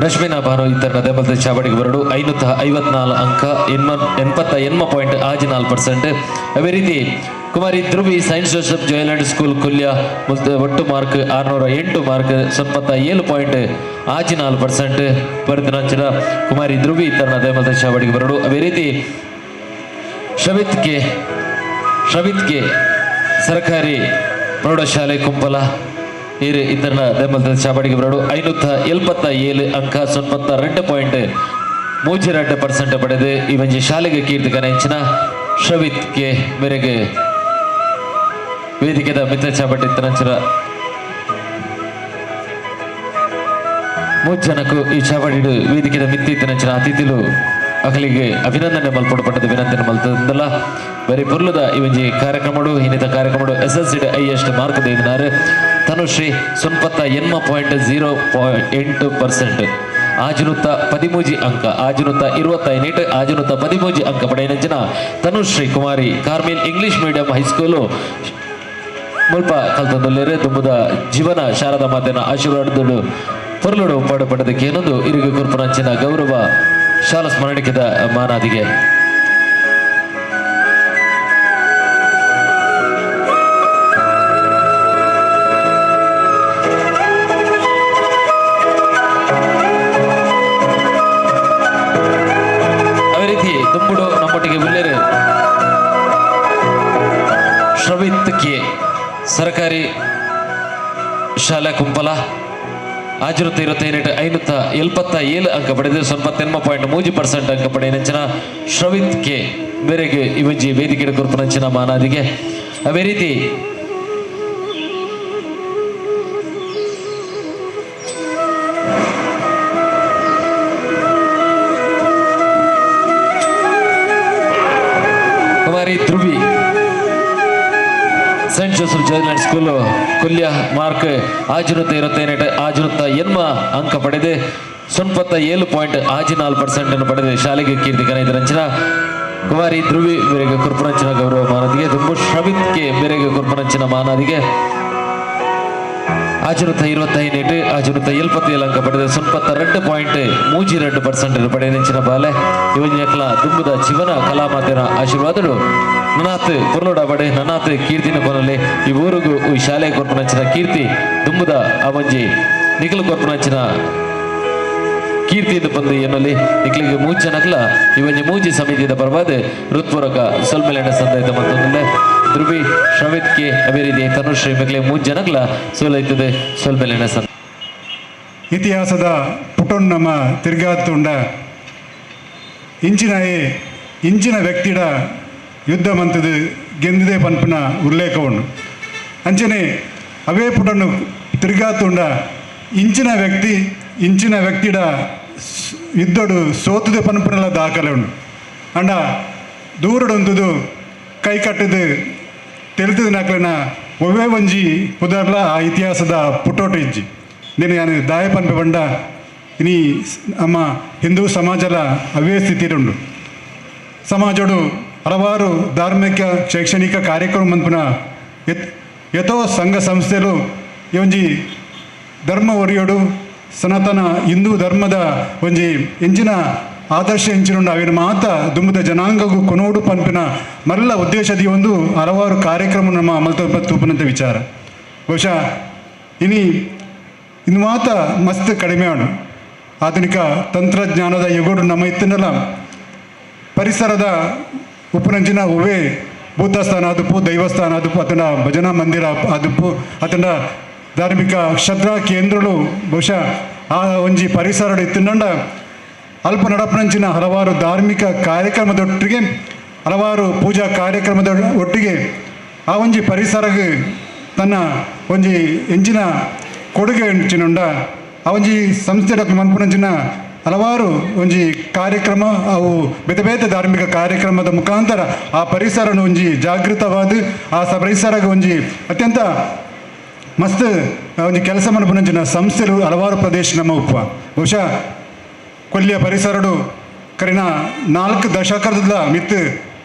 ರಶ್ಮಿನಾ ಭಾನು ಇತರನ ಮಲ್ತದ ಚಾವಡಿಗೆ ಬರಡು 554 ಅಂಕ 88.4%. ಅದೇ ರೀತಿ Kumari Dhruvi saint Joseph Joyland school Kolya ಒಟ್ಟು ಮಾರ್ಕ್ 608 ಮಾರ್ಕ್ 97.4% ಪಡೆದ ಕುಮಾರಿ ಧ್ರುವಿ ಇತರನ ಮಲ್ತದ ಚಾವಡಿಗೆ ಬರಡು. ಅದೇ ರೀತಿ ಶ್ರವಿತ್ಗೆ ಸರ್ಕಾರಿ ಪ್ರೌಢಶಾಲೆ ಕುಂಪಲ ಇತರನ ಮಲ್ತದ ಚಾವಡಿಗೆ ಬರಡು 577 ಅಂಕ 92.32% ಪಡೆದು ಈ ಒಂಜಿ ಶಾಲೆಗೆ ಕೀರ್ತಿಕನ ಹೆಂಚಿನ ಶ್ರವಿತ್ಗೆ ಮೇರೆಗೆ ವೇದಿಕೆದ ಮಿತ್ರ ಚಾವಟಿ ಇತ್ತನಂಚಿನ ಮೂಜ್ಜನಕ್ಕೂ ಈ ಚಾವಡಿಡು ವೇದಿಕೆದ ಮಿತ್ತಿತ್ತನಂಚಿನ ಅತಿಥಿಲು ಅಕಲಿಗೆ ಅಭಿನಂದನೆ ಮಲ್ಪಡಪಟ್ಟದ ವಿನಂತಿಯನ್ನು ಮಲ್ತಂದಲ್ಲ. ಬರೀ ಪುರ್ಲದ ಈ ಒಂಜಿ ಕಾರ್ಯಕ್ರಮಡು ಇನ್ನಿತ ಕಾರ್ಯಕ್ರಮಡು SSLC ಹೈಯೆಸ್ಟ್ ಮಾರ್ಕ್ ದೇದಿನಾರು ತನುಶ್ರೀ 98.08% ಆಜನುತ್ತ 13 ಅಂಕ ಆಜನುತ್ತ 25 ಆಜನುತ್ತ 13 ಅಂಕ ಪಡೆಯನಂಚಿನ ತನುಶ್ರೀ ಕುಮಾರಿ ಕಾರ್ಮಿಲ್ ಇಂಗ್ಲಿಷ್ ಮೀಡಿಯಂ ಹೈಸ್ಕೂಲು ಮುಲ್ಪ ಕಲ್ತಂದಲ್ಲಿರೆ ತುಂಬುದ ಜೀವನ ಶಾರದಾ ಮಾತೆನ ಆಶೀರ್ವಾದಗಳು ಪೊರ್ಲುಡು ಪಡೆದಕ್ಕೆ ಏನೊಂದು ಇರುಗು ಕುರ್ಪುರಂಚಿನ ಗೌರವ ಶಾಲಾ ಸ್ಮರಣಿಕೆದ ಮಾನಾದಿಗೆ ಅದೇ ರೀತಿ ತುಂಬುಡು ನಮ್ಮೊಟ್ಟಿಗೆ ಉಳ್ಳೇರು ಶ್ರವಿತ್ಗೆ ಸರ್ಕಾರಿ ಶಾಲಾ ಕುಂಪಲ 577 ಅಂಕ ಪಡೆದು 98.3% ಅಂಕ ಪಡೆಯನಂಚಿನ ಶ್ರವಿತ್ಗೆ ಬೇರೆಗೆ ಇವಜ್ಜಿ ವೇದಿಕೆ ಕುರ್ಪನಂಚಿನ ಮಾನಾದಿಗೆ. ಅದೇ ರೀತಿ Kumari Dhruvi saint Joseph Joyland school Kolya mark 528 ಅಂಕ ಪಡೆದು 97.4% ಪಡೆದು ಶಾಲೆಗೆ ಕೀರ್ತಿಕನ ಇದರಂಚಿನ ಕುಮಾರಿ ಧ್ರುವಿ ಮೇರೆಗೆ ಕುರ್ಪನಂಚಿನ ಗೌರವ ಮಾನದಿಗೆ ದುಂಬು ಶ್ರವಿತ್ಗೆ ಮೇರೆಗೆ ಕುರ್ಪನಂಚಿನ ಮಾನದಿಗೆ 525 ಅಂಕ ಪಡೆದು 92.32% ಪಡೆಯನಂಚಿನ ಬಾಲೆ ಇವನ್ ದುಂಬುದ ಜೀವನ ಕಲಾಮಾತೆನ ಆಶೀರ್ವಾದಗಳು ನನಾತ್ ಪೊರ್ಲೋಡ ಬಡೆ ನನಾತ್ ಕೀರ್ತಿನ ಕೊನಲೆ ಈ ಊರಿಗೂ ಈ ಶಾಲೆ ಕೊರ್ಪುನಂಚಿನ ಕೀರ್ತಿ ದುಂಬುದ ಅವೊಂಜಿ ನಿಖಲು ಕೊರ್ಪುನಂಚಿನ ಕೀರ್ತಿಯಿಂದ ಬಂದು ಎನ್ನಲ್ಲಿ ನಿಖಲಿಗೆ ಮೂಜ ನಕಲ ಇವೊಂಜಿ ಮೂಜಿ ಸಮಿತಿಯ ಪರವಾದ ಹೃತ್ಪೂರ್ವಕ ಸೊಲ್ಮೆಲೆಂಡ ಸಂದೈತ ಮತ್ತೊಂದಿಲ್ಲ ಧ್ರುವಿ ಶ್ರವಿತ್ ಕೆ ಅದೇ ರೀತಿ ತನುಶ್ರೀ ಮಕ್ಕಳಿಗೆ ಮೂಜ ನಕಲ ಸೋಲೈತದೆ ಸೊಲ್ಮೆಲೆಂಡ ಸಂದ ಇತಿಹಾಸದ ಪುಟೊನ್ ನಮ್ಮ ತಿರ್ಗಾತುಂಡ ಇಂಚಿನ ವ್ಯಕ್ತಿಡ ಯುದ್ಧ ಮಂತದು ಗೆಂದಿದೆ ಪನ್ಪನ ಉಲ್ಲೇಖ ಉಂಡು ಅಂಚನೆ ಅವೇ ಪುಟನ್ನು ತಿರ್ಗಾತುಂಡ ಇಂಚಿನ ವ್ಯಕ್ತಿಡ ಯುದ್ಧಡು ಸೋತುದು ಪನ್ಪನೆಲ್ಲ ದಾಖಲೆ ಉಂಡು ಅಂಡ ದೂರಡೊಂದುದು ಕೈ ಕಟ್ಟದು ತೆರೆತದ ನಾಕಲಿನ ಒವ್ವೇ ಒಂಜಿ ಪುದರ್ಲ ಆ ಇತಿಹಾಸದ ಪುಟೋಟ ಇಜ್ಜಿ నేను ఆయన దాయపంప బండ ఇని అమ్మ హిందూ సమాజాల అవే స్థితిరుండు సమాజుడు ಹಲವಾರು ಧಾರ್ಮಿಕ ಶೈಕ್ಷಣಿಕ ಕಾರ್ಯಕ್ರಮ ಮನ್ಪುನ ಯಥೋ ಸಂಘ ಸಂಸ್ಥೆಲು ಒಂಜಿ ಧರ್ಮ ಒರಿಯೋಡು ಸನಾತನ ಹಿಂದೂ ಧರ್ಮದ ಒಂಜಿ ಎಂಚಿನ ಆದರ್ಶ ಎಂಚಿನುಂಡು ಅವಿನ ಮಾತ ದುಂಬದ ಜನಾಂಗಗೂ ಕೊನೋಡು ಪನ್ಪಿನ ಮಲ್ಲ ಉದ್ದೇಶದಿ ಒಂದು ಹಲವಾರು ಕಾರ್ಯಕ್ರಮ ನಮ್ಮ ಅಮಲ್ತ ತೂಪನಂತ ವಿಚಾರ ಬಹುಶಃ ಇನ್ನು ಮಾತ ಮಸ್ತ್ ಕಡಿಮೆ ಉಂಡು ಆಧುನಿಕ ತಂತ್ರಜ್ಞಾನದ ಯುಗೋಡು ನಮ್ಮ ಇತ್ತಿನಲ್ಲ ಪರಿಸರದ ಉಪನಂಚಿನ ಒವೇ ಭೂತಸ್ಥಾನ ಆದುಪ್ಪು ದೈವಸ್ಥಾನ ಆದುಪ್ಪು ಅತನ ಭಜನಾ ಮಂದಿರ ಆದುಪ್ಪು ಅತನ ಧಾರ್ಮಿಕ ಶ್ರದ್ಧಾ ಕೇಂದ್ರಗಳು ಬಹುಶಃ ಆ ಒಂಜಿ ಪರಿಸರ ಇತ್ತಿನಂಡ ಅಲ್ಪ ನಡಪನಂಚಿನ ಹಲವಾರು ಧಾರ್ಮಿಕ ಕಾರ್ಯಕ್ರಮದೊಟ್ಟಿಗೆ ಹಲವಾರು ಪೂಜಾ ಕಾರ್ಯಕ್ರಮದ ಒಟ್ಟಿಗೆ ಆ ಒಂಜಿ ಪರಿಸರಗೆ ತನ್ನ ಒಂಜಿ ಎಂಚಿನ ಕೊಡುಗೆ ಎಂಚಿನುಂಡ ಆ ಒಂಜಿ ಸಂಸ್ಥೆ ಮನ್ಪುನಂಚಿನ ಹಲವಾರು ಒಂಜಿ ಕಾರ್ಯಕ್ರಮ ಅವು ಬೇತೆ ಬೇತೆ ಧಾರ್ಮಿಕ ಕಾರ್ಯಕ್ರಮದ ಮುಖಾಂತರ ಆ ಪರಿಸರನ ಒಂಜಿ ಜಾಗೃತವಾದ ಆ ಪರಿಸರಗೆ ಒಂಜಿ ಅತ್ಯಂತ ಮಸ್ತ್ ಒಂಜಿ ಕೆಲಸ ಮನ್ಪುನಂಚಿನ ಸಂಸ್ಥೆಗಳು ಹಲವಾರು ಪ್ರದೇಶ ನಮ್ಮ ಉಪ್ಪು ಬಹುಶಃ ಕೊಲ್ಲಿಯ ಪರಿಸರಡು ಕರಿನ 4 ದಶಕದ ಮಿತ್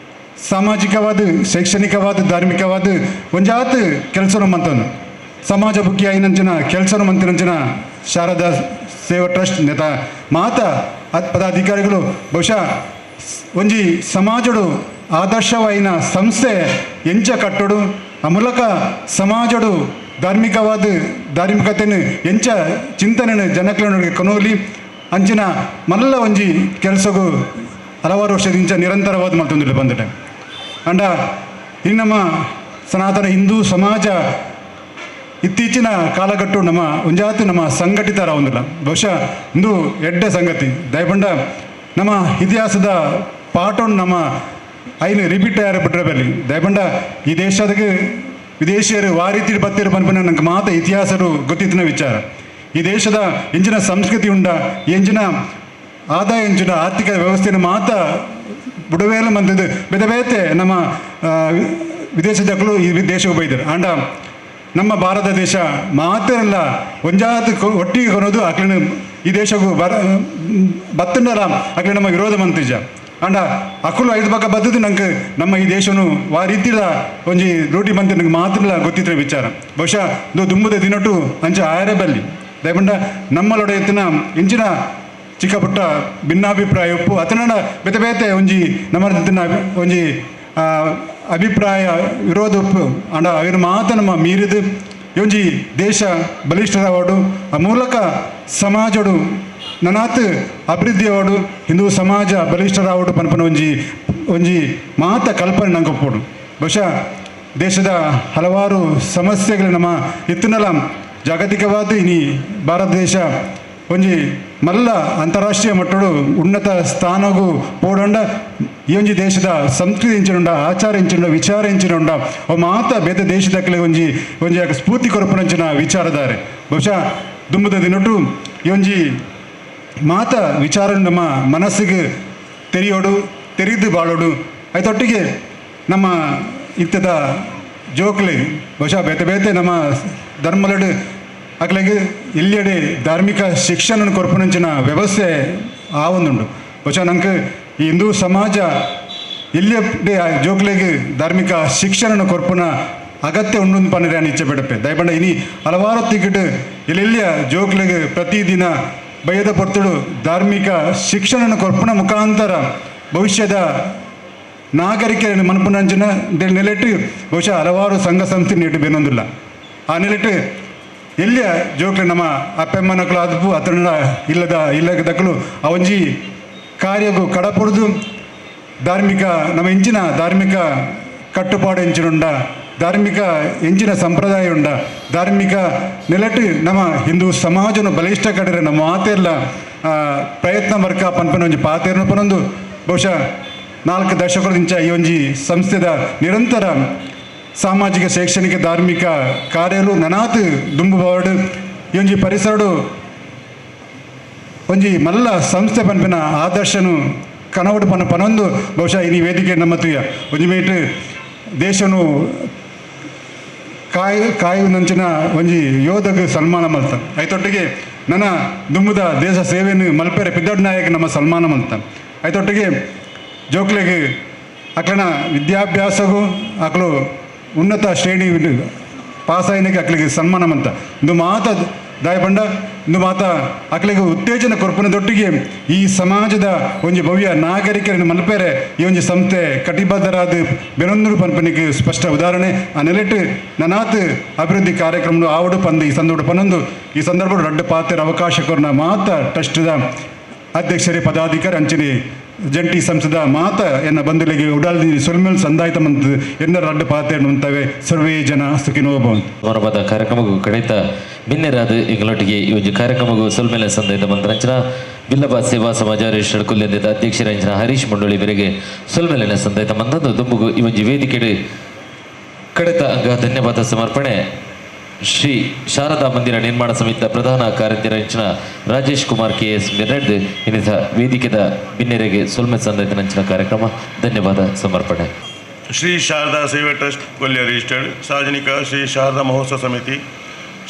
ಸಾಮಾಜಿಕವಾದ ಶೈಕ್ಷಣಿಕವಾದ ಧಾರ್ಮಿಕವಾದ ಒಂಜಾತ್ ಕೆಲಸ ಮಂತನು ಸಮಾಜ ಬುಕ್ಕಿ ಐನಂಚಿನ ಕೆಲಸ ಮಂತಿನಂಚಿನ ಶಾರದಾ ಸೇವಾ ಟ್ರಸ್ಟ್ ನೇತ ಮಾತ ಪದಾಧಿಕಾರಿಗಳು ಬಹುಶಃ ಒಂಜಿ ಸಮಾಜಡು ಆದರ್ಶವೈನ ಸಂಸ್ಥೆ ಎಂಚ ಕಟ್ಟಡು ಆ ಮೂಲಕ ಸಮಾಜಡು ಧಾರ್ಮಿಕತೆಯನ್ನು ಎಂಚ ಚಿಂತನೆ ಜನಕ್ಕೆ ಕೊನೋಲಿ ಅಂಚಿನ ಮಲ್ಲ ಒಂಜಿ ಕೆಲಸಗೂ ಹಲವಾರು ವರ್ಷದಿಂದ ನಿರಂತರವಾದ ಮತ್ತೊಂದು ಬಂದಿದೆ ಅಂಡ ಈ ನಮ್ಮ ಸನಾತನ ಹಿಂದೂ ಸಮಾಜ ಇತ್ತೀಚಿನ ಕಾಲಘಟ್ಟ ನಮ್ಮ ಒಂಜಾತು ನಮ್ಮ ಸಂಘಟಿತರ ಒಂದಿಲ್ಲ ಬಹುಶಃ ಇಂದು ಎಡ್ಡೆ ಸಂಗತಿ ದಯಪಂಡ ನಮ್ಮ ಇತಿಹಾಸದ ಪಾಠವನ್ನು ನಮ್ಮ ಐನು ರಿಪೀಟ್ ಯಾರು ಬಿಟ್ಟರೆ ಬರಲಿ ದಯಪಂಡ ಈ ದೇಶದಾಗೆ ವಿದೇಶಿಯರು ವಾರೀತಿ ಬತ್ತಿರು ಪನ್ಪನ ನಂಗೆ ಮಾತ ಇತಿಹಾಸರು ಗೊತ್ತಿತ್ತಿನ ವಿಚಾರ ಈ ದೇಶದ ಎಂಚಿನ ಸಂಸ್ಕೃತಿ ಉಂಡ ಎಂಚಿನ ಆದಾಯ ಎಂಚಿನ ಆರ್ಥಿಕ ವ್ಯವಸ್ಥೆಯನ್ನು ಮಾತ ಬುಡವೇಲ ಮಂದಿದ್ದು ಬೇತೆ ಬೇತೆ ನಮ್ಮ ವಿದೇಶದಕ್ಕೂ ಈ ದೇಶಕ್ಕೆ ಬೈದರು ಅಂಡ ನಮ್ಮ ಭಾರತ ದೇಶ ಮಾತ್ರ ಅಲ್ಲ ಒಂಜಾತು ಒಟ್ಟಿಗೆ ಕೊನೋದು ಅಕ್ಲಿನ ಈ ದೇಶಕ್ಕೂ ಬತ್ತಂಡಲ್ಲ ಅಕ್ಲಿ ನಮ್ಮ ವಿರೋಧ ಮಂತಿಜ ಅಂಡ ಅಕ್ಕಲು 5 ಪಕ್ಕ ಬದ್ದದು ನಂಗೆ ನಮ್ಮ ಈ ದೇಶನು ವಾ ರೀತಿಲ ಒಂಜಿ ರೂಟಿ ಬಂತು ನಂಗೆ ಮಾತ್ರ ಗೊತ್ತಿದ್ರೆ ವಿಚಾರ ಬಹುಶಃ ಇದು ದುಂಬದ ದಿನಟು ಅಂಚೆ ಆಯರೇ ಬಲ್ಲಿ ದಯಪಂಡ ನಮ್ಮಲೊಡೆ ಎತ್ತಿನ ಇಂಚಿನ ಚಿಕ್ಕ ಪುಟ್ಟ ಭಿನ್ನಾಭಿಪ್ರಾಯ ಉಪ್ಪು ಅತನ ಬೇತೆ ಬೇತೆ ಒಂಜಿ ನಮ್ಮ ಒಂಜಿ ಅಭಿಪ್ರಾಯ ವಿರೋಧ ಉಪ್ಪು ಅಂಡ ಅವಿನ ಮಾತ ನಮ್ಮ ಮೀರಿದು ಒಂಜಿ ದೇಶ ಬಲಿಷ್ಠರಾವಡು ಆ ಮೂಲಕ ಸಮಾಜಡು ನನಾತ್ ಅಭಿವೃದ್ಧಿಯಾವಡು ಹಿಂದೂ ಸಮಾಜ ಬಲಿಷ್ಠರಾವಡು ಪನ್ಪನ ಒಂಜಿ ಮಾತ ಕಲ್ಪನೆ ನಂಗೆ ಒಪ್ಪೋಡು ಬಹುಶಃ ದೇಶದ ಹಲವಾರು ಸಮಸ್ಯೆಗಳು ನಮ್ಮ ಇತ್ತಿನಲ್ಲ ಜಾಗತಿಕವಾದ ಇನಿ ಭಾರತ ದೇಶ ಒಂಜಿ ಮಲ್ಲ ಅಂತಾರಾಷ್ಟ್ರೀಯ ಮಟ್ಟಡು ಉನ್ನತ ಸ್ಥಾನಗೂ ಪೋಡಂಡ ಈ ಒಂಜಿ ದೇಶದ ಸಂಸ್ಕೃತಿ ಎಂಚಿನುಂಡ ಆಚಾರ ಎಂಚಿನುಂಡ ವಿಚಾರ ಎಂಚಿನುಂಡ ಅವು ಮಾತ ಬೇತೆ ದೇಶದಕ್ಕಲೆ ಒಂಜಿ ಸ್ಫೂರ್ತಿ ಕೊರಪನಂಚಿನ ವಿಚಾರದಾರೆ ಬಹುಶಃ ದುಂಬದ ದಿನಟು ಈ ಒಂಜಿ ಮಾತ ವಿಚಾರ ನಮ್ಮ ಮನಸ್ಸಿಗೆ ತೆರೆದು ಬಾಳೋಡು ಅದೊಟ್ಟಿಗೆ ನಮ್ಮ ಇತ್ತದ ಜೋಕ್ಲೆ ಬಹುಶಃ ಬೇತೆ ಬೇತೆ ನಮ್ಮ ಧರ್ಮಲಡು ಅಕ್ಲೆಗೆ ಇಲ್ಲೆಡೆ ಧಾರ್ಮಿಕ ಶಿಕ್ಷಣ ಕೊರಪನಂಚಿನ ವ್ಯವಸ್ಥೆ ಆ ಒಂದುಂಡು ಬಹುಶಃ ನಂಗೆ ಈ ಹಿಂದೂ ಸಮಾಜ ಇಲ್ಲೆಡೆ ಜೋಕ್ಲೆಗೆ ಧಾರ್ಮಿಕ ಶಿಕ್ಷಣ ಕೊರಪನ ಅಗತ್ಯ ಉಂಡು ಪನ್ನರೆ ನಾನು ಇಚ್ಛೆ ಬಿಡಪ್ಪೆ ದಯಪಂಡ ಇನಿ ಹಲವಾರು ತಿಕ್ಕಿಟ್ಟು ಎಲ್ಲೆಲ್ಲಿಯ ಜೋಕ್ಲೆಗೆ ಪ್ರತಿದಿನ ಭಯದ ಪೊರ್ತುಡು ಧಾರ್ಮಿಕ ಶಿಕ್ಷಣ ಕೊರಪನ ಮುಖಾಂತರ ಭವಿಷ್ಯದ ನಾಗರಿಕರನ್ನು ಮನಪುನಂಚಿನ ನೆಲೆಟ್ಟು ಬಹುಶಃ ಹಲವಾರು ಸಂಘ ಸಂಸ್ಥೆ ನೀಟು ಬೇನೊಂದಿಲ್ಲ ಆ ನೆಲೆಟ್ಟು ಎಲ್ಲಿಯ ಜೋಕ್ಲೆ ನಮ್ಮ ಅಪ್ಪೆಮ್ಮನಕ್ಕಳು ಅದ್ಬು ಅತನ ಇಲ್ಲದಕ್ಕಳು ಅವಂಜಿ ಕಾರ್ಯಗೂ ಕಡಪೊಡ್ದು ಧಾರ್ಮಿಕ ನಮ್ಮ ಎಂಚಿನ ಧಾರ್ಮಿಕ ಕಟ್ಟುಪಾಡು ಎಂಚಿನುಂಡ ಧಾರ್ಮಿಕ ಎಂಚಿನ ಸಂಪ್ರದಾಯ ಉಂಡ ಧಾರ್ಮಿಕ ನೆಲೆಟ್ಟು ನಮ್ಮ ಹಿಂದೂ ಸಮಾಜನ ಬಲಿಷ್ಠ ಕಡೆರೆ ನಮ್ಮ ಮಾತೆಲ್ಲ ಪ್ರಯತ್ನ ವರ್ಕ ಪನ್ಪನ ಒಂಜಿ ಪಾತೆರ್ನ ಪನೊಂದು ಬಹುಶಃ 4 ದಶಕದಿಂದ ಈ ಒಂಜಿ ಸಂಸ್ಥೆದ ನಿರಂತರ ಸಾಮಾಜಿಕ ಶೈಕ್ಷಣಿಕ ಧಾರ್ಮಿಕ ಕಾರ್ಯಲು ನನಾತ್ ದುಂಬುಬಾಡು ಈ ಒಂಜಿ ಪರಿಸರಡು ಒಂಜಿ ಮಲ್ಲ ಸಂಸ್ಥೆ ಪನ್ಪಿನ ಆದರ್ಶನು ಕನವಡು ಪನೊಂದು ಬಹುಶಃ ಈ ವೇದಿಕೆ ನಮ್ಮತ್ತು ಒಂಜಿ ಮೇಟ್ ದೇಶನು ಕಾಯುನಂಚಿನ ಒಂಜಿ ಯೋಧಗೆ ಸನ್ಮಾನ ಮಲ್ತ ಐತೊಟ್ಟಿಗೆ ನನ್ನ ದುಂಬುದ ದೇಶ ಸೇವೆಯನ್ನು ಮಲ್ಪೆರೆ ಪಿದ್ದಡ್ ನಾಯಕ ನಮ್ಮ ಸನ್ಮಾನ ಮಲ್ತ ಐತೊಟ್ಟಿಗೆ ಜೋಕ್ಲೆಗೆ ಅಕ್ಲನ ವಿದ್ಯಾಭ್ಯಾಸಗೂ ಅಕ್ಲು ಉನ್ನತ ಶ್ರೇಣಿ ಪಾಸಾಯನಿಗೆ ಅಕ್ಲಿಗೆ ಸನ್ಮಾನ ಮಂತ ಇಂದು ಮಾತ ದಾಯಪಂಡ ಇಂದು ಮಾತ ಅಕ್ಲಿಗೆ ಉತ್ತೇಜನ ಕೊರ್ಪುನದೊಟ್ಟಿಗೆ ಈ ಸಮಾಜದ ಒಂಜಿ ಭವ್ಯ ನಾಗರಿಕರನ್ನು ಮಲ್ಪೆರೆ ಈ ಒಂಜಿ ಸಂಸ್ಥೆ ಕಟಿಬದ್ಧರಾದ ಬೆನೊಂದೂರು ಪನ್ಪನಿಗೆ ಸ್ಪಷ್ಟ ಉದಾಹರಣೆ ಆ ನೆಲೆಟ್ಟು ನನಾತ್ ಅಭಿವೃದ್ಧಿ ಕಾರ್ಯಕ್ರಮ ಆವಡು ಪಂದು ಈ ಸಂದರ್ಭ ಪನೊಂದು ಈ ಸಂದರ್ಭ ರಡ್ಡು ಪಾತ್ರ ಅವಕಾಶ ಕೊರ್ನ ಮಾತ ಟ್ರಸ್ಟ್ದ ಅಧ್ಯಕ್ಷರೇ ಪದಾಧಿಕಾರಿ ಅಂಚನೆ ಜಂಟಿ ಸಂಸದ ಮಾತ ಎನ್ನ ಬಂಧುಗಳಿಗೆ ಉಡಾಲ್ದಿ ಸೊಲ್ಮೇಲ್ ಸಂದಾಯಿತ ಮಂತ್ ಎನ್ನ ರಡ್ಡು ಪಾತೆ ಉಂತವೆ ಸರ್ವೇ ಜನ ಸುಖಿನೋಭವಂತ ಮನಬದ ಕಾರ್ಯಕ್ರಮಗೂ ಕಡಿತ ಬಿನ್ನೆರಾದ ಇಂಗ್ಲೊಟ್ಟಿಗೆ ಈ ಒಂದು ಕಾರ್ಯಕ್ರಮಗೂ ಸೊಲ್ಮೇಲೆ ಸಂದಾಯಿತ ಮಂತ್ರಂಚನ ಬಿಲ್ಲಬ ಸೇವಾ ಸಮಾಜ ರಿಜಿಸ್ಟರ್ಡ್ ಕುಲ್ಯದ ಅಧ್ಯಕ್ಷರಂಚನ ಹರೀಶ್ ಮಂಡಳಿವರೆಗೆ ಸೊಲ್ಮೇಲಿನ ಸಂದಾಯಿತ ಮಂದದ್ದು ದುಂಬುಗು ಈ ಒಂದು ವೇದಿಕೆ ಕಡಿತ ಅಂಗ ಧನ್ಯವಾದ ಸಮರ್ಪಣೆ ಶ್ರೀ ಶಾರದಾ ಮಂದಿರ ನಿರ್ಮಾಣ ಸಮಿತಿಯ ಪ್ರಧಾನ ಕಾರ್ಯದರ್ಶಿ ರಾಜೇಶ್ ಕುಮಾರ್ KS ಮಿರ್ನೆಡ್ ಇನ್ನಿತ ವೇದಿಕೆದ ಬಿನ್ನೆರೆಗೆ ಸೊಲ್ಮೆ ಸಂದಾಯಿತ ನಂಚಿನ ಕಾರ್ಯಕ್ರಮ ಧನ್ಯವಾದ ಸಮರ್ಪಣೆ ಶ್ರೀ ಶಾರದಾ ಸೇವಾ ಟ್ರಸ್ಟ್ ಕೊಲ್ಯ ರಿಜಿಸ್ಟರ್ಡ್ ಸಾರ್ವಜನಿಕ ಶ್ರೀ ಶಾರದಾ ಮಹೋತ್ಸವ ಸಮಿತಿ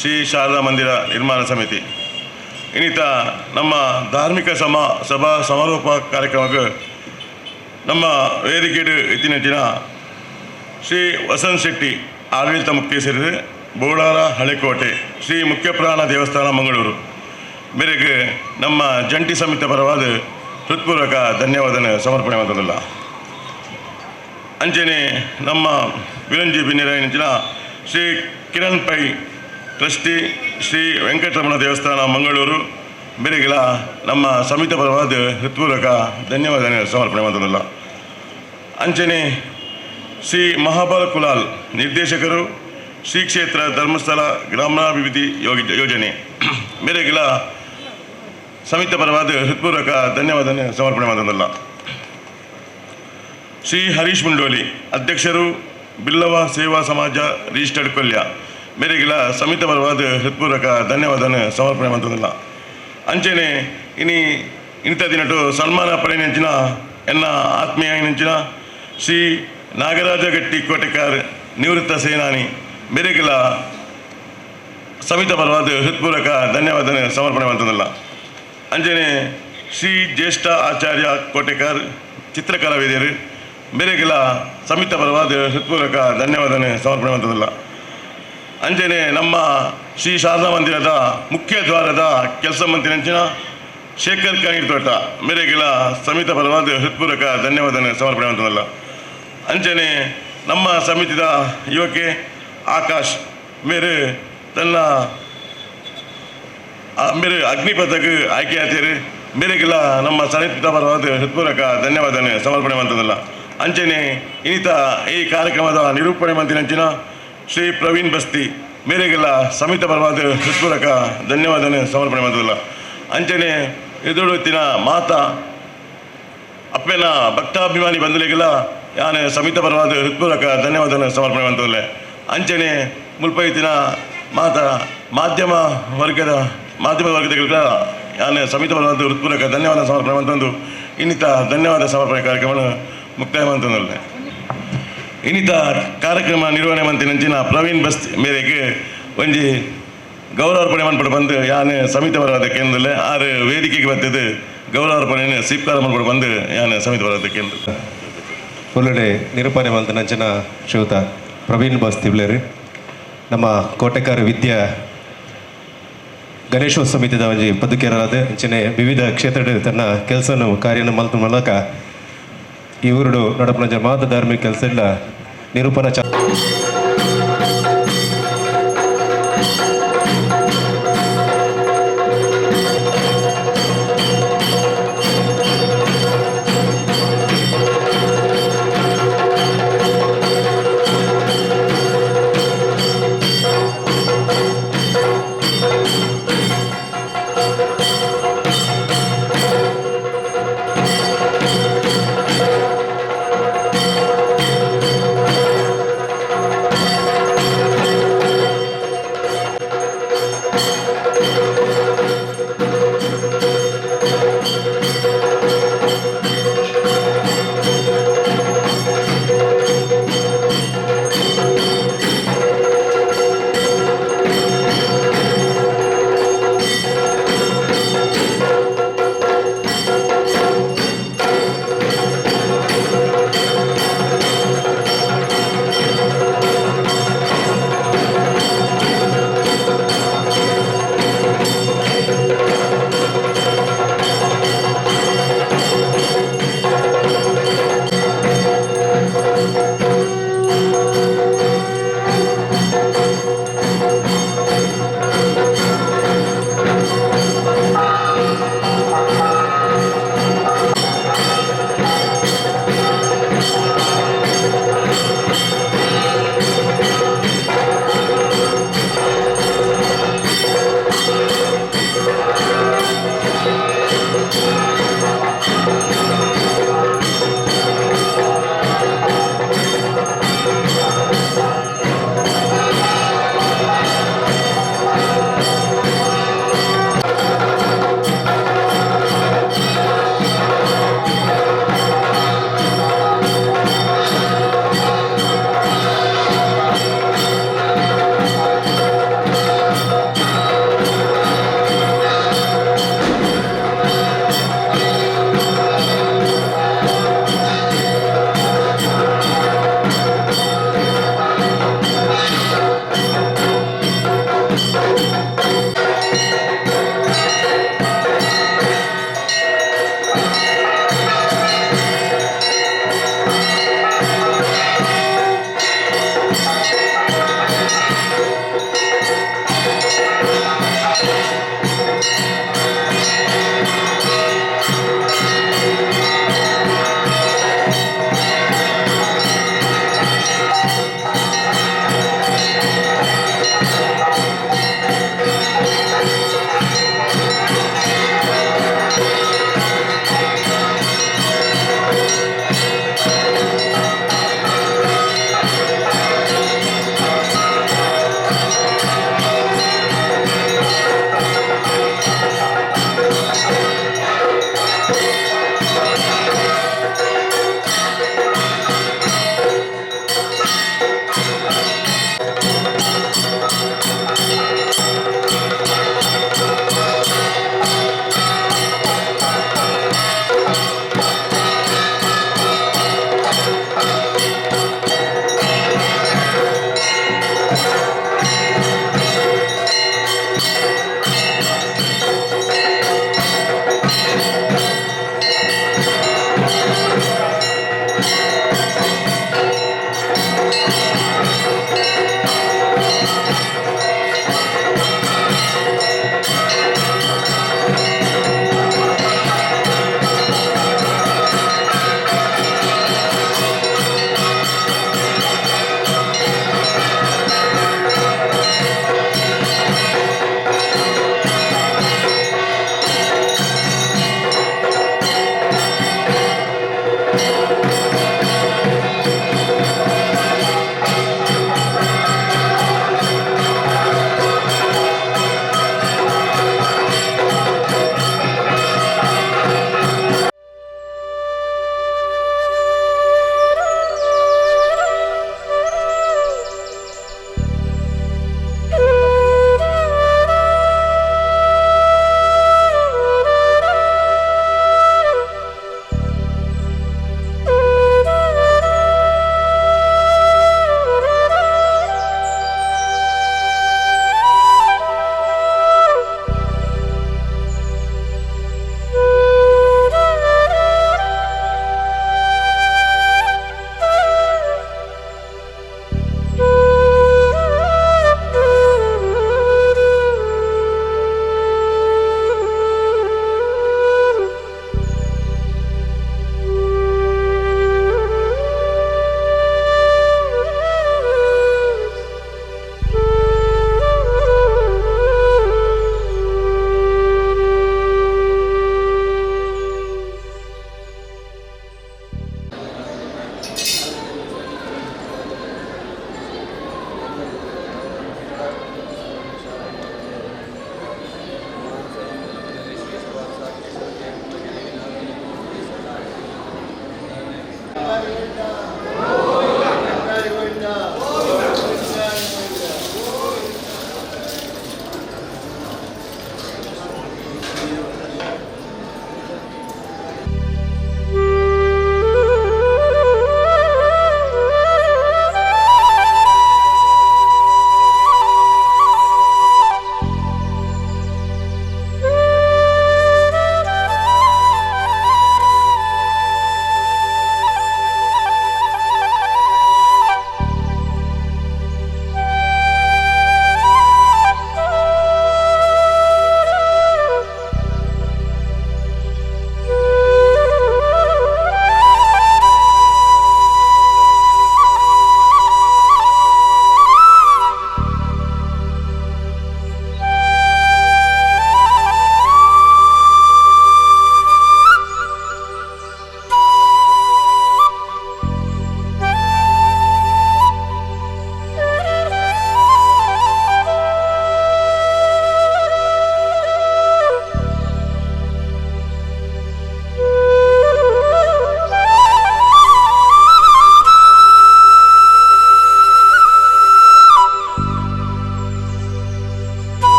ಶ್ರೀ ಶಾರದಾ ಮಂದಿರ ನಿರ್ಮಾಣ ಸಮಿತಿ ಇನ್ನಿತ ನಮ್ಮ ಧಾರ್ಮಿಕ ಸಭಾ ಸಮಾರೋಪ ಕಾರ್ಯಕ್ರಮಕ್ಕೆ ನಮ್ಮ ವೇದಿಕೆ ಇತ್ತಿನಂಚಿನ ಶ್ರೀ ವಸಂತ್ ಶೆಟ್ಟಿ ಆಡಳಿತ ಮುಖ್ಯಸ್ಥರು ಬೋಳಾರ ಹಳೆಕೋಟೆ ಶ್ರೀ ಮುಖ್ಯಪ್ರಾಣ ದೇವಸ್ಥಾನ ಮಂಗಳೂರು ಮೇರೆಗೆ ನಮ್ಮ ಜಂಟಿ ಸಮಿತಿ ಪರವಾದ ಹೃತ್ಪೂರ್ವಕ ಧನ್ಯವಾದ ಸಮರ್ಪಣೆ ಮಾಡೋದಿಲ್ಲ ಅಂಚನೆ ನಮ್ಮ ವಿರಂಜಿ ಬಿನ್ನೆರಾಯಂಚಿನ ಶ್ರೀ ಕಿರಣ್ ಪೈ ಟ್ರಸ್ಟಿ ಶ್ರೀ ವೆಂಕಟರಮಣ ದೇವಸ್ಥಾನ ಮಂಗಳೂರು ಮೇರೆಗೆಲ್ಲ ನಮ್ಮ ಸಮಿತಿ ಪರವಾದ ಹೃತ್ಪೂರ್ವಕ ಧನ್ಯವಾದ ಸಮರ್ಪಣೆ ಮಾಡೋದಿಲ್ಲ ಅಂಚನೆ ಶ್ರೀ ಮಹಾಬಾಲ ಕುಲಾಲ್ ನಿರ್ದೇಶಕರು ಶ್ರೀ ಕ್ಷೇತ್ರ ಧರ್ಮಸ್ಥಳ ಗ್ರಾಮಾಭಿವೃದ್ಧಿ ಯೋಜನೆ ಮೇರೆಗೆಲ್ಲ ಸಮಿತಿ ಪರವಾದ ಹೃತ್ಪೂರ್ವಕ ಧನ್ಯವಾದ ಸಮರ್ಪಣೆ ಮಾಡೋದಲ್ಲ ಶ್ರೀ ಹರೀಶ್ ಮುಂಡೋಲಿ ಅಧ್ಯಕ್ಷರು ಬಿಲ್ಲವ ಸೇವಾ ಸಮಾಜ ರಿಜಿಸ್ಟರ್ಡ್ ಕೊಲ್ಯ ಮೇರೆಗೆಲ್ಲ ಸಮಿತಿ ಪರವಾದ ಹೃತ್ಪೂರ್ವಕ ಧನ್ಯವಾದ ಸಮರ್ಪಣೆ ಮಾಡೋದಿಲ್ಲ ಅಂಚನೆ ಇಂಥ ದಿನಟು ಸನ್ಮಾನ ಪಡೆಯಂಚಿನ ಎನ್ನ ಆತ್ಮೀಯ ನಂಚಿನ ಶ್ರೀ ನಾಗರಾಜ ಗಟ್ಟಿ ಕೋಟೆಕಾರ್ ನಿವೃತ್ತ ಸೇನಾನಿ ಮೇರೆಗೆಲ್ಲ ಸಮಿತಿ ಪರವಾದ ಹೃತ್ಪೂರ್ವಕ ಧನ್ಯವಾದ ಸಮರ್ಪಣೆ ಮಾಡೋದಿಲ್ಲ ಅಂಜನೆ ಶ್ರೀ ಜ್ಯೇಷ್ಠ ಆಚಾರ್ಯ ಕೋಟೆಕಾರ್ ಚಿತ್ರಕಲಾವಿದರು ಮೇರೆಗೆಲ್ಲ ಸಮಿತಿ ಪರವಾದ ಹೃತ್ಪೂರ್ವಕ ಧನ್ಯವಾದ ಸಮರ್ಪಣೆ ಮಾಡೋದಿಲ್ಲ ಅಂಜನೆ ನಮ್ಮ ಶ್ರೀ ಶಾರದಾ ಮಂದಿರದ ಮುಖ್ಯ ದ್ವಾರದ ಕೆಲಸ ಮಂತ್ರಿನಂಚಿನ ಶೇಖರ್ ಕಾಯಿರ್ ತೋಟ ಮೇರೆಗೆಲ್ಲ ಸಮಿತಿ ಪರವಾದ ಹೃತ್ಪೂರ್ವಕ ಧನ್ಯವಾದ ಸಮರ್ಪಣೆ ಮಾಡೋದಿಲ್ಲ ಅಂಚನೆ ನಮ್ಮ ಸಮಿತಿದ ಯುವಕೆ ಆಕಾಶ್ ಮೇರೆ ತನ್ನ ಮೇರೆ ಅಗ್ನಿಪಥಕ್ಕೆ ಆಯ್ಕೆ ಆಯ್ತೀರಿ ಮೇರೆಗೆಲ್ಲ ನಮ್ಮ ಸಮಿತಿದ ಪರವಾದ ಹೃತ್ಪೂರ್ವಕ ಧನ್ಯವಾದ ಸಮರ್ಪಣೆ ಮಾಡೋದಿಲ್ಲ ಅಂಚನೆ ಇನ್ನಿತ ಈ ಕಾರ್ಯಕ್ರಮದ ನಿರೂಪಣೆ ಮಂತ್ರಿನಂಚಿನ ಶ್ರೀ ಪ್ರವೀಣ್ ಬಸ್ತಿ ಮೇರೆಗೆಲ್ಲ ಸಮಿತಿ ಪರವಾದ ಹೃತ್ಪೂರ್ವಕ ಧನ್ಯವಾದ ಸಮರ್ಪಣೆ ಮಾಡೋದಿಲ್ಲ ಅಂಚನೆ ಎದುರುತ್ತಿನ ಮಾತಾ ಅಪ್ಪನ ಭಕ್ತಾಭಿಮಾನಿ ಬಂಧುಗಳಿಗೆಲ್ಲ ಯಾನೆ ಸಮಿತಿ ಪರವಾದ ಹೃತ್ಪೂರ್ವಕ ಧನ್ಯವಾದ ಸಮರ್ಪಣೆ ಮಾಡೋದಿಲ್ಲ ಅಂಚನೆ ಮುಲ್ಪೈತಿನ ಮಾಧ್ಯಮ ವರ್ಗದ ಯಾನೆ ಸಮಿತಿ ಪರವಾದ ಹೃತ್ಪೂರ್ವಕ ಧನ್ಯವಾದ ಸಮರ್ಪಣೆ ಮಂತಂದು ಇನ್ನಿತ ಧನ್ಯವಾದ ಸಮರ್ಪಣೆ ಕಾರ್ಯಕ್ರಮ ಮುಕ್ತಾಯ ಮಂತಂದಲ್ಲ ಇನ್ನಿತ ಕಾರ್ಯಕ್ರಮ ನಿರ್ವಹಣೆ ಮಂತ್ರಿನಂಚಿನ ಪ್ರವೀಣ್ ಬಸ್ತಿ ಮೇರೆಗೆ ಒಂಜಿ ಗೌರವಾರ್ಪಣೆ ಮನ್ಪಡು ಬಂದು ಯಾನೆ ಸಮಿತಿ ಪರವಾದ ಕೇಂದ್ರದಲ್ಲೇ ಆರು ವೇದಿಕೆಗೆ ಬರ್ತದೆ ಗೌರವಾರ್ಪಣೆ ಸ್ವೀಕಾರ ಮಾಡ್ಬಿಟ್ಟು ಬಂದು ಯಾನೆ ಸಮಿತಿ ಪರವಾದ ಕೇಂದ್ರ ಒಳ್ಳೊಳ್ಳೆ ನಿರೂಪಣೆ ಮಂತ್ರಿನಂಚಿನ ಶ್ರೀಯುತ ಪ್ರವೀಣ್ ಬಸ್ತಿಬ್ಲೇರು ನಮ್ಮ ಕೋಟೆಕಾರ ವಿದ್ಯಾ ಗಣೇಶೋತ್ಸವ ಸಮಿತಿದ ಒಂಜಿ ಬದುಕೇರಾದ ಅಂಚನೆ ವಿವಿಧ ಕ್ಷೇತ್ರದ ತನ್ನ ಕೆಲಸವನ್ನು ಕಾರ್ಯನ ಮಲ್ತ ಮೂಲಕ ಈ ಊರುಡು ನಡಪನ ಮಾತ ಧಾರ್ಮಿಕ ಕೆಲಸ ಇಲ್ಲ ನಿರೂಪಣಾ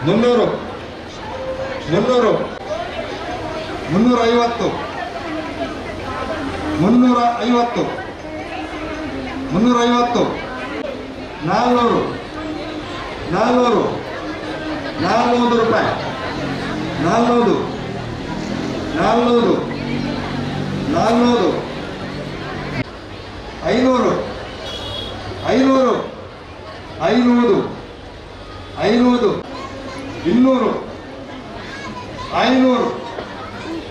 ಮುನ್ನೂರು 350 400 ರೂಪಾಯಿ 400 500 200 500 1200